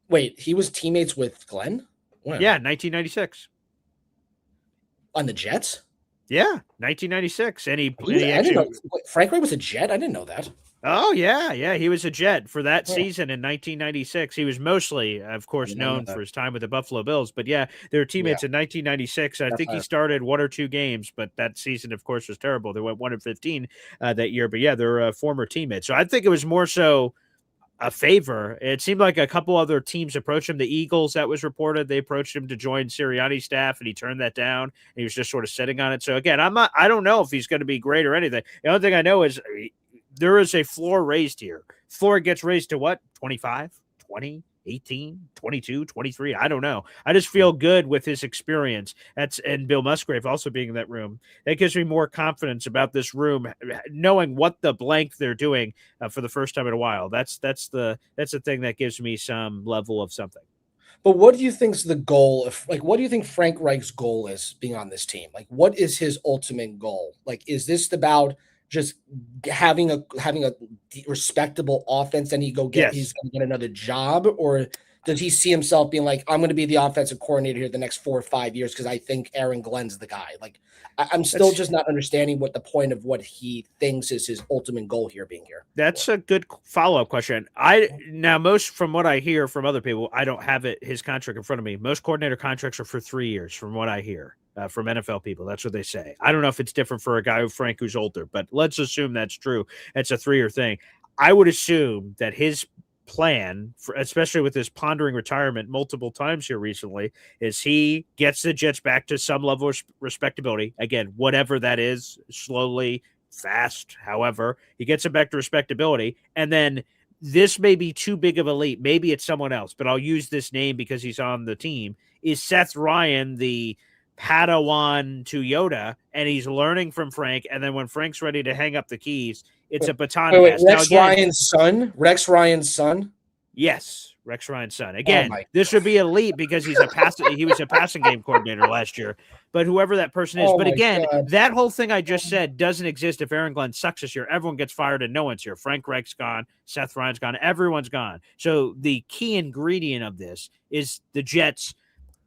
[SPEAKER 9] Wait, he was teammates with Glenn?
[SPEAKER 1] When? Yeah, 1996.
[SPEAKER 9] On the Jets?
[SPEAKER 1] Yeah, 1996. And he
[SPEAKER 9] I didn't know Frank Reich was a Jet. I didn't know that.
[SPEAKER 1] Oh yeah, he was a Jet for that season in 1996. He was mostly, of course, known for his time with the Buffalo Bills. But yeah, they were teammates in 1996. I think he started 1 or 2 games, but that season, of course, was terrible. They went 1-15 that year. But yeah, they're former teammates. So I think it was more so a favor. It seemed like a couple other teams approached him. The Eagles, that was reported, they approached him to join Sirianni's staff, and he turned that down. And he was just sort of sitting on it. So again, I don't know if he's going to be great or anything. The only thing I know is there is a floor raised here. Floor gets raised to what? 25, 20, 18, 22, 23. I don't know. I just feel good with his experience. And Bill Musgrave also being in that room. That gives me more confidence about this room, knowing what the blank they're doing for the first time in a while. That's the thing that gives me some level of something.
[SPEAKER 9] But what do you think's the goal of, like, what do you think Frank Reich's goal is being on this team? Like, what is his ultimate goal? Like, is this about just having a respectable offense and he's going to get another job? Or does he see himself being like, I'm going to be the offensive coordinator here the next 4 or 5 years because I think Aaron Glenn's the guy? Like, I'm still just not understanding what the point of what he thinks is his ultimate goal here being here.
[SPEAKER 1] That's a good follow-up question. Most from what I hear from other people, I don't have his contract in front of me. Most coordinator contracts are for 3 years from what I hear. From NFL people. That's what they say. I don't know if it's different for a guy Frank who's older, but let's assume that's true. It's a 3-year thing. I would assume that his plan, especially with his pondering retirement multiple times here recently, is he gets the Jets back to some level of respectability. Again, whatever that is, slowly, fast, however, he gets it back to respectability. And then this may be too big of a leap. Maybe it's someone else, but I'll use this name because he's on the team. Is Seth Ryan the Padawan to Yoda, and he's learning from Frank, and then when Frank's ready to hang up the keys, it's a baton pass.
[SPEAKER 9] Rex Ryan's son?
[SPEAKER 1] Yes, Rex Ryan's son. Again, this would be elite because he was a passing game coordinator last year, but whoever that person is. But again, that whole thing I just said doesn't exist if Aaron Glenn sucks this year. Everyone gets fired and no one's here. Frank Reich's gone, Seth Ryan's gone, everyone's gone. So the key ingredient of this is the Jets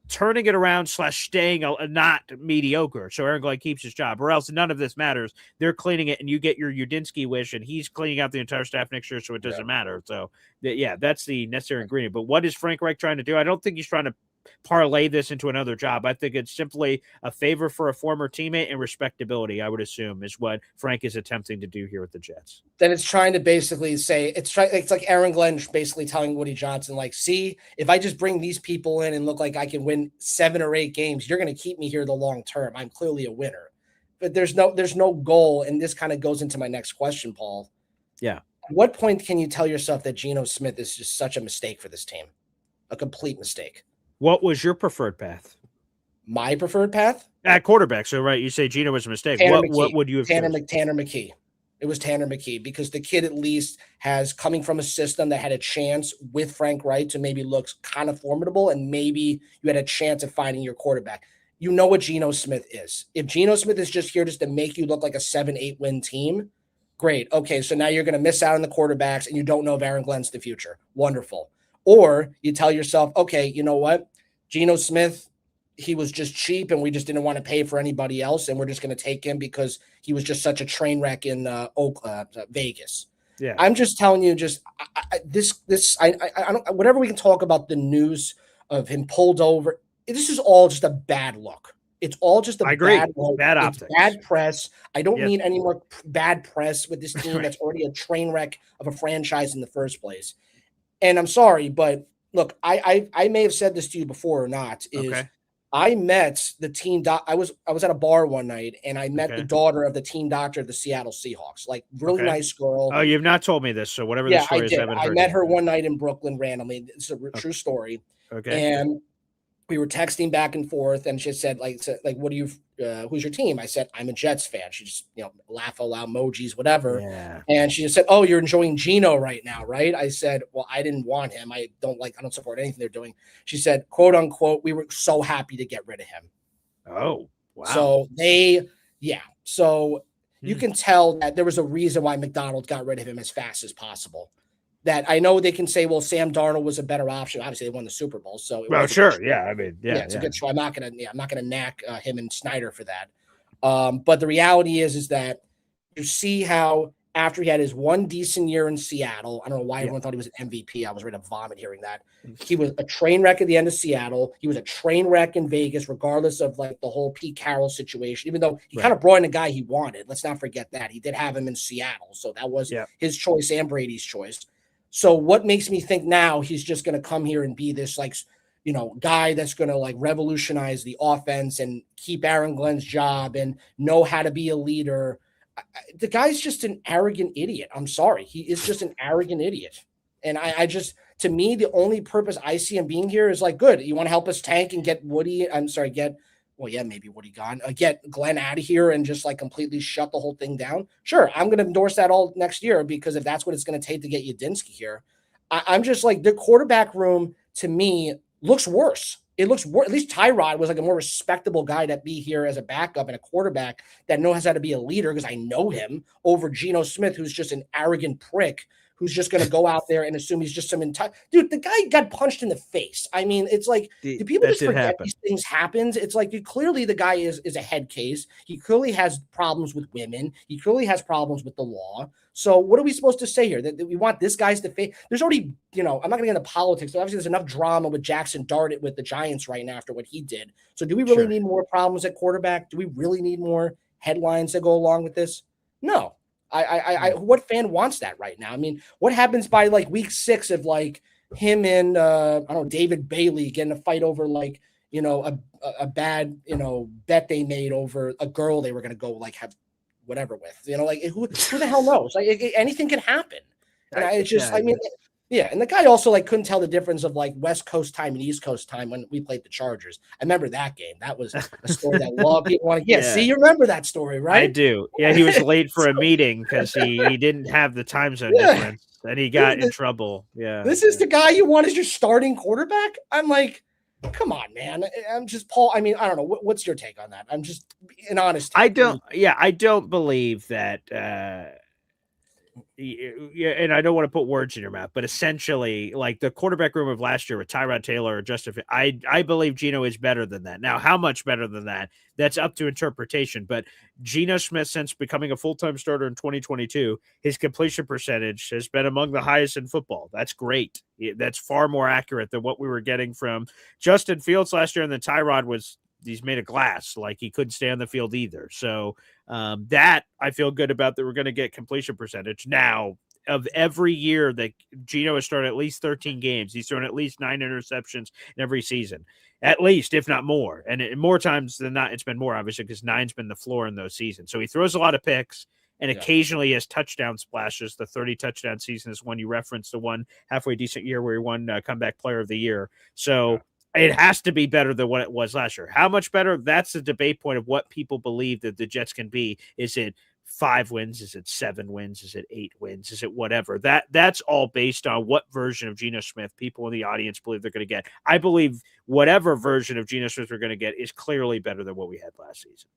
[SPEAKER 1] turning it around / staying not mediocre. So Aaron Glenn keeps his job, or else none of this matters. They're cleaning it and you get your Udinsky wish, and he's cleaning out the entire staff next year. So it doesn't matter. So that's the necessary ingredient. But what is Frank Reich trying to do? I don't think he's trying to parlay this into another job. I think it's simply a favor for a former teammate and respectability, I would assume, is what Frank is attempting to do here with the Jets.
[SPEAKER 9] Then it's trying to basically say it's like Aaron Glenn basically telling Woody Johnson, like, see, if I just bring these people in and look like I can win 7 or 8 games, you're going to keep me here the long term. I'm clearly a winner. But there's no goal, and this kind of goes into my next question, Paul.
[SPEAKER 1] Yeah.
[SPEAKER 9] At what point can you tell yourself that Geno Smith is just such a mistake for this team? A complete mistake.
[SPEAKER 1] What was your preferred path?
[SPEAKER 9] My preferred path?
[SPEAKER 1] At quarterback. So, right, you say Geno was a mistake. What would you have
[SPEAKER 9] Tanner McKee. It was Tanner McKee, because the kid at least has coming from a system that had a chance with Frank Wright to maybe look kind of formidable, and maybe you had a chance of finding your quarterback. You know what Geno Smith is. If Geno Smith is just here just to make you look like a 7-8 win team, great. Okay, so now you're going to miss out on the quarterbacks and you don't know if Aaron Glenn's the future. Wonderful. Or you tell yourself, okay, you know what? Geno Smith, he was just cheap and we just didn't want to pay for anybody else, and we're just going to take him because he was just such a train wreck in Vegas.
[SPEAKER 1] Yeah.
[SPEAKER 9] I'm just telling you, I don't, whatever we can talk about the news of him pulled over, this is all just a bad look. It's all just a bad look.
[SPEAKER 1] Bad
[SPEAKER 9] optics. It's bad press. I don't need any more bad press with this team that's already a train wreck of a franchise in the first place. And I'm sorry, but look, I may have said this to you before or not, is I met the team I was at a bar one night, and I met the daughter of the team doctor of the Seattle Seahawks. Like, really nice girl.
[SPEAKER 1] Oh, you've not told me this, so whatever the story is, I haven't heard.
[SPEAKER 9] I met her one night in Brooklyn randomly. It's a true story.
[SPEAKER 1] Okay.
[SPEAKER 9] And we were texting back and forth, and she said, like, what do you, who's your team? I said, I'm a Jets fan. She just, laugh aloud emojis, whatever.
[SPEAKER 1] Yeah.
[SPEAKER 9] And she just said, oh, you're enjoying Geno right now, right? I said, well, I didn't want him. I don't support anything they're doing. She said, quote unquote, we were so happy to get rid of him.
[SPEAKER 1] Oh, wow.
[SPEAKER 9] So you can tell that there was a reason why McDonald got rid of him as fast as possible. That I know they can say, well, Sam Darnold was a better option. Obviously, they won the Super Bowl, so
[SPEAKER 1] sure, yeah. I mean,
[SPEAKER 9] it's a good show. I'm not gonna knack him and Snyder for that. But the reality is that you see how after he had his one decent year in Seattle, I don't know why everyone thought he was an MVP. I was ready to vomit hearing that. He was a train wreck at the end of Seattle. He was a train wreck in Vegas, regardless of like the whole Pete Carroll situation. Even though he kind of brought in a guy he wanted, let's not forget that he did have him in Seattle, so that was his choice and Brady's choice. So what makes me think now he's just going to come here and be this guy that's going to like revolutionize the offense and keep Aaron Glenn's job and know how to be a leader? The guy's just an arrogant idiot. I'm sorry. He is just an arrogant idiot. And I just, to me, the only purpose I see him being here is like, good. You want to help us tank and get Woody? Maybe Woody gone. Get Glenn out of here and just like completely shut the whole thing down. Sure, I'm going to endorse that all next year, because if that's what it's going to take to get Yadinsky here, I'm just like, the quarterback room to me looks worse. It looks worse. At least Tyrod was like a more respectable guy to be here as a backup and a quarterback that knows how to be a leader, because I know him, over Geno Smith, who's just an arrogant prick who's just going to go out there and assume he's just some dude. The guy got punched in the face. I mean, it's like, do people just forget these things happens? It's like, clearly the guy is a head case. He clearly has problems with women. He clearly has problems with the law. So what are we supposed to say here? That we want this guy's to face? There's already, I'm not going to get into politics, but obviously there's enough drama with Jackson Dart with the Giants right now after what he did. So do we really need more problems at quarterback? Do we really need more headlines that go along with this? No. What fan wants that right now? I mean, what happens by like week 6 of like him and David Bailey getting a fight over like, a bad, bet they made over a girl they were going to go like have whatever with, like who the hell knows? Like anything can happen. And and the guy also like couldn't tell the difference of like West Coast time and East Coast time when we played the Chargers. I remember that game. That was a story that a lot of people want to see, you remember that story, right?
[SPEAKER 1] I do. Yeah, he was late for a meeting because he didn't have the time zone difference, and he got in trouble. Yeah.
[SPEAKER 9] This is the guy you want as your starting quarterback? I'm like, come on, man. I'm just Paul. I mean, I don't know. What's your take on that? I'm just an honest.
[SPEAKER 1] I don't believe that Yeah, and I don't want to put words in your mouth, but essentially, like the quarterback room of last year with Tyrod Taylor or Justin, I believe Geno is better than that. Now, how much better than that? That's up to interpretation. But Geno Smith, since becoming a full-time starter in 2022, his completion percentage has been among the highest in football. That's great. That's far more accurate than what we were getting from Justin Fields last year, and then Tyrod was he's made of glass, like he couldn't stay on the field either. So that I feel good about that we're going to get completion percentage. Now, of every year that Geno has started at least 13 games, he's thrown at least 9 interceptions in every season, at least, if not more. And more times than not, it's been more, obviously, because 9's been the floor in those seasons. So he throws a lot of picks and occasionally has touchdown splashes. The 30 touchdown season is one you referenced, the one halfway decent year where he won comeback player of the year. So it has to be better than what it was last year. How much better? That's the debate point of what people believe that the Jets can be. Is it 5 wins? Is it 7 wins? Is it 8 wins? Is it whatever? That's all based on what version of Geno Smith people in the audience believe they're going to get. I believe whatever version of Geno Smith we're going to get is clearly better than what we had last season.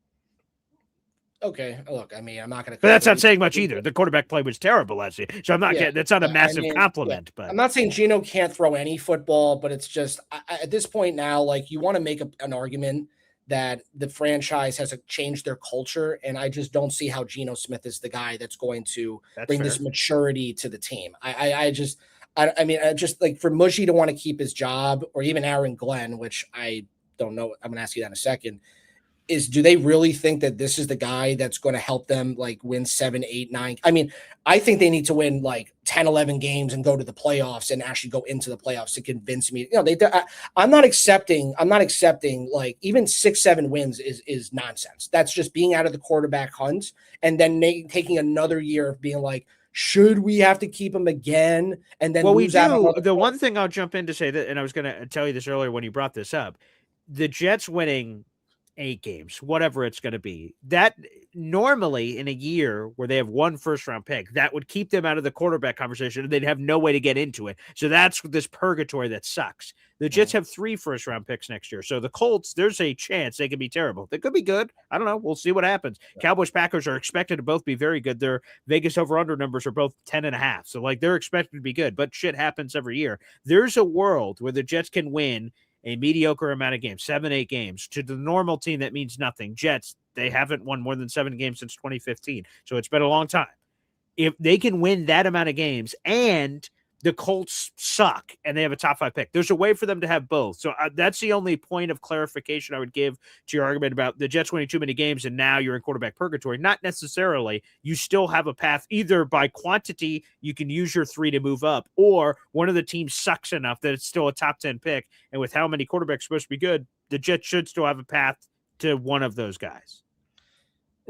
[SPEAKER 9] Okay, look, I mean, I'm not going to.
[SPEAKER 1] But that's not saying much either. The quarterback play was terrible last year, so I'm not getting. That's not a massive compliment. But
[SPEAKER 9] I'm not saying Geno can't throw any football, but it's just at this point now, like you want to make an argument that the franchise has changed their culture, and I just don't see how Geno Smith is the guy that's going to bring this maturity to the team. I mean, just like for Mushy to want to keep his job, or even Aaron Glenn, which I don't know. I'm going to ask you that in a second. Do they really think that this is the guy that's going to help them like win 7, 8, 9? I mean, I think they need to win like 10, 11 games and go to the playoffs and actually go into the playoffs to convince me. You know, I'm not accepting like even 6, 7 wins is nonsense. That's just being out of the quarterback hunt and then taking another year of being like, should we have to keep him again? And then
[SPEAKER 1] we do. The one thing I'll jump in to say that, and I was going to tell you this earlier when you brought this up, the Jets winning 8 games, whatever it's going to be, that normally in a year where they have 1 first-round pick, that would keep them out of the quarterback conversation and they'd have no way to get into it. So that's this purgatory that sucks. The Jets have 3 first-round picks next year. So the Colts, there's a chance they could be terrible. They could be good. I don't know. We'll see what happens. Cowboys, Packers are expected to both be very good. Their Vegas over-under numbers are both 10.5. So like they're expected to be good, but shit happens every year. There's a world where the Jets can win a mediocre amount of games, 7, 8 games. To the normal team, that means nothing. Jets, they haven't won more than 7 games since 2015, so it's been a long time. If they can win that amount of games and the Colts suck and they have a top 5 pick, there's a way for them to have both. So that's the only point of clarification I would give to your argument about the Jets winning too many games and now you're in quarterback purgatory. Not necessarily. You still have a path. Either by quantity, you can use your 3 to move up, or one of the teams sucks enough that it's still a top 10 pick. And with how many quarterbacks are supposed to be good, the Jets should still have a path to one of those guys.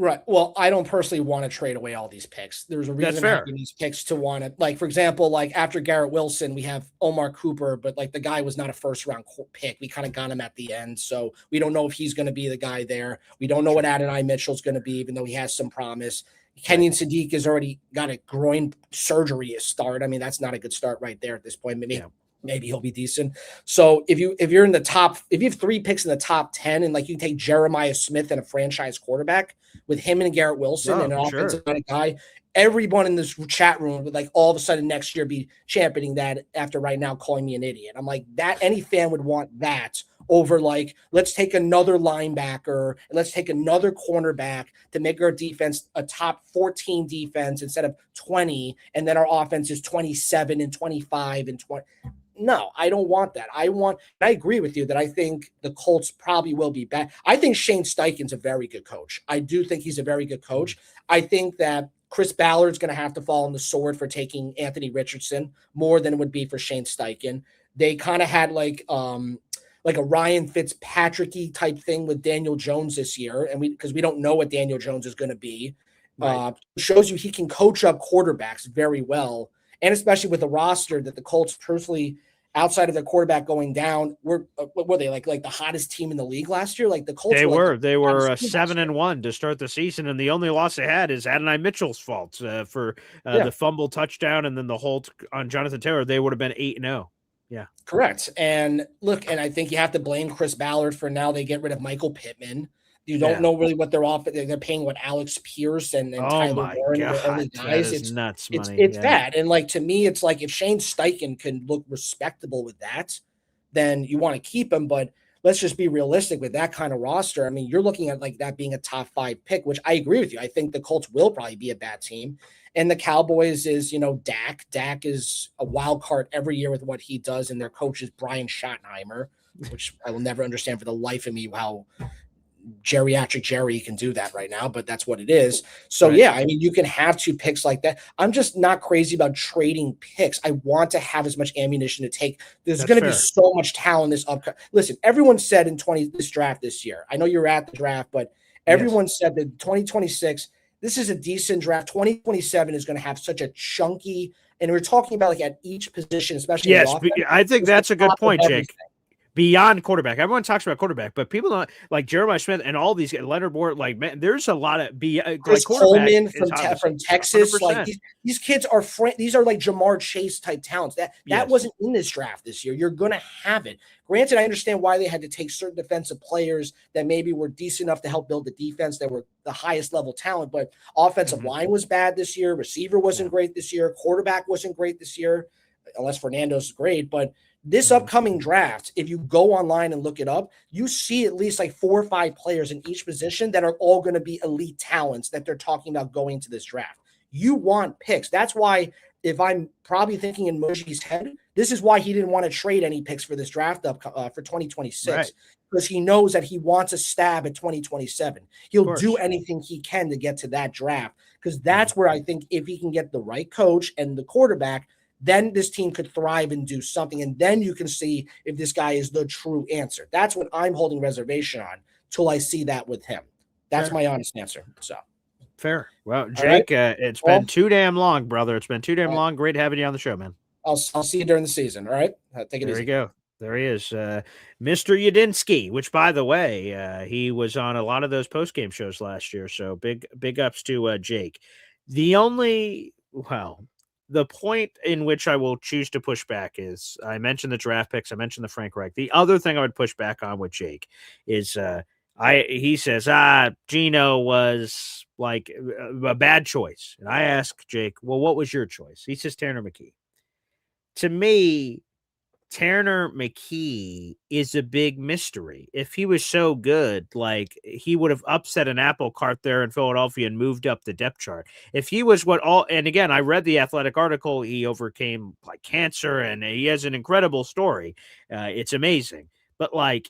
[SPEAKER 9] Right. Well, I don't personally want to trade away all these picks. There's a reason having these picks to want to, like, for example, like after Garrett Wilson, we have Omar Cooper, but like the guy was not a first round pick. We kind of got him at the end. So we don't know if he's going to be the guy there. We don't know what Adonai Mitchell's going to be, even though he has some promise. Kenyon Sadiq has already got a groin surgery to start. I mean, that's not a good start right there at this point. Maybe he'll be decent. So if you're in the top, if you have 3 picks in the top 10 and like you take Jeremiah Smith and a franchise quarterback with him and Garrett Wilson and an offensive guy, everyone in this chat room would like all of a sudden next year be championing that after right now calling me an idiot. I'm like, that any fan would want that over like, let's take another linebacker and let's take another cornerback to make our defense a top 14 defense instead of 20. And then our offense is 27 and 25 and 20. No, I don't want that. I agree with you that I think the Colts probably will be bad. I think Shane Steichen's a very good coach. I do think he's a very good coach. I think that Chris Ballard's going to have to fall on the sword for taking Anthony Richardson more than it would be for Shane Steichen. They kind of had like a Ryan Fitzpatrick-y type thing with Daniel Jones this year, and because we don't know what Daniel Jones is going to be. Right. Shows you he can coach up quarterbacks very well, and especially with the roster that the Colts personally, outside of their quarterback going down, were they like the hottest team in the league last year? Like the Colts, they were
[SPEAKER 1] 7-1 to start the season, and the only loss they had is Adonai Mitchell's fault for the fumble touchdown, and then the hold on Jonathan Taylor. They would have been 8-0. Yeah,
[SPEAKER 9] correct. And look, and I think you have to blame Chris Ballard for now they get rid of Michael Pittman. You don't know really what they're off. They're paying what Alex Pierce and
[SPEAKER 1] Oh
[SPEAKER 9] Tyler
[SPEAKER 1] my
[SPEAKER 9] Warren are the only
[SPEAKER 1] God, that
[SPEAKER 9] guys.
[SPEAKER 1] is nuts money.
[SPEAKER 9] It's bad. And like to me, it's like if Shane Steichen can look respectable with that, then you want to keep him. But let's just be realistic with that kind of roster. I mean, you're looking at like that being a top 5 pick, which I agree with you. I think the Colts will probably be a bad team. And the Cowboys is, Dak. Dak is a wild card every year with what he does. And their coach is Brian Schottenheimer, which I will never understand for the life of me how geriatric Jerry can do that right now, but that's what it is. So yeah, I mean, you can have 2 picks like that. I'm just not crazy about trading picks. I want to have as much ammunition to take. There's going to be so much talent this upcoming. Listen, everyone said in this draft this year. I know you're at the draft, but everyone said that 2026. This is a decent draft. 2027 is going to have such a chunky, and we're talking about like at each position, especially.
[SPEAKER 1] Yes, I think that's a good point, Jake. Beyond quarterback, everyone talks about quarterback, but people don't like Jeremiah Smith and all these Leonard Moore. Like, man, there's a lot of
[SPEAKER 9] Chris Coleman from Texas. 100%. Like these kids are these are like Jamar Chase type talents. That wasn't in this draft this year. You're gonna have it. Granted, I understand why they had to take certain defensive players that maybe were decent enough to help build the defense that were the highest level talent, but offensive line was bad this year. Receiver wasn't great this year. Quarterback wasn't great this year, unless Fernando's great, but. This upcoming draft, if you go online and look it up, you see at least like 4 or 5 players in each position that are all going to be elite talents that they're talking about going to this draft. You want picks. That's why, if I'm probably thinking in Moji's head, this is why he didn't want to trade any picks for this draft for 2026, because he knows that he wants a stab at 2027. He'll do anything he can to get to that draft, because that's where I think if he can get the right coach and the quarterback, then this team could thrive and do something. And then you can see if this guy is the true answer. That's what I'm holding reservation on till I see that with him. That's my honest answer. So
[SPEAKER 1] fair. Well, Jake, it's been too damn long, brother. It's been too damn long. Great having you on the show, man.
[SPEAKER 9] I'll see you during the season. All right. Take it easy.
[SPEAKER 1] There you go. There he is. Mr. Udinsky, which by the way, he was on a lot of those post-game shows last year. So big ups to Jake. The point in which I will choose to push back is I mentioned the draft picks. I mentioned the Frank Reich. The other thing I would push back on with Jake is he says, Gino was like a bad choice. And I ask Jake, well, what was your choice? He says Tanner McKee. To me, Tanner McKee is a big mystery. If he was so good, like he would have upset an apple cart there in Philadelphia and moved up the depth chart. If he was and again, I read the Athletic article, he overcame like cancer and he has an incredible story. It's amazing. But like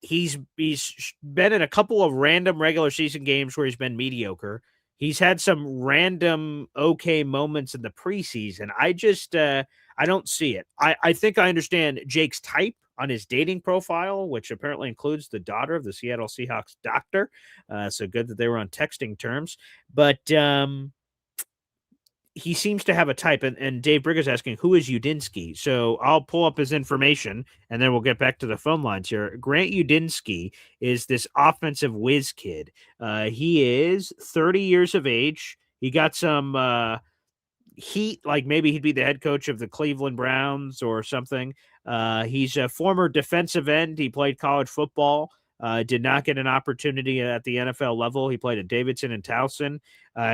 [SPEAKER 1] he's been in a couple of random regular season games where he's been mediocre. He's had some random okay moments in the preseason. I don't see it. I think I understand Jake's type on his dating profile, which apparently includes the daughter of the Seattle Seahawks doctor. So good that they were on texting terms. But he seems to have a type. And Dave Brigger's asking, who is Udinsky? So I'll pull up his information, and then we'll get back to the phone lines here. Grant Udinsky is this offensive whiz kid. He is 30 years of age. He got some heat, like maybe he'd be the head coach of the Cleveland Browns or something. He's a former defensive end. He played college football. Did not get an opportunity at the NFL level. He played at Davidson and Towson.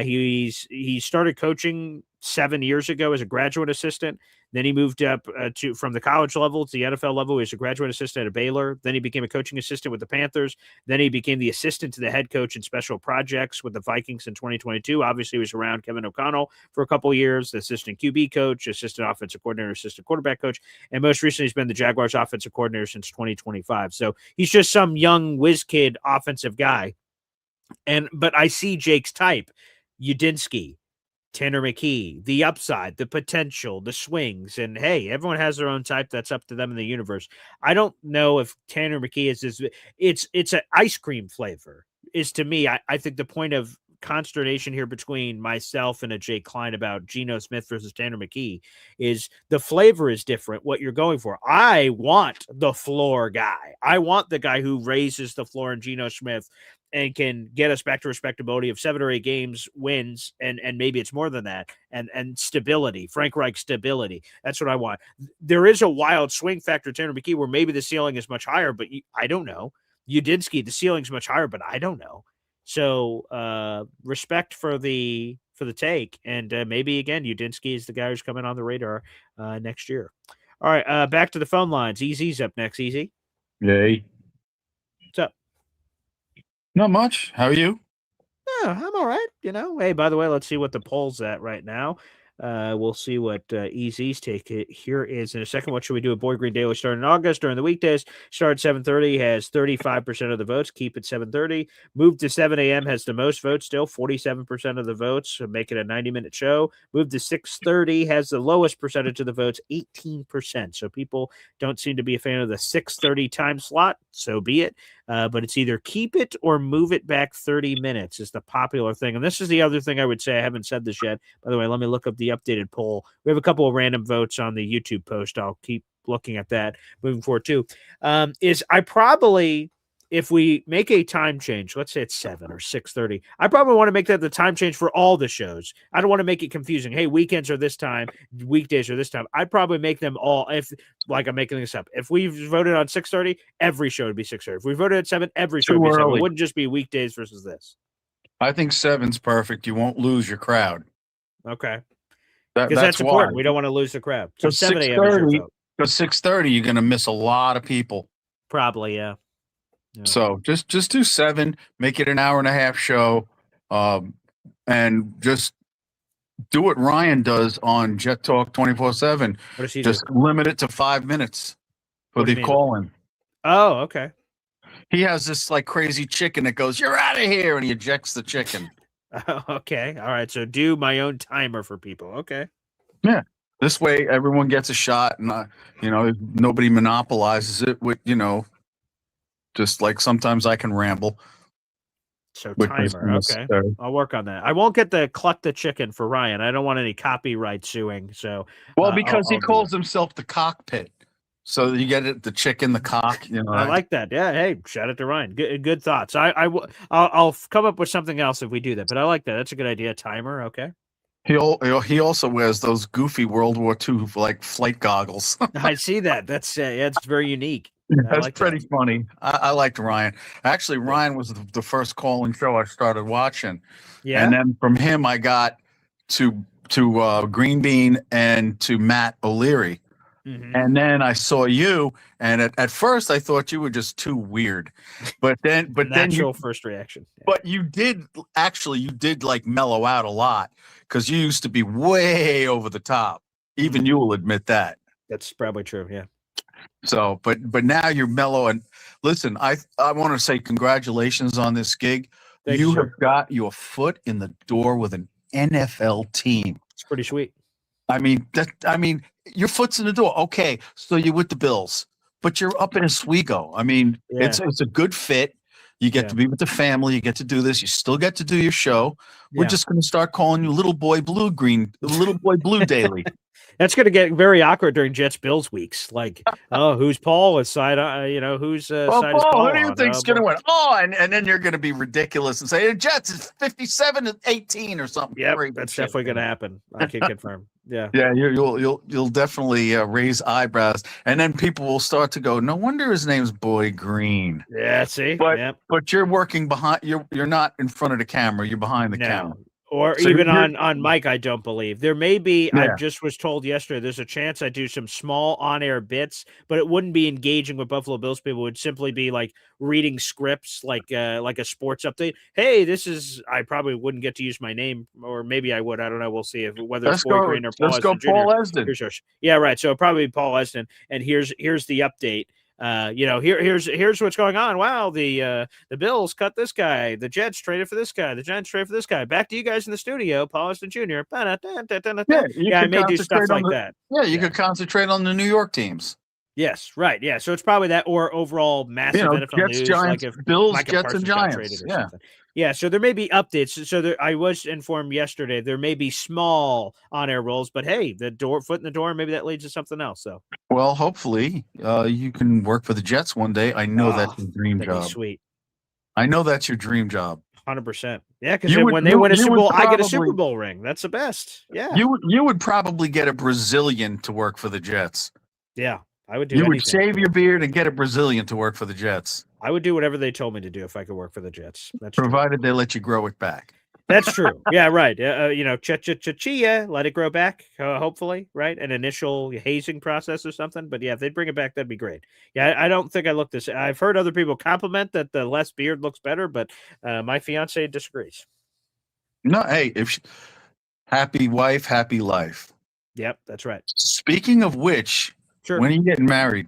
[SPEAKER 1] He started coaching 7 years ago as a graduate assistant. Then he moved up from the college level to the NFL level. He was a graduate assistant at Baylor. Then he became a coaching assistant with the Panthers. Then he became the assistant to the head coach in special projects with the Vikings in 2022. Obviously, he was around Kevin O'Connell for a couple of years, the assistant QB coach, assistant offensive coordinator, assistant quarterback coach, and most recently he's been the Jaguars offensive coordinator since 2025. So he's just some young whiz kid offensive guy. But I see Jake's type, Udinsky, Tanner McKee, the upside, the potential, the swings, and hey, everyone has their own type. That's up to them in the universe. I don't know if Tanner McKee is this. It's an ice cream flavor. Is to me, I think the point of consternation here between myself and a Jake Klein about Geno Smith versus Tanner McKee is the flavor is different. What you're going for. I want the floor guy. I want the guy who raises the floor in Geno Smith and can get us back to respectability of 7 or 8 games, wins, and maybe it's more than that, and stability, Frank Reich stability. That's what I want. There is a wild swing factor, Tanner McKee, where maybe the ceiling is much higher, but I don't know. Udinski, the ceiling's much higher, but I don't know. So respect for the take, and maybe again, Udinski is the guy who's coming on the radar next year. All right, back to the phone lines. Easy's up next. Easy,
[SPEAKER 10] Yay.
[SPEAKER 1] what's up?
[SPEAKER 10] Not much. How are you?
[SPEAKER 1] Yeah, I'm all right. Hey, by the way, let's see what the poll's at right now. We'll see what Easy's take it here is in a second. What should we do? A Boy Green Daily start in August during the weekdays. Start at 7:30 has 35% of the votes. Keep it 7:30. Move to 7 a.m. has the most votes still, 47% of the votes. So make it a 90-minute show. Move to 6:30 has the lowest percentage of the votes, 18%. So people don't seem to be a fan of the 6:30 time slot. So be it. But it's either keep it or move it back 30 minutes is the popular thing. And this is the other thing I would say. I haven't said this yet. By the way, let me look up the updated poll. We have a couple of random votes on the YouTube post. I'll keep looking at that moving forward too. Is I probably, if we make a time change, let's say it's 7 or 6:30, I probably want to make that the time change for all the shows. I don't want to make it confusing. Hey, weekends are this time, weekdays are this time. I'd probably make them all, if like I'm making this up. If we voted on 6:30, every show would be 6:30. If we voted at 7, every show would be 7. It wouldn't just be weekdays versus this.
[SPEAKER 10] I think 7's perfect. You won't lose your crowd.
[SPEAKER 1] Okay. Because that's important. We don't want to lose the crowd. So 7 a.m. is your vote.
[SPEAKER 10] Because 6:30, you're going to miss a lot of people.
[SPEAKER 1] Probably, yeah.
[SPEAKER 10] So just do 7, make it an hour and a half show, and just do what Ryan does on Jet Talk 24/7.
[SPEAKER 1] What does he
[SPEAKER 10] just
[SPEAKER 1] do?
[SPEAKER 10] limit it to 5 minutes for the call-in.
[SPEAKER 1] Oh, okay.
[SPEAKER 10] He has this like crazy chicken that goes, "You're out of here," and he ejects the chicken.
[SPEAKER 1] Okay. All right. So do my own timer for people. Okay.
[SPEAKER 10] Yeah. This way, everyone gets a shot, and nobody monopolizes it with just like sometimes I can ramble.
[SPEAKER 1] So timer. Okay. I'll work on that. I won't get the cluck the chicken for Ryan. I don't want any copyright suing. So
[SPEAKER 10] because he calls himself the cockpit. So you get it, the chicken, the cock.
[SPEAKER 1] I like that. Yeah. Hey, shout out to Ryan. Good thoughts. I'll come up with something else if we do that. But I like that. That's a good idea. Timer. Okay.
[SPEAKER 10] He also wears those goofy World War II like flight goggles.
[SPEAKER 1] I see that. That's it's very unique.
[SPEAKER 10] That's pretty funny. I liked Ryan. Actually, Ryan was the first call-in show I started watching.
[SPEAKER 1] Yeah.
[SPEAKER 10] And then from him, I got to Green Bean and to Matt O'Leary. Mm-hmm. And then I saw you, and at first I thought you were just too weird. But then
[SPEAKER 1] natural first reaction. Yeah.
[SPEAKER 10] But you did like mellow out a lot because you used to be way over the top. Even you will admit that.
[SPEAKER 1] That's probably true. Yeah.
[SPEAKER 10] So, but now you're mellow. And listen, I want to say congratulations on this gig.
[SPEAKER 1] Thanks,
[SPEAKER 10] you
[SPEAKER 1] sir.
[SPEAKER 10] have got your foot in the door with an NFL team.
[SPEAKER 1] It's pretty sweet.
[SPEAKER 10] I mean, your foot's in the door. Okay, so you're with the Bills, but you're up in Oswego. I mean, it's a good fit. You get to be with the family. You get to do this. You still get to do your show. We're just going to start calling you Little Boy Blue Daily.
[SPEAKER 1] That's going to get very awkward during Jets Bills weeks. Like, who's Paul? Whose side is Paul?
[SPEAKER 10] Who do you think's going to win? And then you're going to be ridiculous and say Jets is 57-18 or something.
[SPEAKER 1] Yeah, that's definitely going to happen. I can confirm. Yeah,
[SPEAKER 10] you'll definitely raise eyebrows, and then people will start to go, "No wonder his name's Boy Green."
[SPEAKER 1] Yeah, see,
[SPEAKER 10] but you're working behind. You're not in front of the camera. You're behind the camera.
[SPEAKER 1] Or so even on mic, I don't believe. There may be, I just was told yesterday, there's a chance I do some small on-air bits, but it wouldn't be engaging with Buffalo Bills people. It would simply be like reading scripts, like a sports update. Hey, I probably wouldn't get to use my name, or maybe I would. I don't know. We'll see whether it's Boy Green or Paul Esden.
[SPEAKER 10] Let's go Paul Esden.
[SPEAKER 1] Yeah, right. So probably Paul Esden. And here's the update. Here's what's going on. Wow, the Bills cut this guy. The Jets traded for this guy. The Giants traded for this guy. Back to you guys in the studio, Paul Esden Jr. I may do stuff like that.
[SPEAKER 10] Yeah, you could concentrate on the New York teams.
[SPEAKER 1] Yes, right. Yeah, so it's probably that, or overall massive NFL
[SPEAKER 10] Jets,
[SPEAKER 1] news,
[SPEAKER 10] Giants,
[SPEAKER 1] like if
[SPEAKER 10] Bills,
[SPEAKER 1] Micah
[SPEAKER 10] Jets,
[SPEAKER 1] Parsons
[SPEAKER 10] and
[SPEAKER 1] got
[SPEAKER 10] Giants.
[SPEAKER 1] traded or something. Yeah, so there may be updates. So I was informed yesterday there may be small on-air roles, but hey, foot in the door, maybe that leads to something else. So,
[SPEAKER 10] well, hopefully, you can work for the Jets one day. I know that's your dream job.
[SPEAKER 1] Sweet.
[SPEAKER 10] I know that's your dream job.
[SPEAKER 1] 100%. Yeah, because when they win a Super Bowl, I get a Super Bowl ring. That's the best. Yeah.
[SPEAKER 10] You would probably get a Brazilian to work for the Jets.
[SPEAKER 1] Yeah. I would do
[SPEAKER 10] You would
[SPEAKER 1] anything.
[SPEAKER 10] shave your beard and get a Brazilian to work for the Jets,
[SPEAKER 1] I would do whatever they told me to do if I could work for the Jets. That's true.
[SPEAKER 10] provided they let you grow it back.
[SPEAKER 1] That's true. Yeah, right. Chia, let it grow back, hopefully, right? An initial hazing process or something. But yeah, if they'd bring it back, that'd be great. Yeah, I don't think I look this. I've heard other people compliment that the less beard looks better, but my fiance disagrees.
[SPEAKER 10] No, hey, happy wife, happy life.
[SPEAKER 1] Yep, that's right.
[SPEAKER 10] Speaking of which,
[SPEAKER 1] Sure.
[SPEAKER 10] when are you getting married?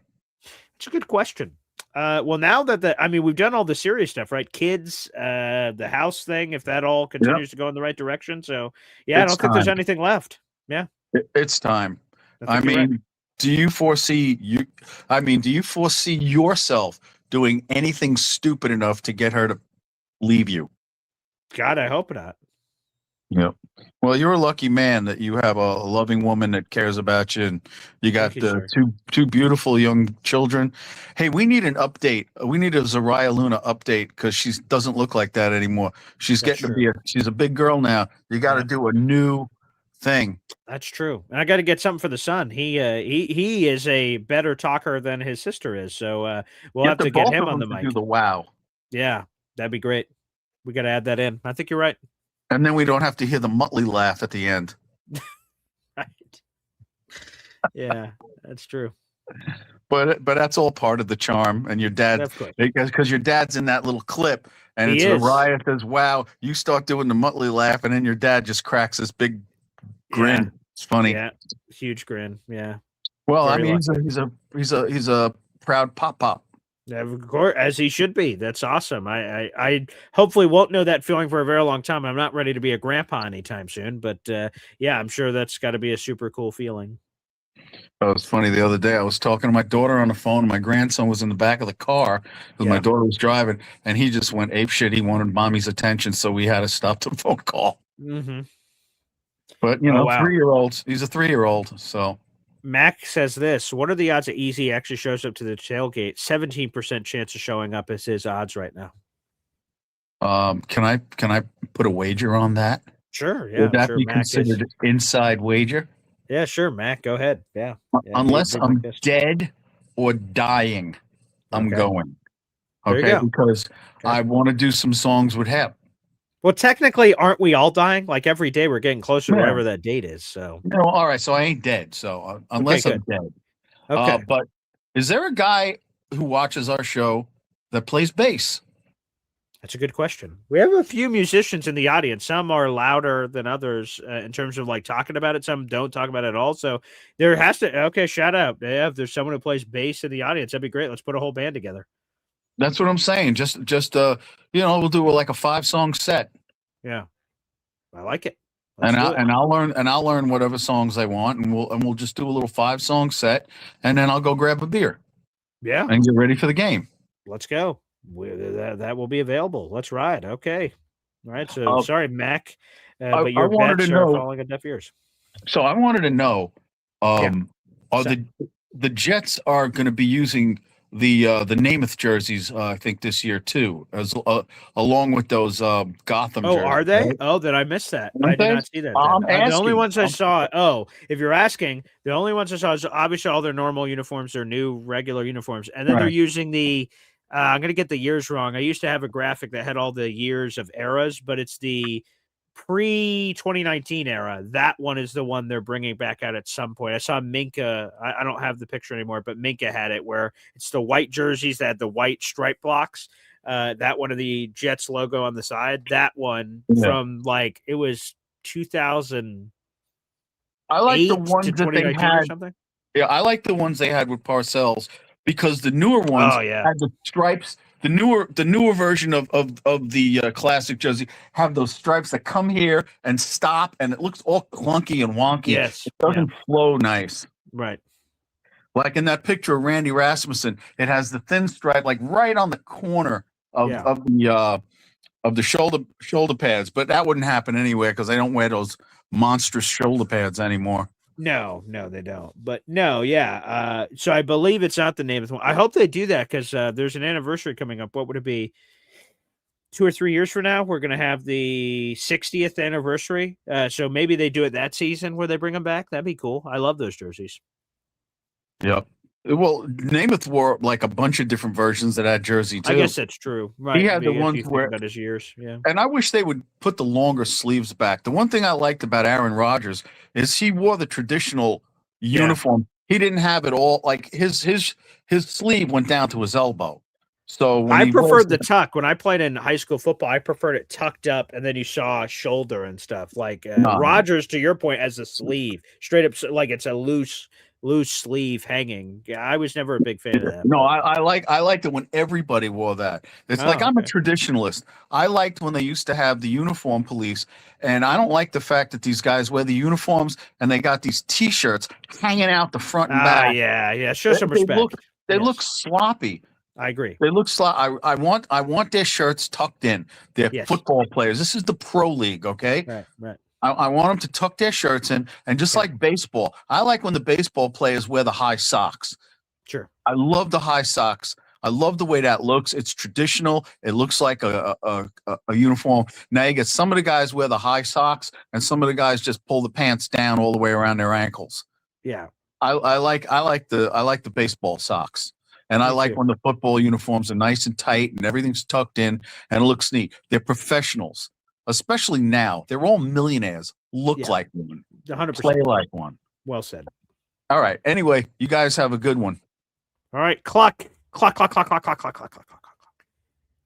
[SPEAKER 1] It's a good question. Well, now that we've done all the serious stuff, right? Kids, the house thing, if that all continues to go in the right direction. So, yeah, I don't think there's anything left. Yeah,
[SPEAKER 10] It's time.
[SPEAKER 1] I mean,
[SPEAKER 10] do you foresee yourself doing anything stupid enough to get her to leave you?
[SPEAKER 1] God, I hope not.
[SPEAKER 10] Yep. Well, you're a lucky man that you have a loving woman that cares about you, and you got two beautiful young children. Hey, we need an update. We need a Zariah Luna update because she doesn't look like that anymore. She's getting to be she's a big girl now. You got to do a new thing.
[SPEAKER 1] That's true. And I got to get something for the son. He is a better talker than his sister is. So we'll have to get him on the mic.
[SPEAKER 10] Do the wow.
[SPEAKER 1] Yeah, that'd be great. We got to add that in. I think you're right.
[SPEAKER 10] And then we don't have to hear the Muttley laugh at the end.
[SPEAKER 1] Right. Yeah, that's true.
[SPEAKER 10] But that's all part of the charm. And your dad, because your dad's in that little clip, and it's Zariah says, "Wow!" You start doing the Muttley laugh, and then your dad just cracks this big grin.
[SPEAKER 1] Yeah.
[SPEAKER 10] It's funny.
[SPEAKER 1] Yeah, huge grin. Yeah.
[SPEAKER 10] Well, I mean, he's a proud pop.
[SPEAKER 1] Of course, as he should be. That's awesome. I hopefully won't know that feeling for a very long time. I'm not ready to be a grandpa anytime soon, but yeah, I'm sure that's got to be a super cool feeling.
[SPEAKER 10] It was funny the other day. I was talking to my daughter on the phone. My grandson was in the back of the car because my daughter was driving, and he just went apeshit. He wanted mommy's attention, so we had to stop the phone call.
[SPEAKER 1] Mm-hmm.
[SPEAKER 10] But 3-year-olds. He's a 3-year-old, so.
[SPEAKER 1] Mac says this: what are the odds that Easy actually shows up to the tailgate? 17% chance of showing up is his odds right now.
[SPEAKER 10] Can I put a wager on that?
[SPEAKER 1] Sure. Yeah.
[SPEAKER 10] Would that be considered an inside wager?
[SPEAKER 1] Yeah, sure, Mac. Go ahead. Yeah.
[SPEAKER 10] Unless I'm dead or dying, I'm going. Okay, because I want to do some songs with him.
[SPEAKER 1] Well, technically, aren't we all dying? Like every day, we're getting closer to whatever that date is. So,
[SPEAKER 10] all right. So I ain't dead. So unless I'm dead.
[SPEAKER 1] Okay.
[SPEAKER 10] But is there a guy who watches our show that plays bass?
[SPEAKER 1] That's a good question. We have a few musicians in the audience. Some are louder than others in terms of like talking about it. Some don't talk about it at all. So there has to. Okay, shout out. Yeah, if there's someone who plays bass in the audience, that'd be great. Let's put a whole band together.
[SPEAKER 10] That's what I'm saying. Just we'll do like a 5-song set.
[SPEAKER 1] Yeah, I like it.
[SPEAKER 10] I'll learn whatever songs I want, and we'll just do a little 5-song set, and then I'll go grab a beer.
[SPEAKER 1] Yeah,
[SPEAKER 10] and get ready for the game.
[SPEAKER 1] Let's go. That will be available. Let's ride. Okay. All right. So sorry, Mac, but your bets are falling on deaf ears.
[SPEAKER 10] So I wanted to know, are the Jets are going to be using the Namath jerseys, I think this year too, as along with those Gotham.
[SPEAKER 1] Oh,
[SPEAKER 10] jerseys,
[SPEAKER 1] are they?
[SPEAKER 10] right?
[SPEAKER 1] Oh, did I miss that? I did not see that. The only ones I saw. Oh, if you're asking, the only ones I saw is obviously all their normal uniforms, their new regular uniforms, and then they're using the. I'm gonna get the years wrong. I used to have a graphic that had all the years of eras, but it's the pre-2019 era. That one is the one they're bringing back out at some point. I saw Minka. I don't have the picture anymore, but Minka had it where it's the white jerseys that had the white stripe blocks. That one of the Jets logo on the side. That one from like it was 2000.
[SPEAKER 10] I like the ones that they had.
[SPEAKER 1] Or something.
[SPEAKER 10] Yeah, I like the ones they had with Parcells because the newer ones had the stripes. The newer version of the classic jersey have those stripes that come here and stop, and it looks all clunky and wonky.
[SPEAKER 1] Yes,
[SPEAKER 10] it doesn't flow nice.
[SPEAKER 1] Right.
[SPEAKER 10] Like in that picture of Randy Rasmussen, it has the thin stripe like right on the corner of the shoulder pads. But that wouldn't happen anywhere because they don't wear those monstrous shoulder pads anymore.
[SPEAKER 1] No, they don't. But no, yeah. So I believe it's not the name of the one. I hope they do that because there's an anniversary coming up. What would it be? 2 or 3 years from now, we're going to have the 60th anniversary. So maybe they do it that season where they bring them back. That'd be cool. I love those jerseys.
[SPEAKER 10] Yep. Well, Namath wore like a bunch of different versions of that jersey too.
[SPEAKER 1] I guess that's true, right?
[SPEAKER 10] He had the
[SPEAKER 1] If
[SPEAKER 10] ones
[SPEAKER 1] you think
[SPEAKER 10] where,
[SPEAKER 1] about his years, yeah.
[SPEAKER 10] and I wish they would put the longer sleeves back. The one thing I liked about Aaron Rodgers is he wore the traditional uniform. He didn't have it all like his sleeve went down to his elbow. So when
[SPEAKER 1] I
[SPEAKER 10] he wears
[SPEAKER 1] preferred the tuck. When I played in high school football, I preferred it tucked up, and then you saw shoulder and stuff. Like
[SPEAKER 10] no,
[SPEAKER 1] Rogers, to your point, as a sleeve, straight up, like it's a loose sleeve hanging. Yeah, I was never a big fan of that.
[SPEAKER 10] no,
[SPEAKER 1] But,
[SPEAKER 10] I liked it when everybody wore that. It's like
[SPEAKER 1] oh,
[SPEAKER 10] I'm a
[SPEAKER 1] okay.
[SPEAKER 10] traditionalist. I liked when they used to have the uniform police, and I don't like the fact that these guys wear the uniforms and they got these T-shirts hanging out the front and back.
[SPEAKER 1] Yeah. Show
[SPEAKER 10] They,
[SPEAKER 1] some
[SPEAKER 10] they look
[SPEAKER 1] respect.
[SPEAKER 10] they look
[SPEAKER 1] Yes,
[SPEAKER 10] sloppy.
[SPEAKER 1] I agree.
[SPEAKER 10] They look sloppy. I want their shirts tucked in. They're
[SPEAKER 1] Yes,
[SPEAKER 10] football players. This is the pro league, okay?
[SPEAKER 1] right.
[SPEAKER 10] I want them to tuck their shirts in, and just
[SPEAKER 1] Yeah,
[SPEAKER 10] like baseball, I like when the baseball players wear the high socks.
[SPEAKER 1] sure.
[SPEAKER 10] I love the high socks. I love the way that looks. It's traditional. It looks like a uniform. Now you get some of the guys wear the high socks, and some of the guys just pull the pants down all the way around their ankles.
[SPEAKER 1] Yeah,
[SPEAKER 10] I like the baseball socks, and I
[SPEAKER 1] me
[SPEAKER 10] like
[SPEAKER 1] too.
[SPEAKER 10] when the football uniforms are nice and tight and everything's tucked in and it looks neat. They're professionals, especially now. They're all millionaires. Look
[SPEAKER 1] Yeah,
[SPEAKER 10] like one,
[SPEAKER 1] 100%.
[SPEAKER 10] play like one.
[SPEAKER 1] Well said.
[SPEAKER 10] All right. Anyway, you guys have a good one.
[SPEAKER 1] All right, clock.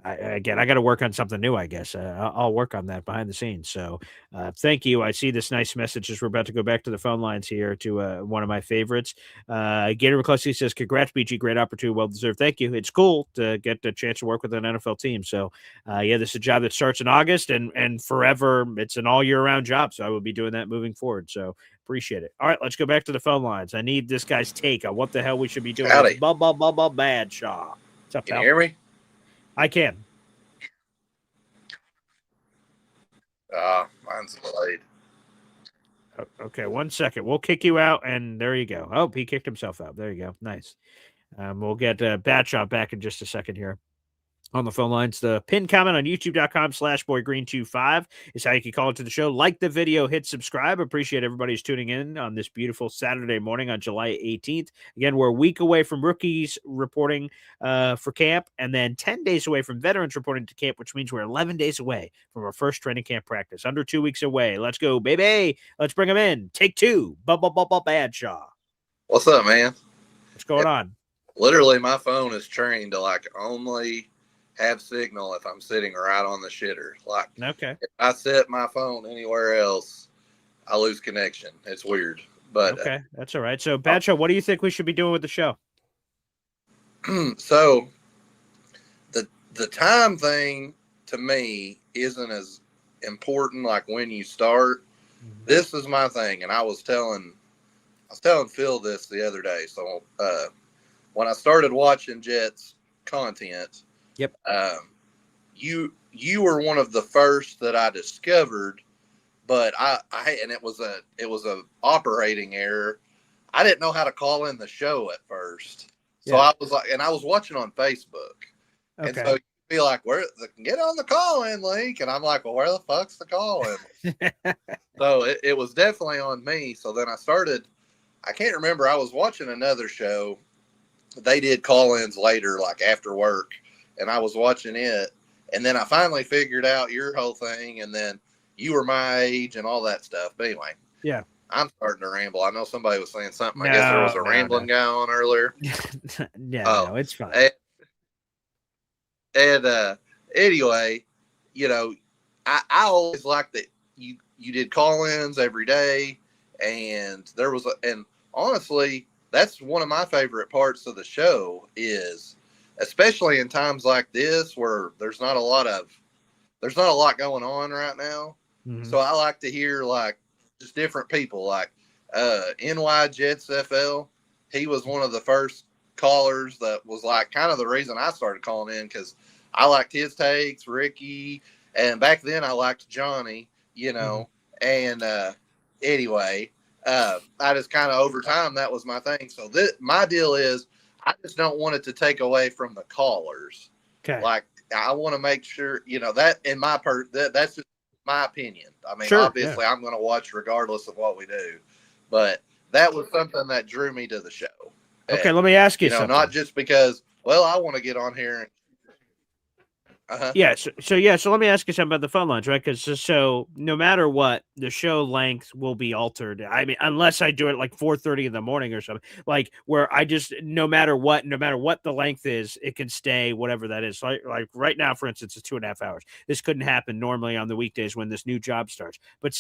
[SPEAKER 1] Again, I got to work on something new, I guess. I'll work on that behind the scenes. So thank you. I see this nice message as we're about to go back to the phone lines here to one of my favorites. Gator McCluskey says, congrats, BG. Great opportunity. Well deserved. Thank you. It's cool to get a chance to work with an NFL team. So, yeah, this is a job that starts in August and forever. It's an all year round job. So I will be doing that moving forward. So appreciate it. All right, let's go back to the phone lines. I need this guy's take on what the hell we should be doing.
[SPEAKER 11] Howdy.
[SPEAKER 1] Bad Shaw. What's up,
[SPEAKER 11] Can
[SPEAKER 1] pal?
[SPEAKER 11] you hear me?
[SPEAKER 1] I can.
[SPEAKER 11] Mine's delayed.
[SPEAKER 1] Okay, 1 second. We'll kick you out, and there you go. Oh, he kicked himself out. There you go. Nice. We'll get Batshot back in just a second here. On the phone lines, the pin comment on youtube.com/boygreen25 is how you can call into the show. Like the video, hit subscribe. Appreciate everybody's tuning in on this beautiful Saturday morning on July 18th. Again, we're a week away from rookies reporting for camp, and then 10 days away from veterans reporting to camp, which means we're 11 days away from our first training camp practice. Under 2 weeks away. Let's go, baby. Let's bring them in. Take two. Badshaw.
[SPEAKER 11] What's up, man?
[SPEAKER 1] What's going on?
[SPEAKER 11] Literally, my phone is trained to like only have signal if I'm sitting right on the shitter. Like,
[SPEAKER 1] Okay.
[SPEAKER 11] if I set my phone anywhere else, I lose connection. It's weird, but
[SPEAKER 1] Okay, that's all right. So, Badshaw, what do you think we should be doing with the show?
[SPEAKER 11] so the time thing to me isn't as important. Like when you start, this is my thing, and I was telling Phil this the other day. So when I started watching Jets content,
[SPEAKER 1] yep,
[SPEAKER 11] you were one of the first that I discovered, but I and it was a operating error. I didn't know how to call in the show at first, so I was like, and I was watching on Facebook, and so you'd be like, get on the call-in link, and I'm like, well, where the fuck's the call-in? So it was definitely on me. So then I can't remember, I was watching another show. They did call-ins later, like after work, and I was watching it, and then I finally figured out your whole thing, and then you were my age and all that stuff. But anyway,
[SPEAKER 1] yeah,
[SPEAKER 11] I'm starting to ramble. I know somebody was saying something. I guess there was a rambling guy on earlier.
[SPEAKER 1] No, it's fine.
[SPEAKER 11] And anyway, you know, I always liked that you did call-ins every day, and and honestly, that's one of my favorite parts of the show is, especially in times like this where there's not a lot going on right now.
[SPEAKER 1] Mm-hmm.
[SPEAKER 11] So I like to hear like just different people, like NY Jets FL. He was one of the first callers that was like kind of the reason I started calling in, because I liked his takes, Ricky, and back then I liked Johnny, you know. And anyway, I just kind of over time, that was my thing. So my deal is, I just don't want it to take away from the callers.
[SPEAKER 1] Okay.
[SPEAKER 11] Like, I want to make sure, you know, that in my that's just my opinion. I mean,
[SPEAKER 1] Sure,
[SPEAKER 11] obviously I'm going to watch regardless of what we do, but that was something that drew me to the show.
[SPEAKER 1] Okay, let me ask you something.
[SPEAKER 11] Not just because, well, I want to get on here and
[SPEAKER 1] Yeah. So let me ask you something about the phone lines, right? Because so no matter what, the show length will be altered. I mean, unless I do it like 4:30 in the morning or something, like where I just no matter what the length is, it can stay whatever that is. So like right now, for instance, it's 2.5 hours. This couldn't happen normally on the weekdays when this new job starts. But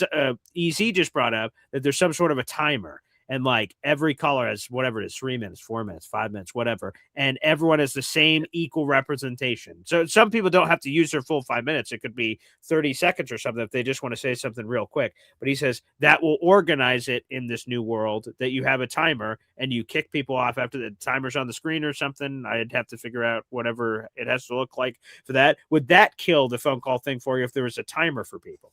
[SPEAKER 1] EZ just brought up that there's some sort of a timer. And like every caller has whatever it is, 3 minutes, 4 minutes, 5 minutes, whatever. And everyone has the same equal representation. So some people don't have to use their full 5 minutes. It could be 30 seconds or something if they just want to say something real quick. But he says that will organize it in this new world that you have a timer and you kick people off after the timer's on the screen or something. I'd have to figure out whatever it has to look like for that. Would that kill the phone call thing for you if there was a timer for people?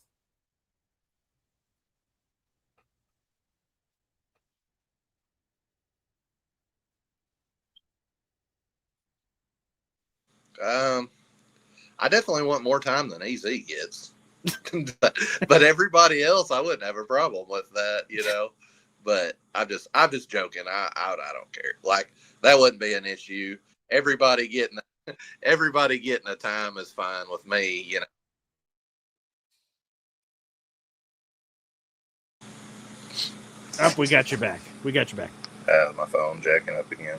[SPEAKER 11] I definitely want more time than EZ gets. But everybody else, I wouldn't have a problem with that, But I'm just joking. I don't care. Like that wouldn't be an issue. Everybody getting a time is fine with me,
[SPEAKER 1] Oh, we got you back.
[SPEAKER 11] My phone jacking up again.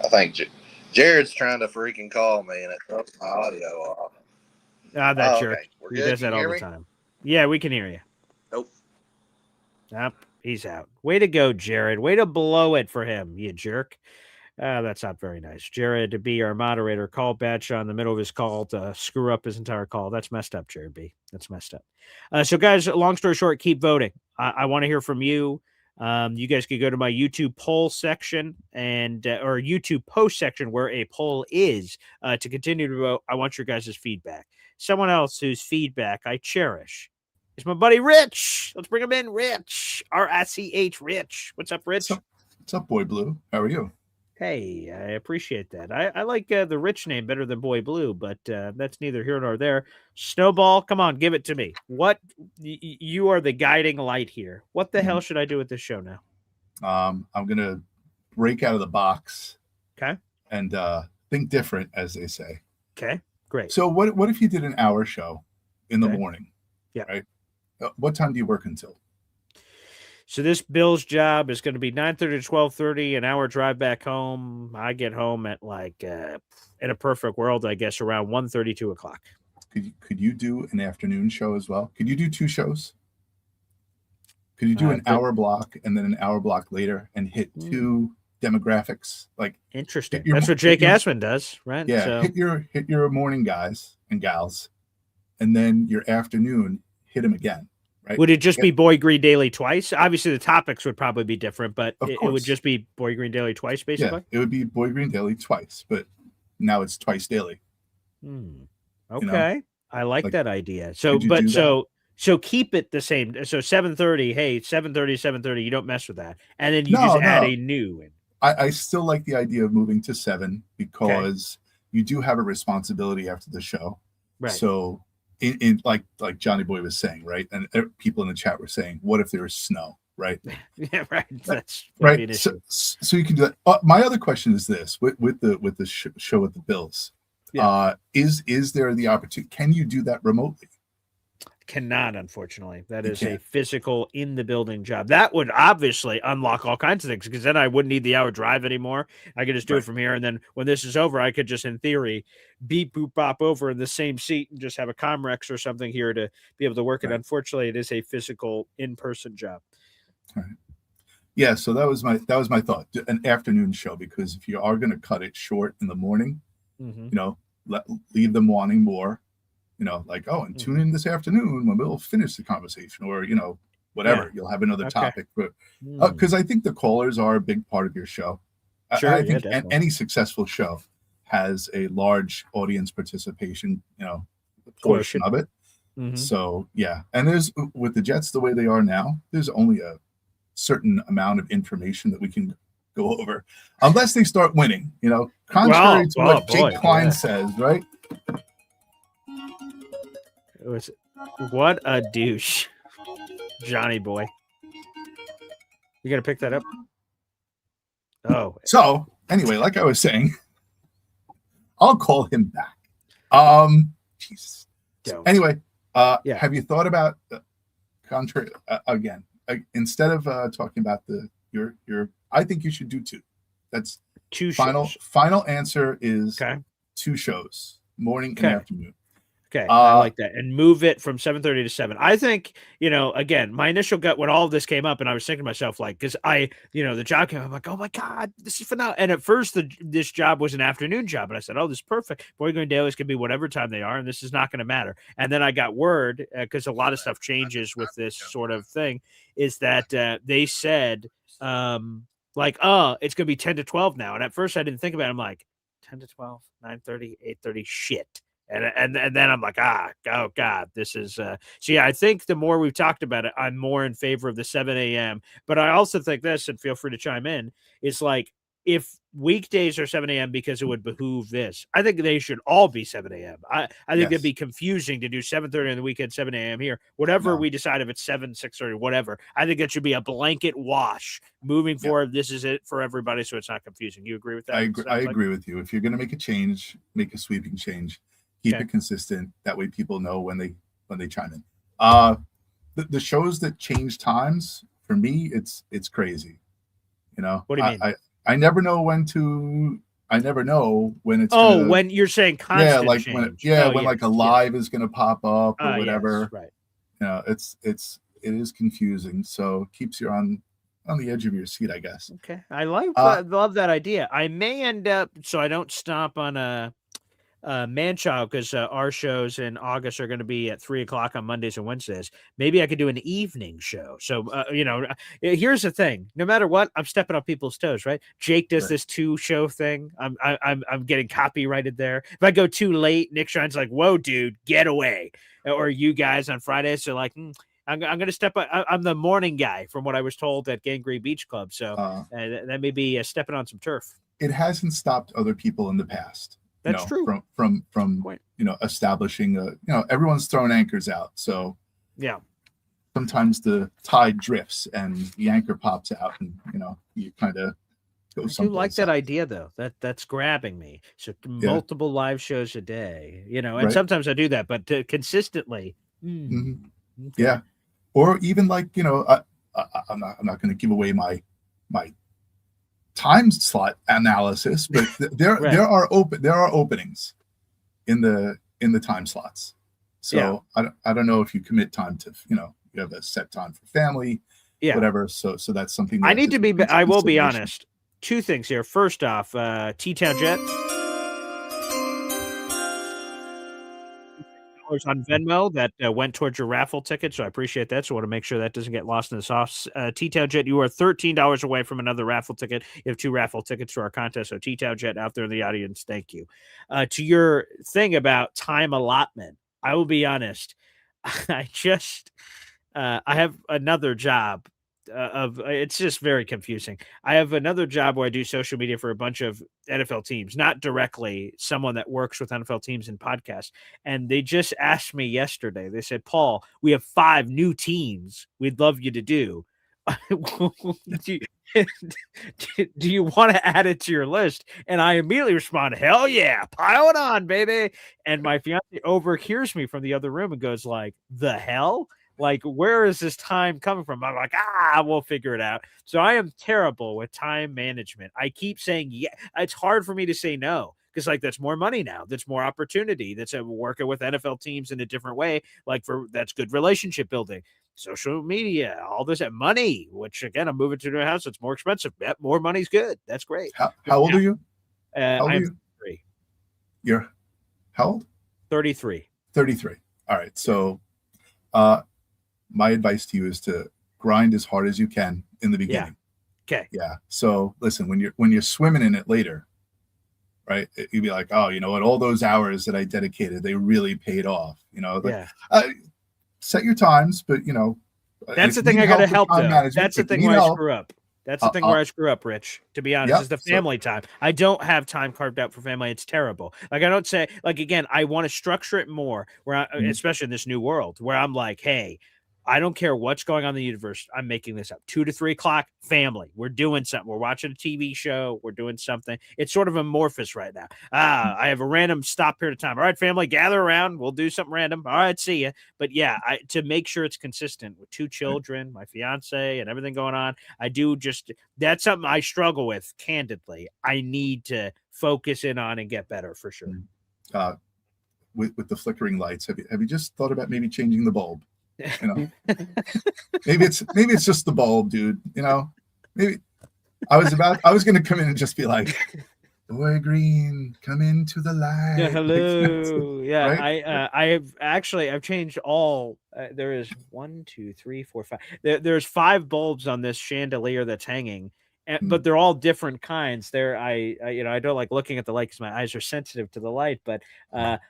[SPEAKER 11] I think Jared's trying to freaking call me, and it throws my audio off.
[SPEAKER 1] That jerk.
[SPEAKER 11] Okay. We're
[SPEAKER 1] He
[SPEAKER 11] good.
[SPEAKER 1] does that
[SPEAKER 11] Can you
[SPEAKER 1] all
[SPEAKER 11] hear
[SPEAKER 1] the
[SPEAKER 11] me?
[SPEAKER 1] time. Yeah, we can hear you.
[SPEAKER 11] Nope.
[SPEAKER 1] Nope, he's out. Way to go, Jared. Way to blow it for him, you jerk. That's not very nice. Jared to be our moderator, call Batcha in the middle of his call to screw up his entire call. That's messed up, Jared B. That's messed up. So, guys, long story short, keep voting. I want to hear from you. You guys could go to my YouTube poll section and or YouTube post section where a poll is to continue to vote. I want your guys' feedback. Someone else whose feedback I cherish is my buddy Rich. Let's bring him in, Rich. R-I-C-H, Rich. What's up, Rich?
[SPEAKER 12] What's up, Boy Blue? How are you?
[SPEAKER 1] Hey, I appreciate that. I like the Rich name better than Boy Blue, but that's neither here nor there. Snowball, come on, give it to me. What you are the guiding light here. What the hell should I do with this show now?
[SPEAKER 12] I'm gonna break out of the box.
[SPEAKER 1] Okay.
[SPEAKER 12] And think different, as they say.
[SPEAKER 1] Okay, great.
[SPEAKER 12] So what if you did an hour show in the morning?
[SPEAKER 1] Yeah.
[SPEAKER 12] Right. What time do you work until?
[SPEAKER 1] So this Bill's job is going to be 9:30 to 12:30, an hour drive back home. I get home at like in a perfect world, I guess around 1:30, 2 o'clock.
[SPEAKER 12] Could you do an afternoon show as well? Could you do 2 shows? Could you do an hour block and then an hour block later and hit 2 demographics? Like
[SPEAKER 1] interesting. That's what Jake Assman does, right?
[SPEAKER 12] Yeah.
[SPEAKER 1] So,
[SPEAKER 12] hit your morning guys and gals, and then your afternoon hit them again. Right.
[SPEAKER 1] Would it just be Boy Green Daily twice? Obviously, the topics would probably be different, but it would just be Boy Green Daily twice, basically?
[SPEAKER 12] Yeah, it would be Boy Green Daily twice, but now it's twice daily.
[SPEAKER 1] Okay. I like that idea. So keep it the same. So 7:30, hey, 7:30, 7:30, you don't mess with that. And then you just add a new one.
[SPEAKER 12] I still like the idea of moving to 7 because you do have a responsibility after the show.
[SPEAKER 1] Right.
[SPEAKER 12] So in like Johnny Boy was saying, right? And people in the chat were saying, what if there was snow, right?
[SPEAKER 1] Yeah, right. That's
[SPEAKER 12] right. So you can do that. My other question is this: with the show with the Bills, is there the opportunity? Can you do that remotely?
[SPEAKER 1] Cannot, unfortunately. That is a physical in the building job. That would obviously unlock all kinds of things because then I wouldn't need the hour drive anymore. I could just do it from here. And then when this is over, I could just, in theory, beep, boop, bop over in the same seat and just have a Comrex or something here to be able to work it. Unfortunately, it is a physical in-person job.
[SPEAKER 12] All right. Yeah. So that was my thought. An afternoon show, because if you are going to cut it short in the morning, leave them wanting more. Like, and tune in this afternoon when we'll finish the conversation, or, whatever. You'll have another topic. But because I think the callers are a big part of your show.
[SPEAKER 1] Sure,
[SPEAKER 12] I think any successful show has a large audience participation, portion of it. So, yeah. And there's, with the Jets the way they are now, there's only a certain amount of information that we can go over, unless they start winning, contrary to what Jake Klein says, right?
[SPEAKER 1] What a douche, Johnny Boy. You gonna pick that up? Oh,
[SPEAKER 12] so anyway, like I was saying, I'll call him back. Jesus. So anyway, have you thought about contrary again? Instead of talking about your, I think you should do two. That's
[SPEAKER 1] two
[SPEAKER 12] final.
[SPEAKER 1] shows.
[SPEAKER 12] Final answer is two shows, morning and afternoon.
[SPEAKER 1] Okay, I like that. And move it from 7:30 to 7. I think, again, my initial gut when all of this came up, and I was thinking to myself, like, because the job came up, I'm like, oh my God, this is phenomenal. And at first, this job was an afternoon job. And I said, oh, this is perfect. Boy Going Dailies can be whatever time they are, and this is not going to matter. And then I got word, because a lot of stuff changes with this sort of thing, is that they said, it's going to be 10 to 12 now. And at first, I didn't think about it. I'm like, 10 to 12, 9:30, 8:30, shit. And then I'm like, oh God, this is so yeah, I think the more we've talked about it, I'm more in favor of the 7 a.m. But I also think this, and feel free to chime in, is like if weekdays are 7 a.m. because it would behoove this, I think they should all be 7 a.m. I think it'd be confusing to do 7:30 on the weekend, 7 a.m. here. Whatever we decide, if it's 7, 6:30, whatever. I think it should be a blanket wash moving forward. This is it for everybody, so it's not confusing. You agree with that?
[SPEAKER 12] I agree with you. If you're going to make a change, make a sweeping change. Keep it consistent. That way people know when they chime in. The shows that change times, for me, it's crazy.
[SPEAKER 1] What do you mean?
[SPEAKER 12] I never know when it's
[SPEAKER 1] when you're saying constant
[SPEAKER 12] like
[SPEAKER 1] change.
[SPEAKER 12] when like a live is gonna pop up or whatever.
[SPEAKER 1] Yes,
[SPEAKER 12] right. It is confusing. So it keeps you on the edge of your seat, I guess.
[SPEAKER 1] Okay. I love that idea. I may end up, so I don't stop on a man-child, because our shows in August are going to be at 3:00 on Mondays and Wednesdays. Maybe I could do an evening show. So here's the thing: no matter what, I'm stepping on people's toes. Right? Jake does this 2-show thing. I'm getting copyrighted there. If I go too late, Nick Shine's like, "Whoa, dude, get away!" Or you guys on Fridays are like, I'm going to step up. I'm the morning guy, from what I was told at Gangrene Beach Club. So that may be stepping on some turf.
[SPEAKER 12] It hasn't stopped other people in the past.
[SPEAKER 1] That's true.
[SPEAKER 12] From establishing everyone's throwing anchors out. So
[SPEAKER 1] yeah,
[SPEAKER 12] sometimes the tide drifts and the anchor pops out, and you kind of go. I do
[SPEAKER 1] like that idea though. That's grabbing me. So multiple live shows a day, and sometimes I do that, but consistently.
[SPEAKER 12] Yeah, or even like I'm not going to give away my time slot analysis, but there are openings in the time slots. So I don't know if you commit time to you have a set time for family, whatever. So that's something that
[SPEAKER 1] I need to be. I will be honest. Two things here. First off, T-Town Jet on Venmo that went towards your raffle ticket, so I appreciate that. So I want to make sure that doesn't get lost in the sauce. T-Town Jet, you are $13 away from another raffle ticket. You have 2 raffle tickets to our contest. So T-Town Jet out there in the audience, thank you. To your thing about time allotment, I will be honest. I have another job. It's just very confusing. I have another job where I do social media for a bunch of NFL teams, not directly, someone that works with NFL teams and podcasts. And they just asked me yesterday, they said, Paul, we have 5 new teams we'd love you to do. do you want to add it to your list? And I immediately respond, hell yeah, pile it on, baby. And my fiance overhears me from the other room and goes like, the hell? Like, where is this time coming from? I'm like, we'll figure it out. So I am terrible with time management. I keep saying, yeah, it's hard for me to say no, because like that's more money now. That's more opportunity. That's working with NFL teams in a different way. That's good relationship building, social media, all this money, which again, I'm moving to a new house. It's more expensive. More money's good. That's great.
[SPEAKER 12] How old are you?
[SPEAKER 1] I'm 33.
[SPEAKER 12] You're how old?
[SPEAKER 1] 33.
[SPEAKER 12] 33. All right. So, my advice to you is to grind as hard as you can in the beginning.
[SPEAKER 1] Okay.
[SPEAKER 12] Yeah. So listen, when you're swimming in it later, right? You'd be like, oh, you know what? All those hours that I dedicated, they really paid off. Set your times, but
[SPEAKER 1] that's the thing I got to help though. That's the thing where I screw up. That's the thing where I screw up, Rich, to be honest, is the family time. I don't have time carved out for family. It's terrible. Like, I don't say, like, again, I want to structure it more where especially in this new world where I'm like, hey, I don't care what's going on in the universe. I'm making this up. 2 to 3 o'clock, family. We're doing something. We're watching a TV show. We're doing something. It's sort of amorphous right now. I have a random stop period of time. All right, family, gather around. We'll do something random. All right, see ya. But yeah, to make sure it's consistent with 2 children, my fiance, and everything going on, that's something I struggle with, candidly. I need to focus in on and get better for sure.
[SPEAKER 12] With the flickering lights, have you just thought about maybe changing the bulb? You know, maybe it's just the bulb, dude. You know, maybe I was going to come in and just be like, boy green, come into the light.
[SPEAKER 1] Yeah, hello. Yeah,
[SPEAKER 12] right?
[SPEAKER 1] I've changed all. There is 1, 2, 3, 4, 5. There's 5 bulbs on this chandelier that's hanging, but they're all different kinds. I don't like looking at the light because my eyes are sensitive to the light. But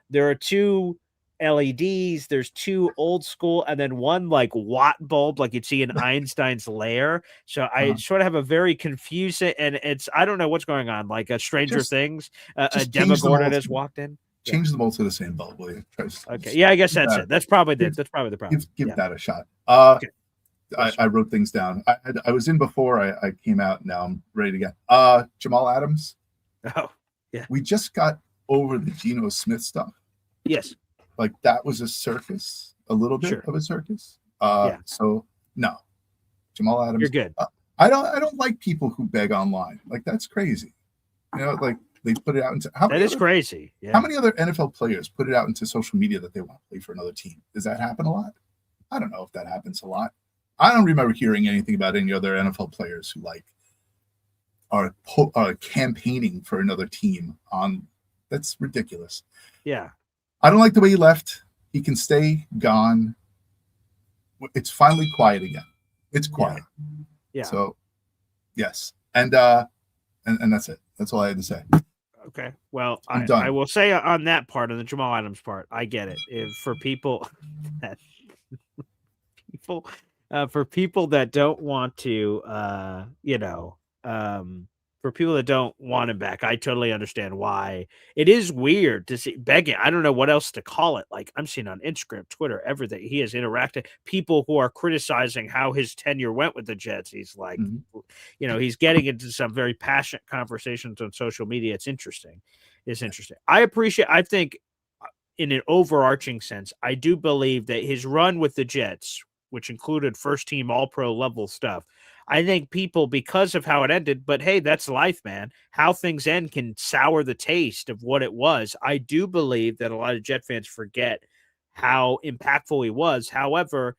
[SPEAKER 1] there are 2 LEDs. There's 2 old school, and then 1 like watt bulb, like you'd see in Einstein's lair. So I sort of have a very confusing, and I don't know what's going on. Like a Stranger Things, a Demogorgon has walked in.
[SPEAKER 12] Change them all to the same bulb, will you?
[SPEAKER 1] Okay, yeah, I guess that's it. That's probably the problem.
[SPEAKER 12] Give that a shot. I wrote things down. I was in before I came out. Now I'm ready to get. Jamal Adams.
[SPEAKER 1] Oh, yeah.
[SPEAKER 12] We just got over the Geno Smith stuff.
[SPEAKER 1] Yes.
[SPEAKER 12] Like that was a circus, a little bit of a circus. So no, Jamal Adams.
[SPEAKER 1] You're good.
[SPEAKER 12] I don't like people who beg online. Like that's crazy. You know, like they put it out into
[SPEAKER 1] crazy. Yeah.
[SPEAKER 12] How many other NFL players put it out into social media that they want to play for another team? Does that happen a lot? I don't know if that happens a lot. I don't remember hearing anything about any other NFL players who like are campaigning for another team on. That's ridiculous.
[SPEAKER 1] Yeah.
[SPEAKER 12] I don't like the way he left. He can stay gone. It's finally quiet again. It's quiet.
[SPEAKER 1] Yeah.
[SPEAKER 12] So, yes, and that's it. That's all I had to say.
[SPEAKER 1] Okay. Well,
[SPEAKER 12] I'm done.
[SPEAKER 1] I will say on that part, on the Jamal Adams part, I get it. For people that don't want to, for people that don't want him back, I totally understand why. It is weird to see begging. I don't know what else to call it. Like I'm seeing on Instagram, Twitter, everything. He has interacted. People who are criticizing how his tenure went with the Jets. He's like, he's getting into some very passionate conversations on social media. It's interesting. I think in an overarching sense, I do believe that his run with the Jets, which included first team all-pro level stuff, I think people, because of how it ended, but hey, that's life, man. How things end can sour the taste of what it was. I do believe that a lot of Jet fans forget how impactful he was. However,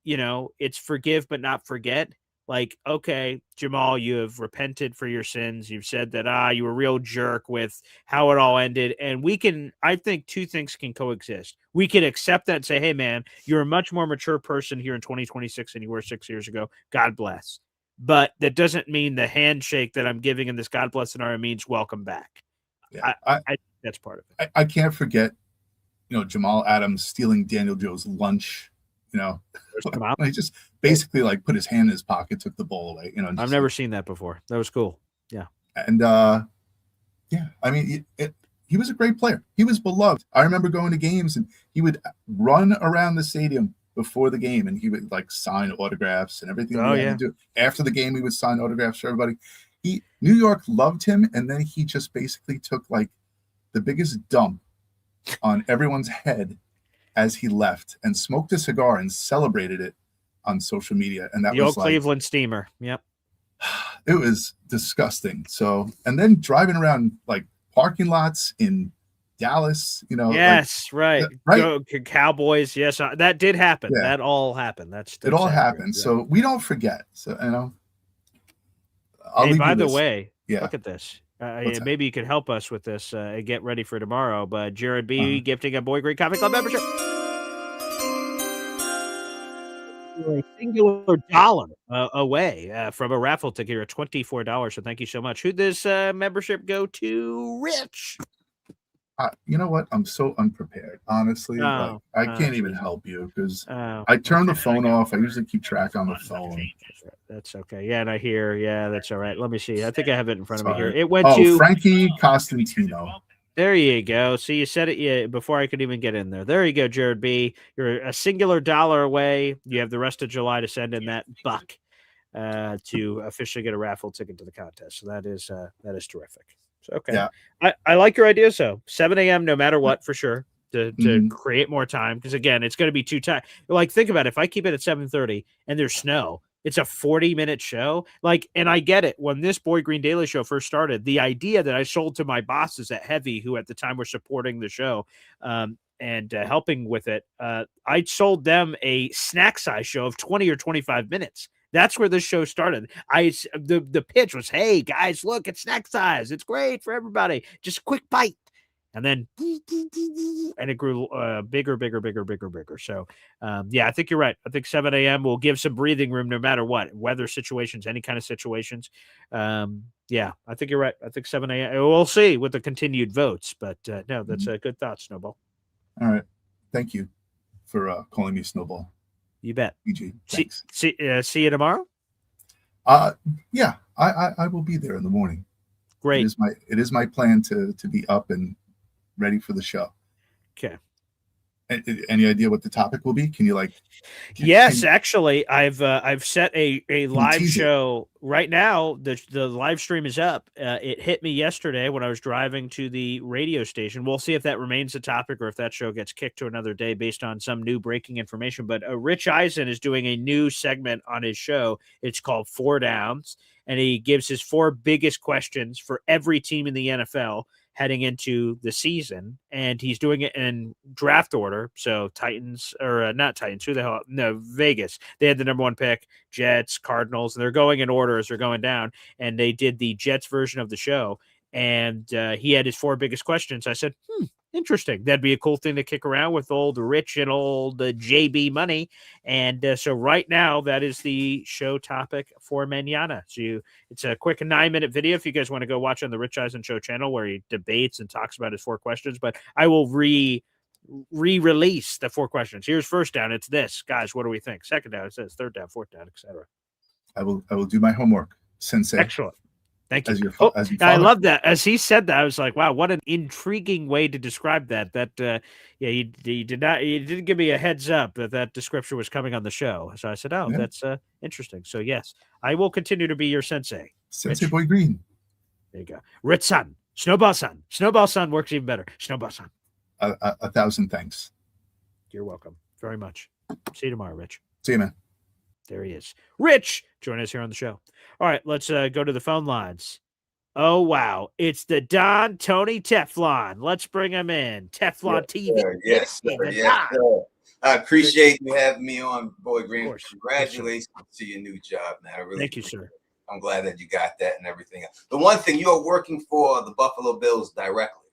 [SPEAKER 1] it's forgive but not forget. Like, okay, Jamal, you have repented for your sins. You've said that, you were a real jerk with how it all ended. And I think 2 things can coexist. We can accept that and say, hey, man, you're a much more mature person here in 2026 than you were 6 years ago. God bless. But that doesn't mean the handshake that I'm giving in this God bless scenario means welcome back.
[SPEAKER 12] Yeah,
[SPEAKER 1] I that's part of it.
[SPEAKER 12] I can't forget, Jamal Adams stealing Daniel Joe's lunch. He just basically like put his hand in his pocket, took the bowl away.
[SPEAKER 1] I've never seen that before. That was cool. Yeah.
[SPEAKER 12] And I mean, he was a great player. He was beloved. I remember going to games and he would run around the stadium before the game and he would like sign autographs and everything.
[SPEAKER 1] Oh, yeah.
[SPEAKER 12] Do. After the game, he would sign autographs for everybody. New York loved him, and then he just basically took like the biggest dump on everyone's head as he left and smoked a cigar and celebrated it on social media. And that
[SPEAKER 1] the
[SPEAKER 12] was
[SPEAKER 1] old Cleveland steamer. Yep.
[SPEAKER 12] It was disgusting. So, and then driving around like parking lots in Dallas,
[SPEAKER 1] Yes, right. Go, Cowboys. Yes, that did happen.
[SPEAKER 12] Yeah.
[SPEAKER 1] That all happened.
[SPEAKER 12] It all happened. Yeah. So we don't forget. So,
[SPEAKER 1] hey, by the way,
[SPEAKER 12] yeah.
[SPEAKER 1] Look at this. Maybe you could help us with this. Get ready for tomorrow. But Jared B. gifting a Boy Great Coffee Club membership. A singular dollar away from a raffle ticket here at $24. So thank you so much. Who'd this membership go to? Rich.
[SPEAKER 12] You know what? I'm so unprepared, honestly. I can't even help you because I turn the phone off. I usually keep track on the phone.
[SPEAKER 1] That's okay. Yeah, and I hear. Yeah, that's all right. Let me see. I think I have it in front of me here. It went to
[SPEAKER 12] Frankie Costantino.
[SPEAKER 1] There you go. See, you said it before I could even get in there. There you go, Jared B. You're a singular dollar away. You have the rest of July to send in that buck to officially get a raffle ticket to the contest. So that is terrific. So, okay.
[SPEAKER 12] Yeah.
[SPEAKER 1] I like your idea. So 7 a.m. no matter what, for sure, to create more time. Because again, it's going to be too tight. Like, think about it. If I keep it at 7:30 and there's snow, it's a 40-minute show. Like, and I get it. When this Boy Green Daily show first started, the idea that I sold to my bosses at Heavy, who at the time were supporting the show, and helping with it, I sold them a snack size show of 20 or 25 minutes. That's where this show started. The pitch was, hey guys, look, it's snack size. It's great for everybody. Just a quick bite. And then, and it grew bigger. So, yeah, I think you're right. I think 7 a.m. will give some breathing room no matter what, weather situations, any kind of situations. Yeah, I think you're right. I think 7 a.m. We'll see with the continued votes, but no, that's a good thought, Snowball.
[SPEAKER 12] All right. Thank you for calling me Snowball.
[SPEAKER 1] You bet.
[SPEAKER 12] PG,
[SPEAKER 1] see you tomorrow.
[SPEAKER 12] Yeah, I will be there in the morning.
[SPEAKER 1] Great.
[SPEAKER 12] It is my plan to be up and ready for the show.
[SPEAKER 1] Okay.
[SPEAKER 12] Any idea what the topic will be? Can you
[SPEAKER 1] Yes, actually, I've set a live show right now. The live stream is up. It hit me yesterday when I was driving to the radio station. We'll see if that remains the topic or if that show gets kicked to another day based on some new breaking information. But Rich Eisen is doing a new segment on his show. It's called 4 Downs, and he gives his 4 biggest questions for every team in the NFL heading into the season, and he's doing it in draft order. So Titans, or not Titans, who the hell? No, Vegas. They had the number 1 pick, Jets, Cardinals, and they're going in order as they're going down. And they did the Jets version of the show, and he had his 4 biggest questions. I said, interesting. That'd be a cool thing to kick around with old Rich and old JB Money. And so right now, that is the show topic for Manana. So it's a quick 9-minute video if you guys want to go watch on the Rich Eisen Show channel where he debates and talks about his 4 questions. But I will re-release the 4 questions. Here's first down. It's this. Guys, what do we think? Second down, it says third down, fourth down, etc.
[SPEAKER 12] I will do my homework, Sensei.
[SPEAKER 1] Excellent. Thank you.
[SPEAKER 12] I
[SPEAKER 1] love that. As he said that, I was like, wow, what an intriguing way to describe that. He didn't give me a heads up that description was coming on the show. So I said, that's interesting. So yes, I will continue to be your sensei.
[SPEAKER 12] Sensei Boy Green.
[SPEAKER 1] There you go. Rich Sun. Snowball Sun. Snowball Sun works even better. Snowball Sun.
[SPEAKER 12] 1,000 thanks.
[SPEAKER 1] You're welcome very much. See you tomorrow, Rich.
[SPEAKER 12] See you, man.
[SPEAKER 1] There he is. Rich, join us here on the show. All right, let's go to the phone lines. Oh, wow. It's the Don Tony Teflon. Let's bring him in. Teflon TV.
[SPEAKER 13] Sir. Yes, sir. Yes, sir. I appreciate you having me on, Boy Green. Congratulations to your new job, man. I really
[SPEAKER 1] Thank you, sir.
[SPEAKER 13] I'm glad that you got that and everything. The one thing, you are working for the Buffalo Bills directly.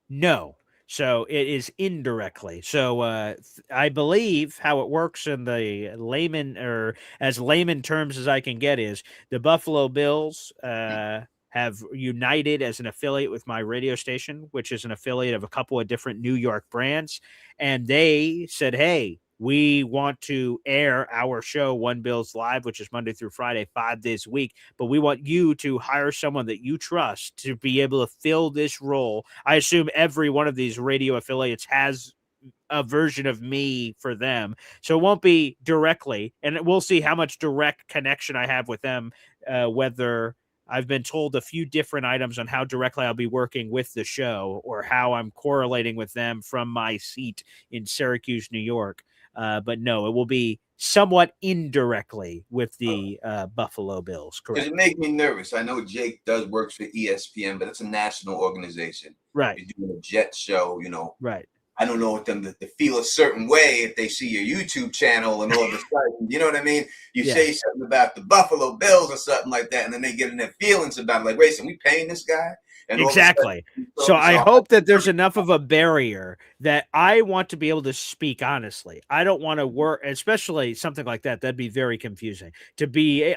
[SPEAKER 1] No. So it is indirectly. So I believe how it works in the layman, or as layman terms as I can get, is the Buffalo Bills have united as an affiliate with my radio station, which is an affiliate of a couple of different New York brands. And they said, hey, we want to air our show, One Bills Live, which is Monday through Friday, 5 days a week. But we want you to hire someone that you trust to be able to fill this role. I assume every one of these radio affiliates has a version of me for them. So it won't be directly. And we'll see how much direct connection I have with them, whether I've been told a few different items on how directly I'll be working with the show or how I'm correlating with them from my seat in Syracuse, New York. But no, it will be somewhat indirectly with the Buffalo Bills. Correct.
[SPEAKER 13] It makes me nervous. I know Jake does work for ESPN, but it's a national organization.
[SPEAKER 1] Right.
[SPEAKER 13] You're doing a Jet show,
[SPEAKER 1] Right.
[SPEAKER 13] I don't know what them to feel a certain way if they see your YouTube channel and all of a sudden, you know what I mean? You say something about the Buffalo Bills or something like that, and then they get in their feelings about it, like, wait, so we paying this guy? And
[SPEAKER 1] exactly. So I hope that there's enough of a barrier that I want to be able to speak honestly. I don't want to work, especially something like that. That'd be very confusing. To be,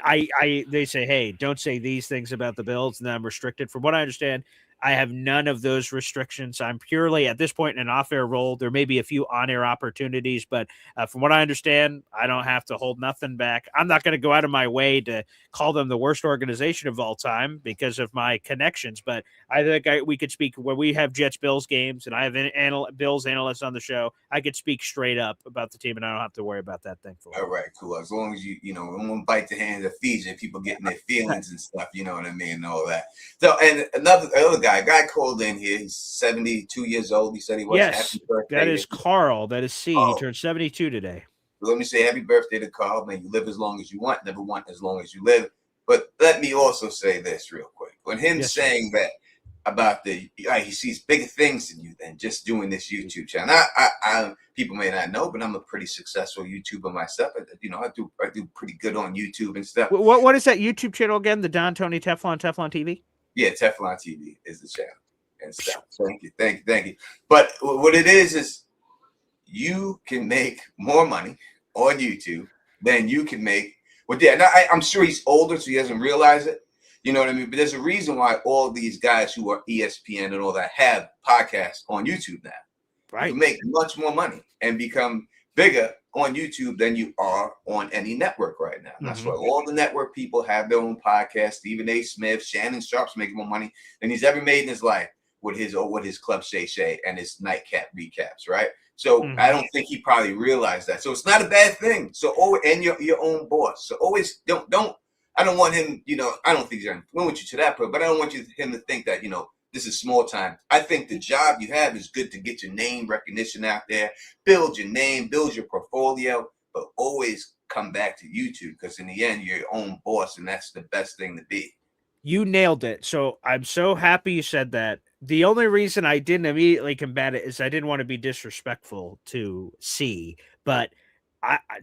[SPEAKER 1] they say, hey, don't say these things about the Bills, and then I'm restricted. From what I understand, I have none of those restrictions. I'm purely at this point in an off-air role. There may be a few on-air opportunities, but from what I understand, I don't have to hold nothing back. I'm not going to go out of my way to call them the worst organization of all time because of my connections, but I think we could speak when we have Jets Bills games and I have Bills analysts on the show. I could speak straight up about the team and I don't have to worry about that thing.
[SPEAKER 13] All right, cool. As long as you know, don't want to bite the hand that feeds you, people getting their feelings and stuff, you know what I mean, and all that. So, and another guy called in here. He's 72 years old. He said he was.
[SPEAKER 1] Yes,
[SPEAKER 13] Happy birthday.
[SPEAKER 1] That is Carl. That is C. He turned 72 today.
[SPEAKER 13] Let me say happy birthday to Carl. May you live as long as you want, never want as long as you live. But let me also say this real quick. When him saying that about he sees bigger things in you than just doing this YouTube channel. I people may not know, but I'm a pretty successful YouTuber myself. I do pretty good on YouTube and stuff.
[SPEAKER 1] What is that YouTube channel again? The Don Tony Teflon TV?
[SPEAKER 13] Yeah, Teflon TV is the channel and stuff. Thank you. But what it is you can make more money on YouTube than you can make with that. Now, I'm sure he's older, so he doesn't realize it. You know what I mean? But there's a reason why all these guys who are ESPN and all that have podcasts on YouTube now. Right. You make much more money and become bigger on YouTube than you are on any network right now. That's why all the network people have their own podcasts. Stephen A. Smith, Shannon Sharp's making more money than he's ever made in his life with his Club Shay and his nightcap recaps, right? So I don't think he probably realized that. So it's not a bad thing. So and you're your own boss. So always don't. I don't want him, I don't think he's going to influence you to that point, but I don't want him to think that, this is small time. I think the job you have is good to get your name recognition out there, build your name, build your portfolio, but always come back to YouTube because in the end, you're your own boss, and that's the best thing to be.
[SPEAKER 1] You nailed it. So I'm so happy you said that. The only reason I didn't immediately combat it is I didn't want to be disrespectful to C, but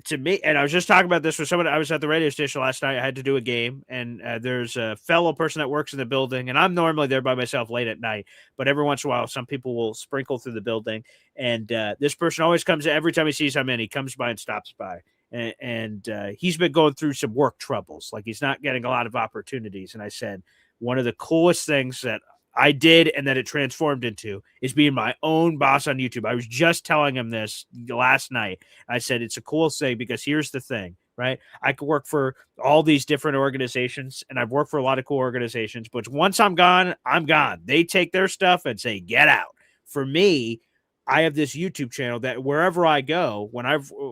[SPEAKER 1] to me, and I was just talking about this with someone. I was at the radio station last night. I had to do a game, and there's a fellow person that works in the building, and I'm normally there by myself late at night, but every once in a while, some people will sprinkle through the building, and this person always comes every time he sees I'm in. He comes by and stops by, and he's been going through some work troubles, like he's not getting a lot of opportunities. And I said, one of the coolest things that I did and that it transformed into is being my own boss on YouTube. I was just telling him this last night. I said, it's a cool thing because here's the thing, right? I could work for all these different organizations and I've worked for a lot of cool organizations, but once I'm gone, I'm gone. They take their stuff and say, get out. For me, I have this YouTube channel that wherever I go, and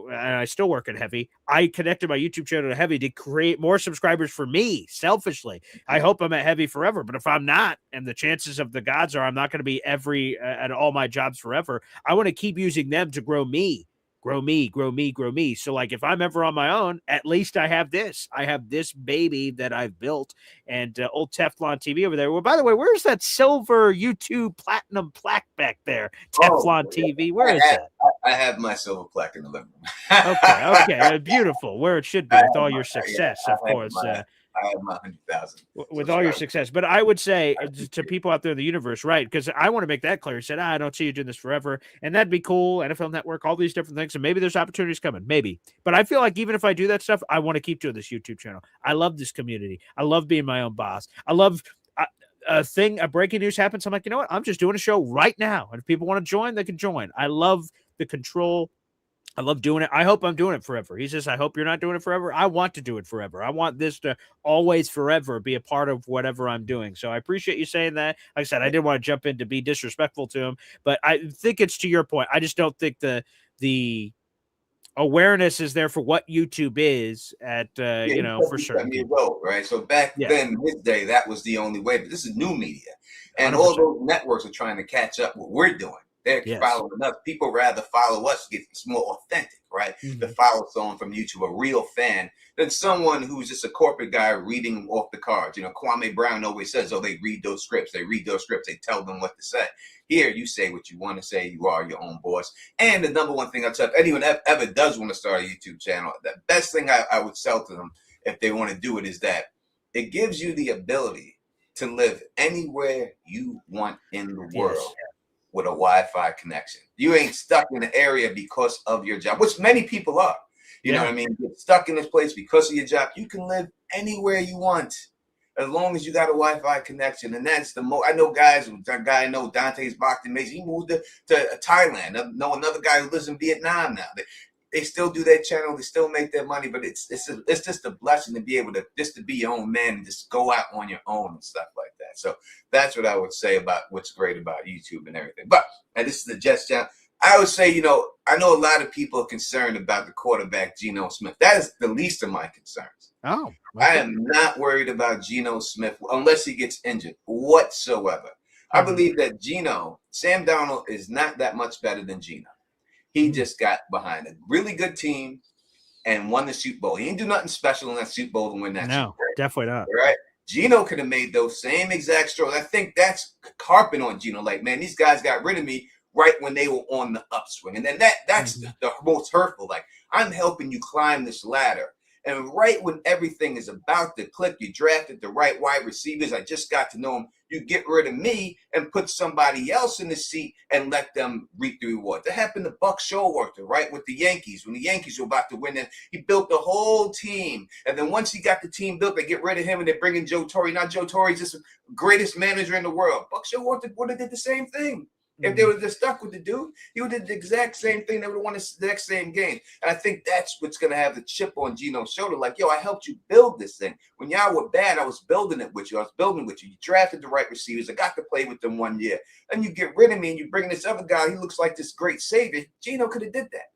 [SPEAKER 1] I still work at Heavy, I connected my YouTube channel to Heavy to create more subscribers for me selfishly. I hope I'm at Heavy forever, but if I'm not, and the chances of the gods are I'm not going to be at all my jobs forever, I want to keep using them to grow me. So like if I'm ever on my own, at least I have this. I have this baby that I've built, and old Teflon TV over there. Well, by the way, where's that silver YouTube platinum plaque back there? Teflon TV. Where is that?
[SPEAKER 13] I have my silver plaque in the living room.
[SPEAKER 1] Okay. Beautiful. Where it should be with all your success, of course.
[SPEAKER 13] I have my 100,000
[SPEAKER 1] with all your success. But I would say to people out there in the universe, right? Because I want to make that clear. He said, I don't see you doing this forever. And that'd be cool. NFL Network, all these different things. And maybe there's opportunities coming. Maybe. But I feel like even if I do that stuff, I want to keep doing this YouTube channel. I love this community. I love being my own boss. I love a breaking news happens. I'm like, you know what? I'm just doing a show right now. And if people want to join, they can join. I love the control. I love doing it. I hope I'm doing it forever. He says, I hope you're not doing it forever. I want to do it forever. I want this to always forever be a part of whatever I'm doing. So I appreciate you saying that. Like I said, I didn't want to jump in to be disrespectful to him, but I think it's to your point. I just don't think the awareness is there for what YouTube is at, for certain
[SPEAKER 13] people. Right. So back then, this day, that was the only way, but this is new media. And 100%. All those networks are trying to catch up what we're doing. They're following us. People rather follow us. It's more authentic, right? To follow someone from YouTube, a real fan, than someone who's just a corporate guy reading off the cards. Kwame Brown always says, they read those scripts. They tell them what to say. Here, you say what you want to say. You are your own boss. And the number one thing I tell anyone ever does want to start a YouTube channel, the best thing I would sell to them if they want to do it is that it gives you the ability to live anywhere you want in the world. With a Wi-Fi connection. You ain't stuck in the area because of your job, which many people are. You know what I mean? You're stuck in this place because of your job. You can live anywhere you want as long as you got a Wi-Fi connection. And that's the most. I know guys. A guy I know, Dante's Boxing Mason. He moved to Thailand. I know another guy who lives in Vietnam now. They still do their channel. They still make their money. But it's just a blessing to be able to just to be your own man and just go out on your own and stuff like that. So that's what I would say about what's great about YouTube and everything. But and this is the Jets channel. I would say, I know a lot of people are concerned about the quarterback, Geno Smith. That is the least of my concerns.
[SPEAKER 1] Oh, okay.
[SPEAKER 13] I am not worried about Geno Smith unless he gets injured whatsoever. I believe that Sam Darnold is not that much better than Geno. He just got behind a really good team and won the Super Bowl. He didn't do nothing special in that Super Bowl to win that Super Bowl.
[SPEAKER 1] No, definitely not.
[SPEAKER 13] Right? Geno could have made those same exact strokes. I think that's carping on Geno. Like, man, these guys got rid of me right when they were on the upswing. And then that's the most hurtful. Like, I'm helping you climb this ladder. And right when everything is about to click, you drafted the right wide receivers. I just got to know them. You get rid of me and put somebody else in the seat and let them reap the reward. That happened to Buck Showalter, right, with the Yankees. When the Yankees were about to win, and he built the whole team. And then once he got the team built, they get rid of him and they bring in Joe Torre. Now Joe Torre's just the greatest manager in the world. Buck Showalter would have did the same thing. If they would have just stuck with the dude, he would have did the exact same thing. They would have won the next same game. And I think that's what's going to have the chip on Geno's shoulder. Like, yo, I helped you build this thing. When y'all were bad, I was building it with you. I was building with you. You drafted the right receivers. I got to play with them 1 year. Then you get rid of me and you bring this other guy. He looks like this great savior. Geno could have did that.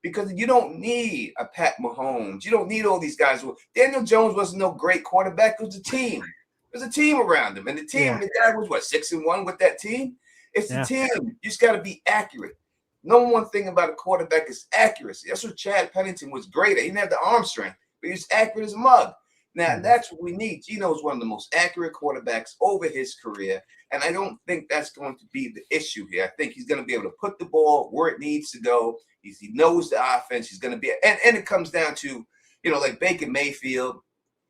[SPEAKER 13] Because you don't need a Pat Mahomes. You don't need all these guys. Daniel Jones wasn't no great quarterback. It was a team. There's a team around him. And the team, the guy was, 6-1 with that team? It's the team. You just got to be accurate. Number one thing about a quarterback is accuracy. That's what Chad Pennington was great at. He didn't have the arm strength, but he was accurate as a mug. Now, that's what we need. Geno is one of the most accurate quarterbacks over his career, and I don't think that's going to be the issue here. I think he's going to be able to put the ball where it needs to go. He knows the offense. He's going to be – and it comes down to, like Baker Mayfield,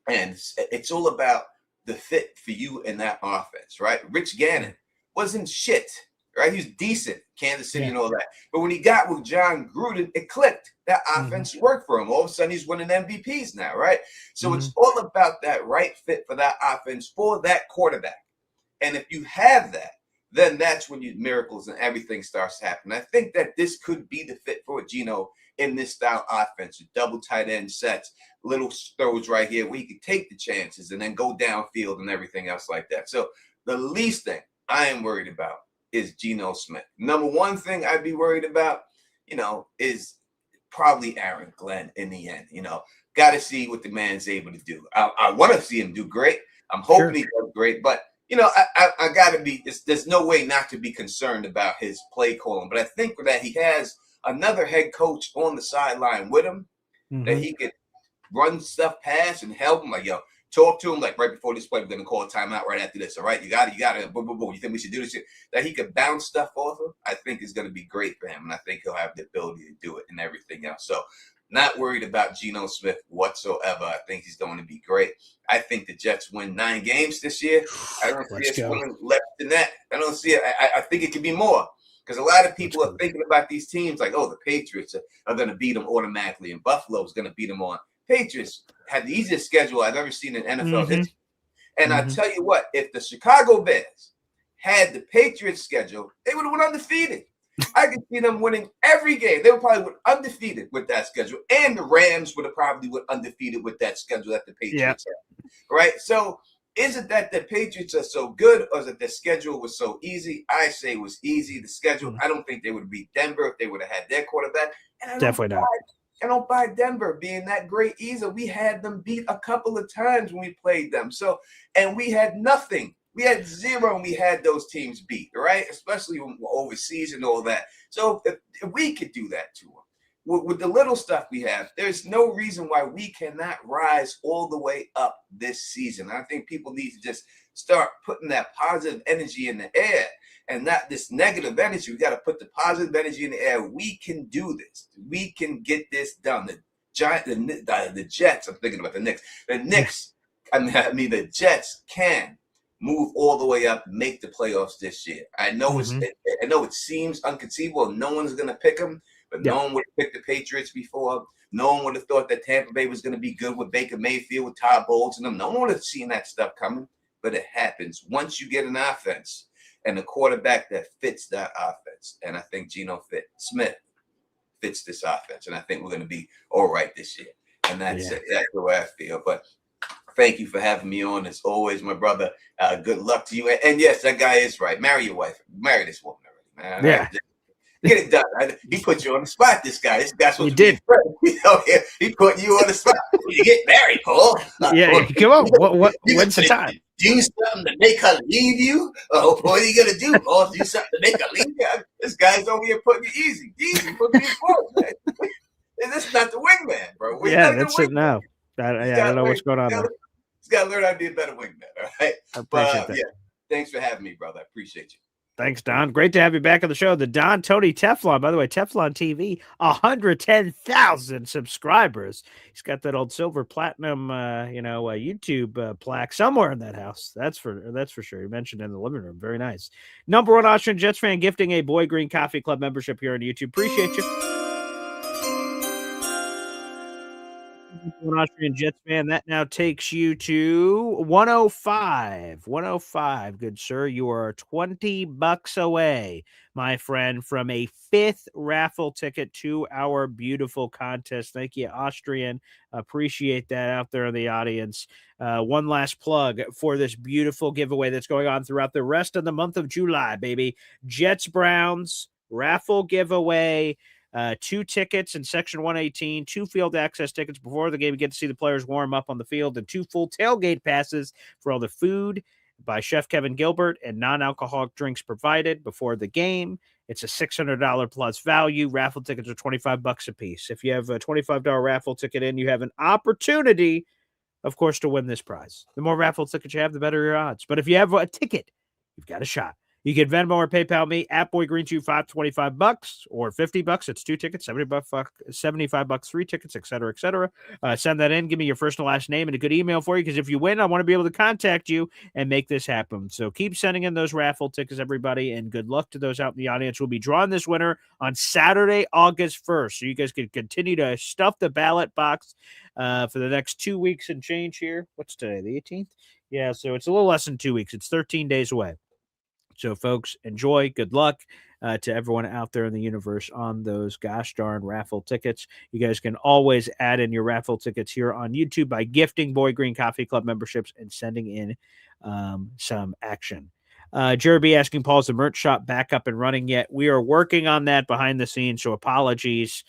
[SPEAKER 13] and it's all about the fit for you in that offense, right? Rich Gannon wasn't shit, right? He was decent, Kansas City and all that. But when he got with John Gruden, it clicked. That offense worked for him. All of a sudden, he's winning MVPs now, right? So it's all about that right fit for that offense for that quarterback. And if you have that, then that's when miracles and everything starts happening. I think that this could be the fit for Geno in this style offense with double tight end sets, little throws right here where he can take the chances and then go downfield and everything else like that. So the least thing I am worried about is Geno Smith. Number one thing I'd be worried about, is probably Aaron Glenn in the end. Got to see what the man's able to do. I want to see him do great. I'm hoping he does great, but I got to be. There's no way not to be concerned about his play calling. But I think that he has another head coach on the sideline with him that he could run stuff past and help him. Like, yo, talk to him like right before this play. We're gonna call a timeout right after this. All right, you got it. Boom, boom, boom. You think we should do this? That he could bounce stuff off of, I think is gonna be great for him, and I think he'll have the ability to do it and everything else. So, not worried about Geno Smith whatsoever. I think he's going to be great. I think the Jets win 9 games this year. I don't see us winning less than that. I don't see it. I think it could be more because a lot of people are thinking about these teams like, oh, the Patriots are going to beat them automatically, and Buffalo is going to beat them on. Patriots had the easiest schedule I've ever seen in NFL history. And I tell you what, if the Chicago Bears had the Patriots schedule, they would have went undefeated. I could see them winning every game. They would probably went undefeated with that schedule. And the Rams would have probably went undefeated with that schedule that the Patriots had. Right? So is it that the Patriots are so good or is it the schedule was so easy? I say it was easy. The schedule, I don't think they would have beat Denver if they would have had their quarterback. And
[SPEAKER 1] Definitely not.
[SPEAKER 13] I don't buy Denver being that great either. We had them beat a couple of times when we played them. So, and we had nothing. We had 0 and we had those teams beat, right? Especially overseas and all that. So if we could do that to them, with the little stuff we have, there's no reason why we cannot rise all the way up this season. I think people need to just start putting that positive energy in the air and not this negative energy. We got to put the positive energy in the air. We can do this. We can get this done. The Jets, I'm thinking about the Knicks. The Knicks, the Jets can move all the way up, make the playoffs this year. I know it seems inconceivable. No one's going to pick them, but no one would have picked the Patriots before. No one would have thought that Tampa Bay was going to be good with Baker Mayfield, with Todd Bowles and them. No one would have seen that stuff coming, but it happens once you get an offense and a quarterback that fits that offense. And I think Geno Smith fits this offense, and I think we're going to be all right this year. And that's the way I feel. But thank you for having me on. As always, my brother. Good luck to you. And yes, that guy is right. Marry your wife. Marry this woman already, man.
[SPEAKER 1] Yeah.
[SPEAKER 13] Get it done. He put you on the spot. This guy's supposed
[SPEAKER 1] to be
[SPEAKER 13] he put you on the spot. You get married, Paul.
[SPEAKER 1] Yeah, come on. When's the time?
[SPEAKER 13] Do something to make her leave you? Oh, what are you gonna do, Paul? Do something to make her leave you? This guy's over here putting you easy. Put me in front, man. This is not the wingman, bro.
[SPEAKER 1] That's it now. I don't know what's going on there.
[SPEAKER 13] He's got to learn how to be a better wingman, all right?
[SPEAKER 1] I appreciate that.
[SPEAKER 13] Yeah, thanks for having me, brother. I appreciate you.
[SPEAKER 1] Thanks, Don. Great to have you back on the show. The Don Tony Teflon, by the way, Teflon TV, 110,000 subscribers. He's got that old silver platinum, YouTube plaque somewhere in that house. That's for sure. You mentioned in the living room. Very nice. Number one Austrian Jets fan gifting a Boy Green Coffee Club membership here on YouTube. Appreciate you. An Austrian Jets fan. That now takes you to 105. 105, good sir. You are $20 away, my friend, from a 5th raffle ticket to our beautiful contest. Thank you, Austrian. Appreciate that out there in the audience. One last plug for this beautiful giveaway that's going on throughout the rest of the month of July, baby. Jets Browns raffle giveaway. 2 tickets in section 118, 2 field access tickets before the game. You get to see the players warm up on the field, and 2 full tailgate passes for all the food by Chef Kevin Gilbert and non-alcoholic drinks provided before the game. It's a $600 plus value. Raffle tickets are $25 a piece. If you have a $25 raffle ticket in, you have an opportunity, of course, to win this prize. The more raffle tickets you have, the better your odds. But if you have a ticket, you've got a shot. You can Venmo or PayPal me at BoyGreen25, $25 or $50. It's 2 tickets, $75, 3 tickets, et cetera, et cetera. Send that in. Give me your first and last name and a good email for you, because if you win, I want to be able to contact you and make this happen. So keep sending in those raffle tickets, everybody, and good luck to those out in the audience. We'll be drawing this winner on Saturday, August 1st. So you guys can continue to stuff the ballot box for the next 2 weeks and change here. What's today, the 18th? Yeah, so it's a little less than 2 weeks. It's 13 days away. So, folks, enjoy. Good luck to everyone out there in the universe on those gosh darn raffle tickets. You guys can always add in your raffle tickets here on YouTube by gifting Boy Green Coffee Club memberships and sending in some action. Jeremy asking, Paul, is the merch shop back up and running yet? We are working on that behind the scenes, so apologies.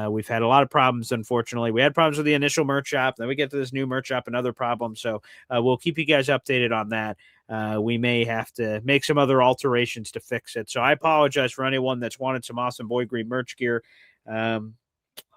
[SPEAKER 1] We've had a lot of problems, unfortunately. We had problems with the initial merch shop. Then we get to this new merch shop and other problems. So we'll keep you guys updated on that. We may have to make some other alterations to fix it. So I apologize for anyone that's wanted some awesome Boy Green merch gear.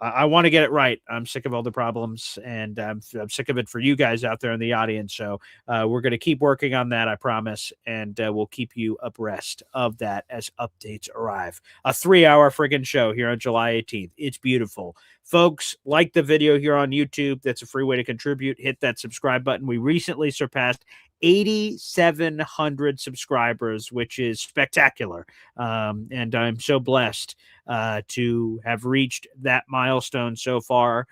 [SPEAKER 1] I want to get it right. I'm sick of all the problems, and I'm sick of it for you guys out there in the audience. So we're going to keep working on that, I promise, and we'll keep you abreast of that as updates arrive. A 3-hour friggin' show here on July 18th. It's beautiful. Folks, like the video here on YouTube. That's a free way to contribute. Hit that subscribe button. We recently surpassed 8,700 subscribers, which is spectacular. And I'm so blessed to have reached that milestone so far.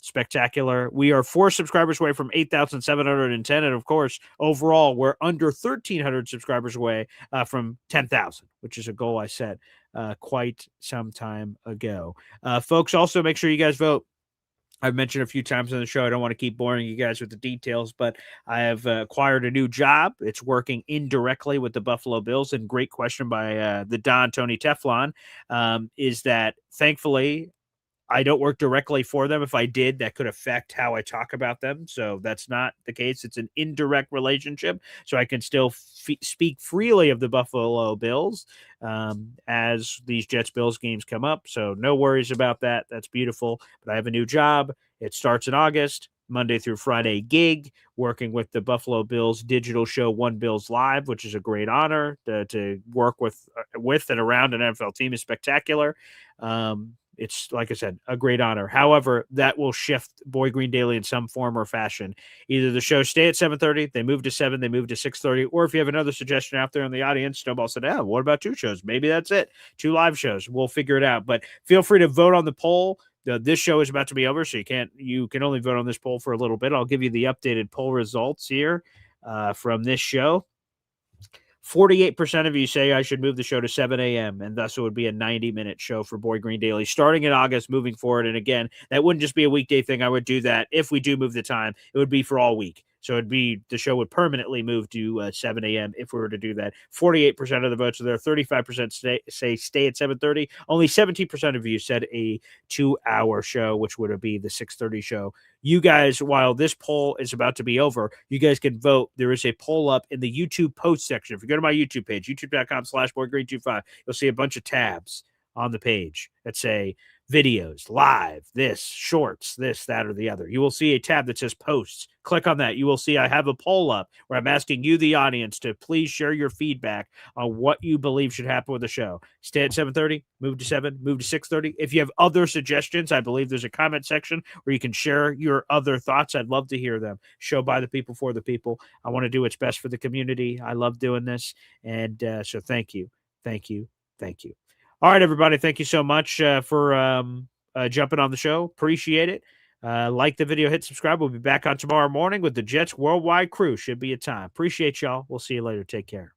[SPEAKER 1] Spectacular. We are 4 subscribers away from 8,710. And of course, overall, we're under 1,300 subscribers away from 10,000, which is a goal I set quite some time ago. Folks, also make sure you guys vote. I've mentioned a few times on the show, I don't want to keep boring you guys with the details, but I have acquired a new job. It's working indirectly with the Buffalo Bills. And great question by the Don Tony Teflon is that thankfully I don't work directly for them. If I did, that could affect how I talk about them. So that's not the case. It's an indirect relationship. So I can still speak freely of the Buffalo Bills as these Jets-Bills games come up. So no worries about that. That's beautiful. But I have a new job. It starts in August, Monday through Friday gig, working with the Buffalo Bills digital show One Bills Live, which is a great honor to work with and around an NFL team is spectacular. it's like I said, a great honor. However, that will shift Boy Green Daily in some form or fashion. Either the show stay at 7:30, they move to 7, they move to 6:30, or if you have another suggestion out there in the audience, Snowball said, what about 2 shows? Maybe that's it. 2 live shows. We'll figure it out. But feel free to vote on the poll. This show is about to be over, so you can only vote on this poll for a little bit. I'll give you the updated poll results here from this show. 48% of you say I should move the show to 7 a.m. and thus it would be a 90-minute show for Boy Green Daily starting in August, moving forward. And again, that wouldn't just be a weekday thing. I would do that if we do move the time. It would be for all week. So the show would permanently move to 7 a.m. if we were to do that. 48% of the votes are there. 35% say stay at 7:30. Only 17% of you said a 2-hour show, which would be the 6:30 show. You guys, while this poll is about to be over, you guys can vote. There is a poll up in the YouTube post section. If you go to my YouTube page, youtube.com/BoyGreen25, you'll see a bunch of tabs on the page that say videos, live, this, shorts, this, that, or the other. You will see a tab that says posts. Click on that. You will see I have a poll up where I'm asking you, the audience, to please share your feedback on what you believe should happen with the show. Stay at 7:30, move to 7, move to 6:30. If you have other suggestions, I believe there's a comment section where you can share your other thoughts. I'd love to hear them. Show by the people, for the people. I want to do what's best for the community. I love doing this. And so thank you. Thank you. Thank you. All right, everybody. Thank you so much for jumping on the show. Appreciate it. Like the video, hit subscribe. We'll be back on tomorrow morning with the Jets Worldwide crew. Should be a time. Appreciate y'all. We'll see you later. Take care.